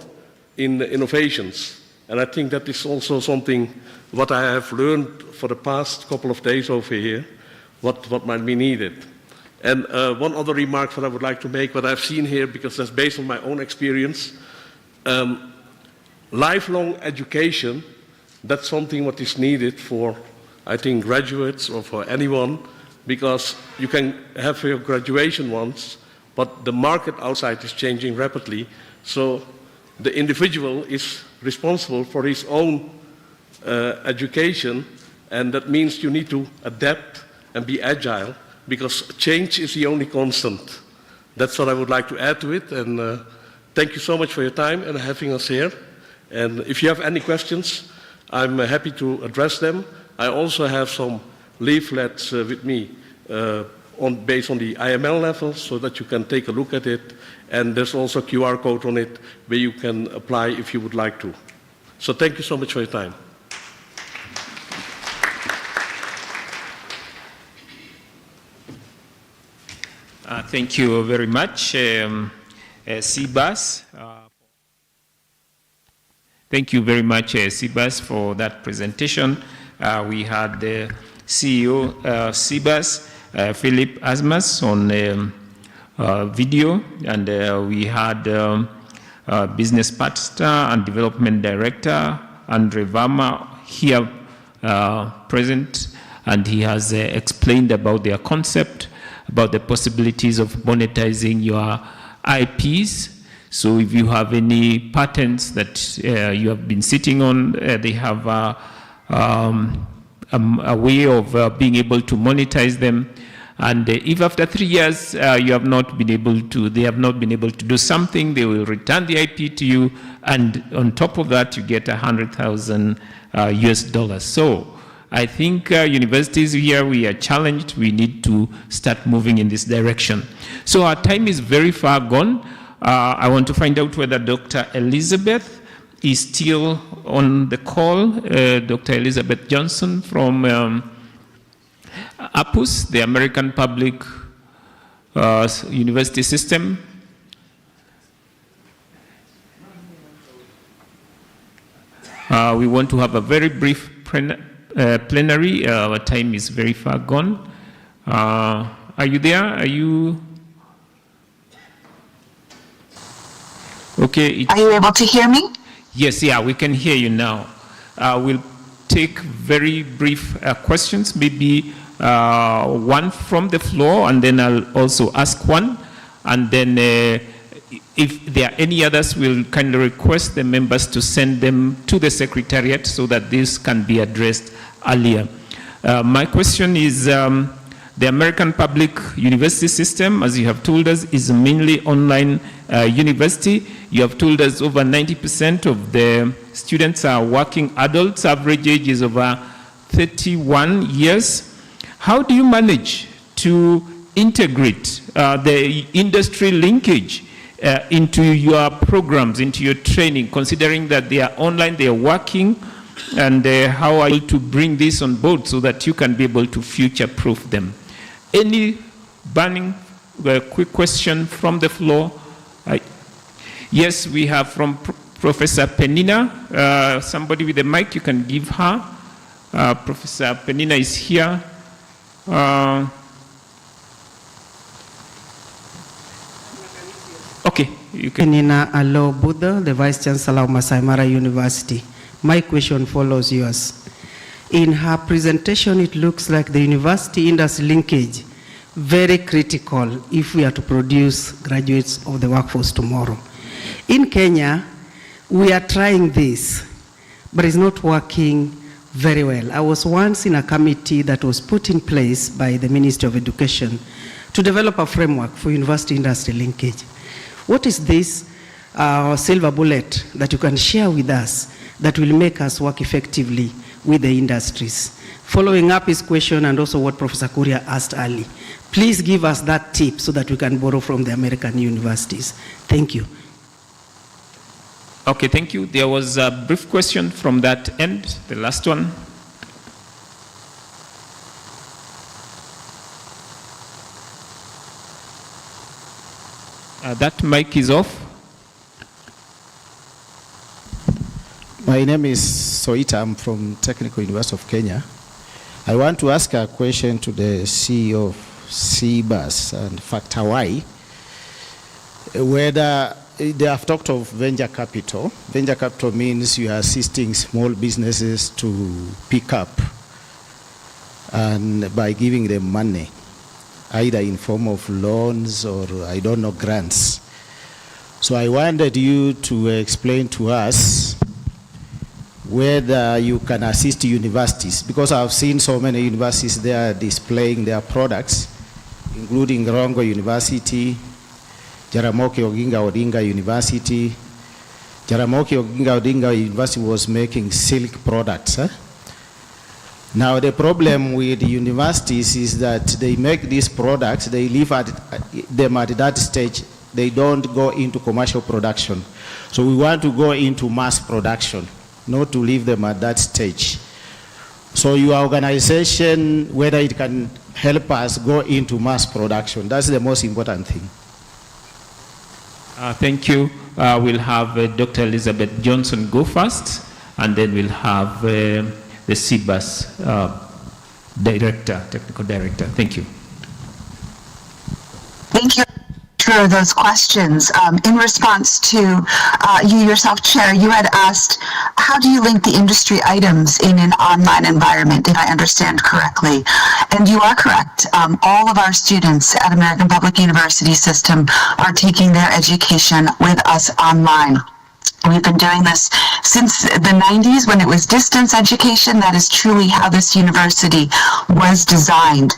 in the innovations. And I think that is also something what I have learned for the past couple of days over here, what might be needed. And one other remark that I would like to make, what I've seen here, because that's based on my own experience, lifelong education, that's something what is needed for, I think, graduates or for anyone, because you can have your graduation once, but the market outside is changing rapidly. So the individual is responsible for his own education, and that means you need to adapt and be agile, because change is the only constant. That's what I would like to add to it, and thank you so much for your time and having us here. And if you have any questions, I'm happy to address them. I also have some leaflets with me based on the IML level, so that you can take a look at it. And there's also a QR code on it where you can apply if you would like to. So thank you so much for your time. Thank you very much, CBAS. Thank you very much, CBAS, for that presentation. We had the CEO CBAS, Philip Asmus, on video, and we had Business Partner and Development Director, Andre Verma, here present, and he has explained about their concept, about the possibilities of monetizing your IPs. So if you have any patents that you have been sitting on, they have a way of being able to monetize them. And if after 3 years you have not been able to, they have not been able to do something, they will return the IP to you, and on top of that you get $100,000 US. So I think universities here, we are challenged. We need to start moving in this direction. So our time is very far gone. I want to find out whether Dr. Elizabeth is still on the call. Dr. Elizabeth Johnson from APUS, the American Public University System. We want to have a very brief plenary. Our time is very far gone. Are you there? Are you? Okay. Are you able to hear me? Yes, yeah, we can hear you now. We'll take very brief questions, maybe one from the floor, and then I'll also ask one. And then if there are any others, we'll kindly request the members to send them to the Secretariat so that this can be addressed earlier. My question is, the American Public University System, as you have told us, is mainly online university. You have told us over 90% of the students are working adults. Average age is over 31 years. How do you manage to integrate the industry linkage into your programs, into your training, considering that they are online, they are working, and how are you to bring this on board so that you can be able to future-proof them? Any burning quick question from the floor? Yes, we have from Professor Penina. Somebody with a mic, you can give her. Professor Penina is here. Okay, you can. Penina Alo Buddha, the Vice Chancellor of Masai Mara University. My question follows yours. In her presentation, it looks like the university industry linkage very critical if we are to produce graduates of the workforce tomorrow. In Kenya, we are trying this, but it's not working very well. I was once in a committee that was put in place by the Ministry of Education to develop a framework for university industry linkage. What is this silver bullet that you can share with us that will make us work effectively with the industries? Following up his question and also what Professor Kuria asked earlier, please give us that tip so that we can borrow from the American universities. Thank you. Okay, thank you. There was a brief question from that end, the last one. That mic is off. My name is Soita. I'm from Technical University of Kenya. I want to ask a question to the CEO of CBUS and Factor Y, whether they have talked of venture capital. Venture capital means you are assisting small businesses to pick up and by giving them money, either in form of loans or, I don't know, grants. So I wanted you to explain to us whether you can assist universities, because I've seen so many universities there displaying their products, including Rongo University, Jaramogi Oginga Odinga University. Jaramogi Oginga Odinga University was making silk products. Now the problem with the universities is that they make these products, they leave them at that stage, they don't go into commercial production. So we want to go into mass production, not to leave them at that stage. So your organization, whether it can help us go into mass production, that's the most important thing. Thank you. We'll have Dr. Elizabeth Johnson go first, and then we'll have the CBUS technical director. Thank you. Thank you for those questions. In response to you yourself, Chair, you had asked, how do you link the industry items in an online environment, if I understand correctly? And you are correct. All of our students at American Public University System are taking their education with us online. We've been doing this since the 90s when it was distance education. That is truly how this university was designed.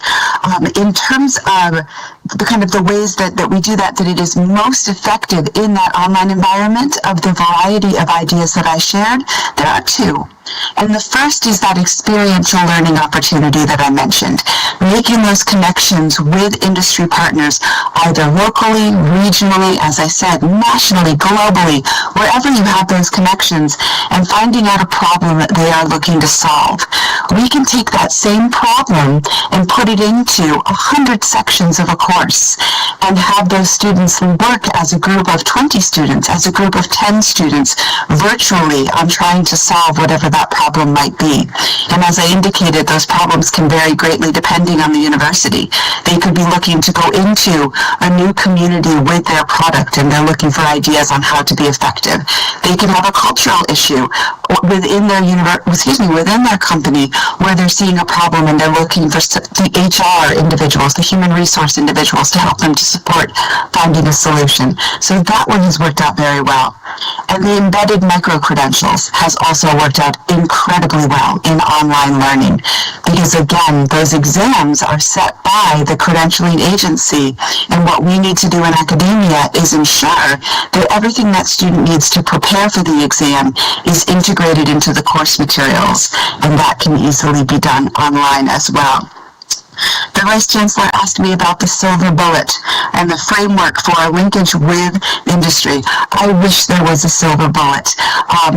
In terms of the ways that we do that it is most effective in that online environment, of the variety of ideas that I shared, there are two. And the first is that experiential learning opportunity that I mentioned, making those connections with industry partners, either locally, regionally, as I said, nationally, globally, wherever you have those connections, and finding out a problem that they are looking to solve. We can take that same problem and put it into 100 sections of a course and have those students work as a group of 20 students, as a group of 10 students, virtually on trying to solve whatever that problem might be. And as I indicated, those problems can vary greatly depending on the university. They could be looking to go into a new community with their product and they're looking for ideas on how to be effective. They could have a cultural issue within their within their company where they're seeing a problem and they're looking for the HR individuals, the human resource individuals to help them to support finding a solution. So that one has worked out very well. And the embedded micro-credentials has also worked out incredibly well in online learning, because again, those exams are set by the credentialing agency, and what we need to do in academia is ensure that everything that student needs to prepare for the exam is integrated into the course materials, and that can easily be done online as well. The Vice Chancellor asked me about the silver bullet and the framework for a linkage with industry. I wish there was a silver bullet.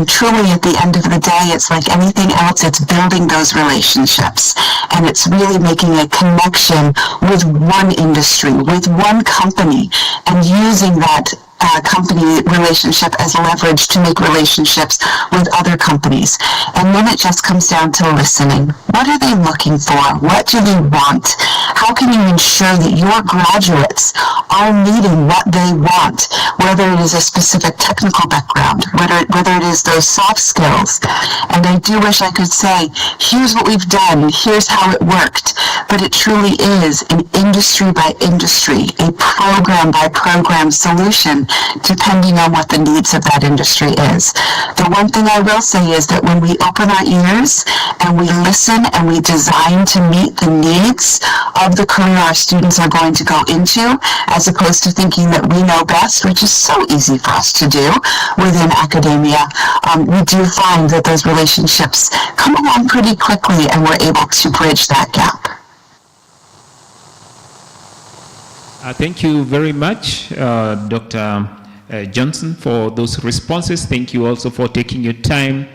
Truly, at the end of the day, it's like anything else, it's building those relationships. And it's really making a connection with one industry, with one company, and using that company relationship as leverage to make relationships with other companies. And then it just comes down to listening. What are they looking for? What do they want? How can you ensure that your graduates are meeting what they want, whether it is a specific technical background, whether it is those soft skills. And I do wish I could say, here's what we've done, here's how it worked, but it truly is an industry by industry, a program by program solution, depending on what the needs of that industry is. The one thing I will say is that when we open our ears and we listen and we design to meet the needs of the career our students are going to go into, as opposed to thinking that we know best, which is so easy for us to do within academia, we do find that those relationships come along pretty quickly and we're able to bridge that gap. Thank you very much, Dr. Johnson, for those responses. Thank you also for taking your time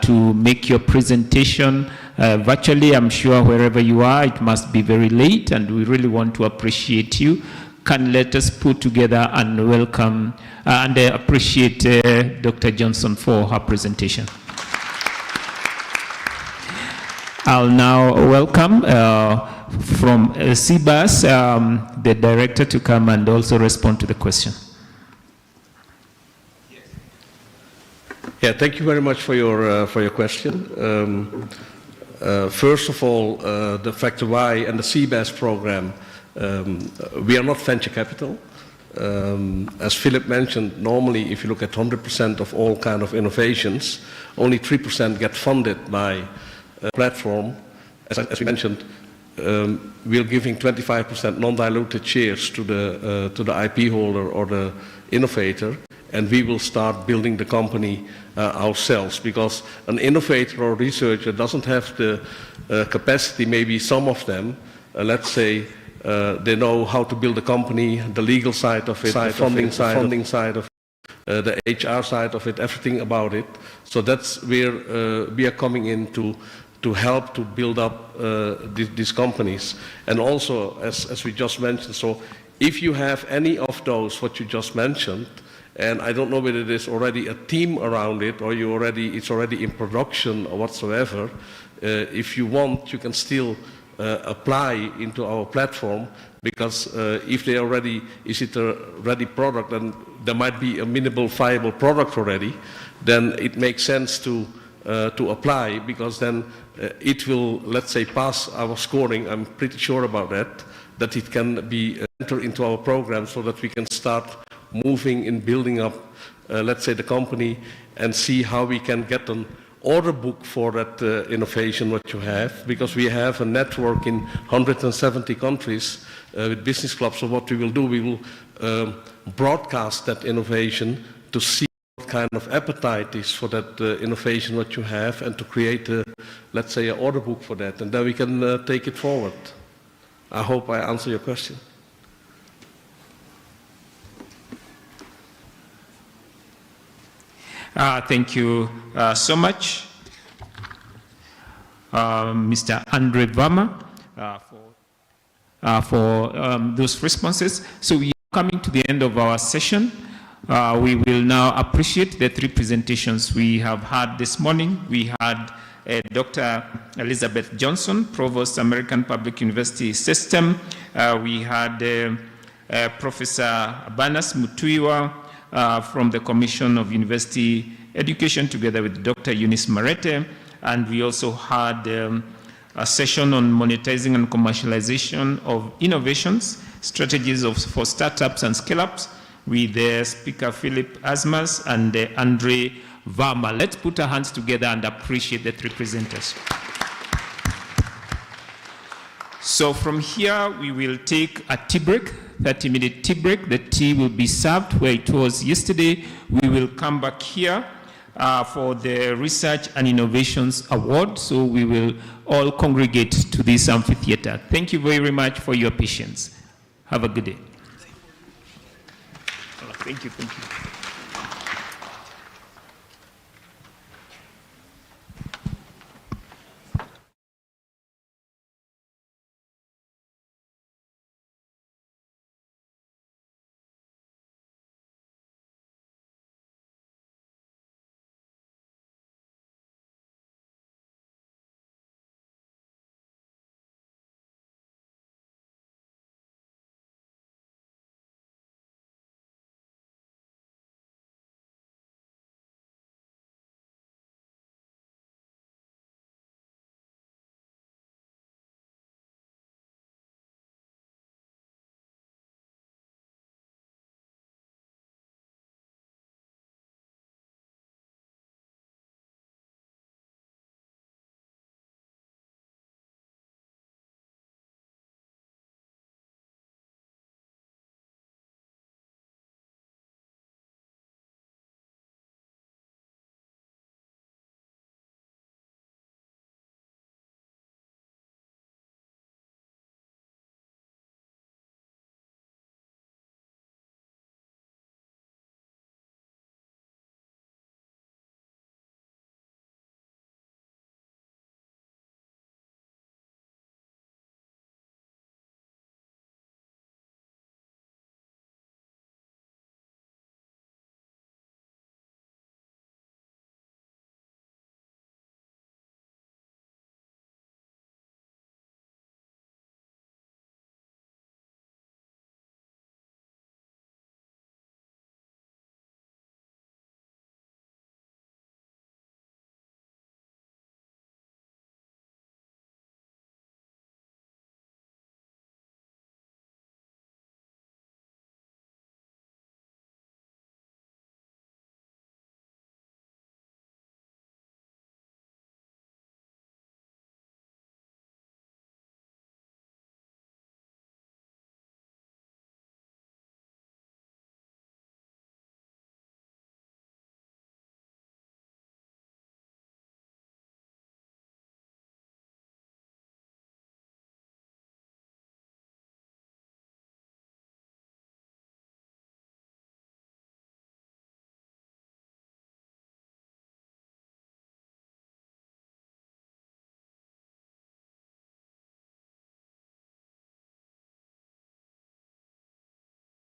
to make your presentation virtually. I'm sure wherever you are, it must be very late, and we really want to appreciate you. Can let us put together and welcome and appreciate Dr. Johnson for her presentation. I'll now welcome from CBAS, the director, to come and also respond to the question. Yeah, thank you very much for your question. First of all, the Factor Y and the CBAS program, we are not venture capital. As Philip mentioned, normally if you look at 100% of all kind of innovations, only 3% get funded by a platform. As we mentioned, we're giving 25% non-diluted shares to the IP holder or the innovator, and we will start building the company ourselves, because an innovator or researcher doesn't have the capacity, maybe some of them, let's say, they know how to build a company, the legal side of it, the funding side of it, the HR side of it, everything about it. So that's where we are coming in to help to build up these companies. And also, as we just mentioned, so if you have any of those, what you just mentioned, and I don't know whether there's already a team around it or it's already in production or whatsoever, if you want, you can still apply into our platform, because if they already, is it a ready product, and there might be a minimal viable product already, then it makes sense to apply, because then it will, let's say, pass our scoring. I'm pretty sure about that it can be entered into our program, so that we can start moving in building up, let's say, the company, and see how we can get an order book for that innovation what you have, because we have a network in 170 countries with business clubs. So what we will do, we will broadcast that innovation to see what kind of appetite is for that innovation what you have, and to create, let's say, an order book for that, and then we can take it forward. I hope I answer your question. Thank you so much, Mr. Andre Varma, for those responses. So we are coming to the end of our session. We will now appreciate the three presentations we have had this morning. We had Dr. Elizabeth Johnson, Provost, American Public University System. We had Professor Abanas Mutuiwa, from the Commission of University Education, together with Dr. Eunice Marete. And we also had a session on monetizing and commercialization of innovations, strategies for startups and scale-ups, with Speaker Philip Asmas and Andre Varma. Let's put our hands together and appreciate the three presenters. So from here, we will take a tea break, 30-minute tea break. The tea will be served where it was yesterday. We will come back here for the Research and Innovations Award. So we will all congregate to this amphitheater. Thank you very much for your patience. Have a good day. Thank you.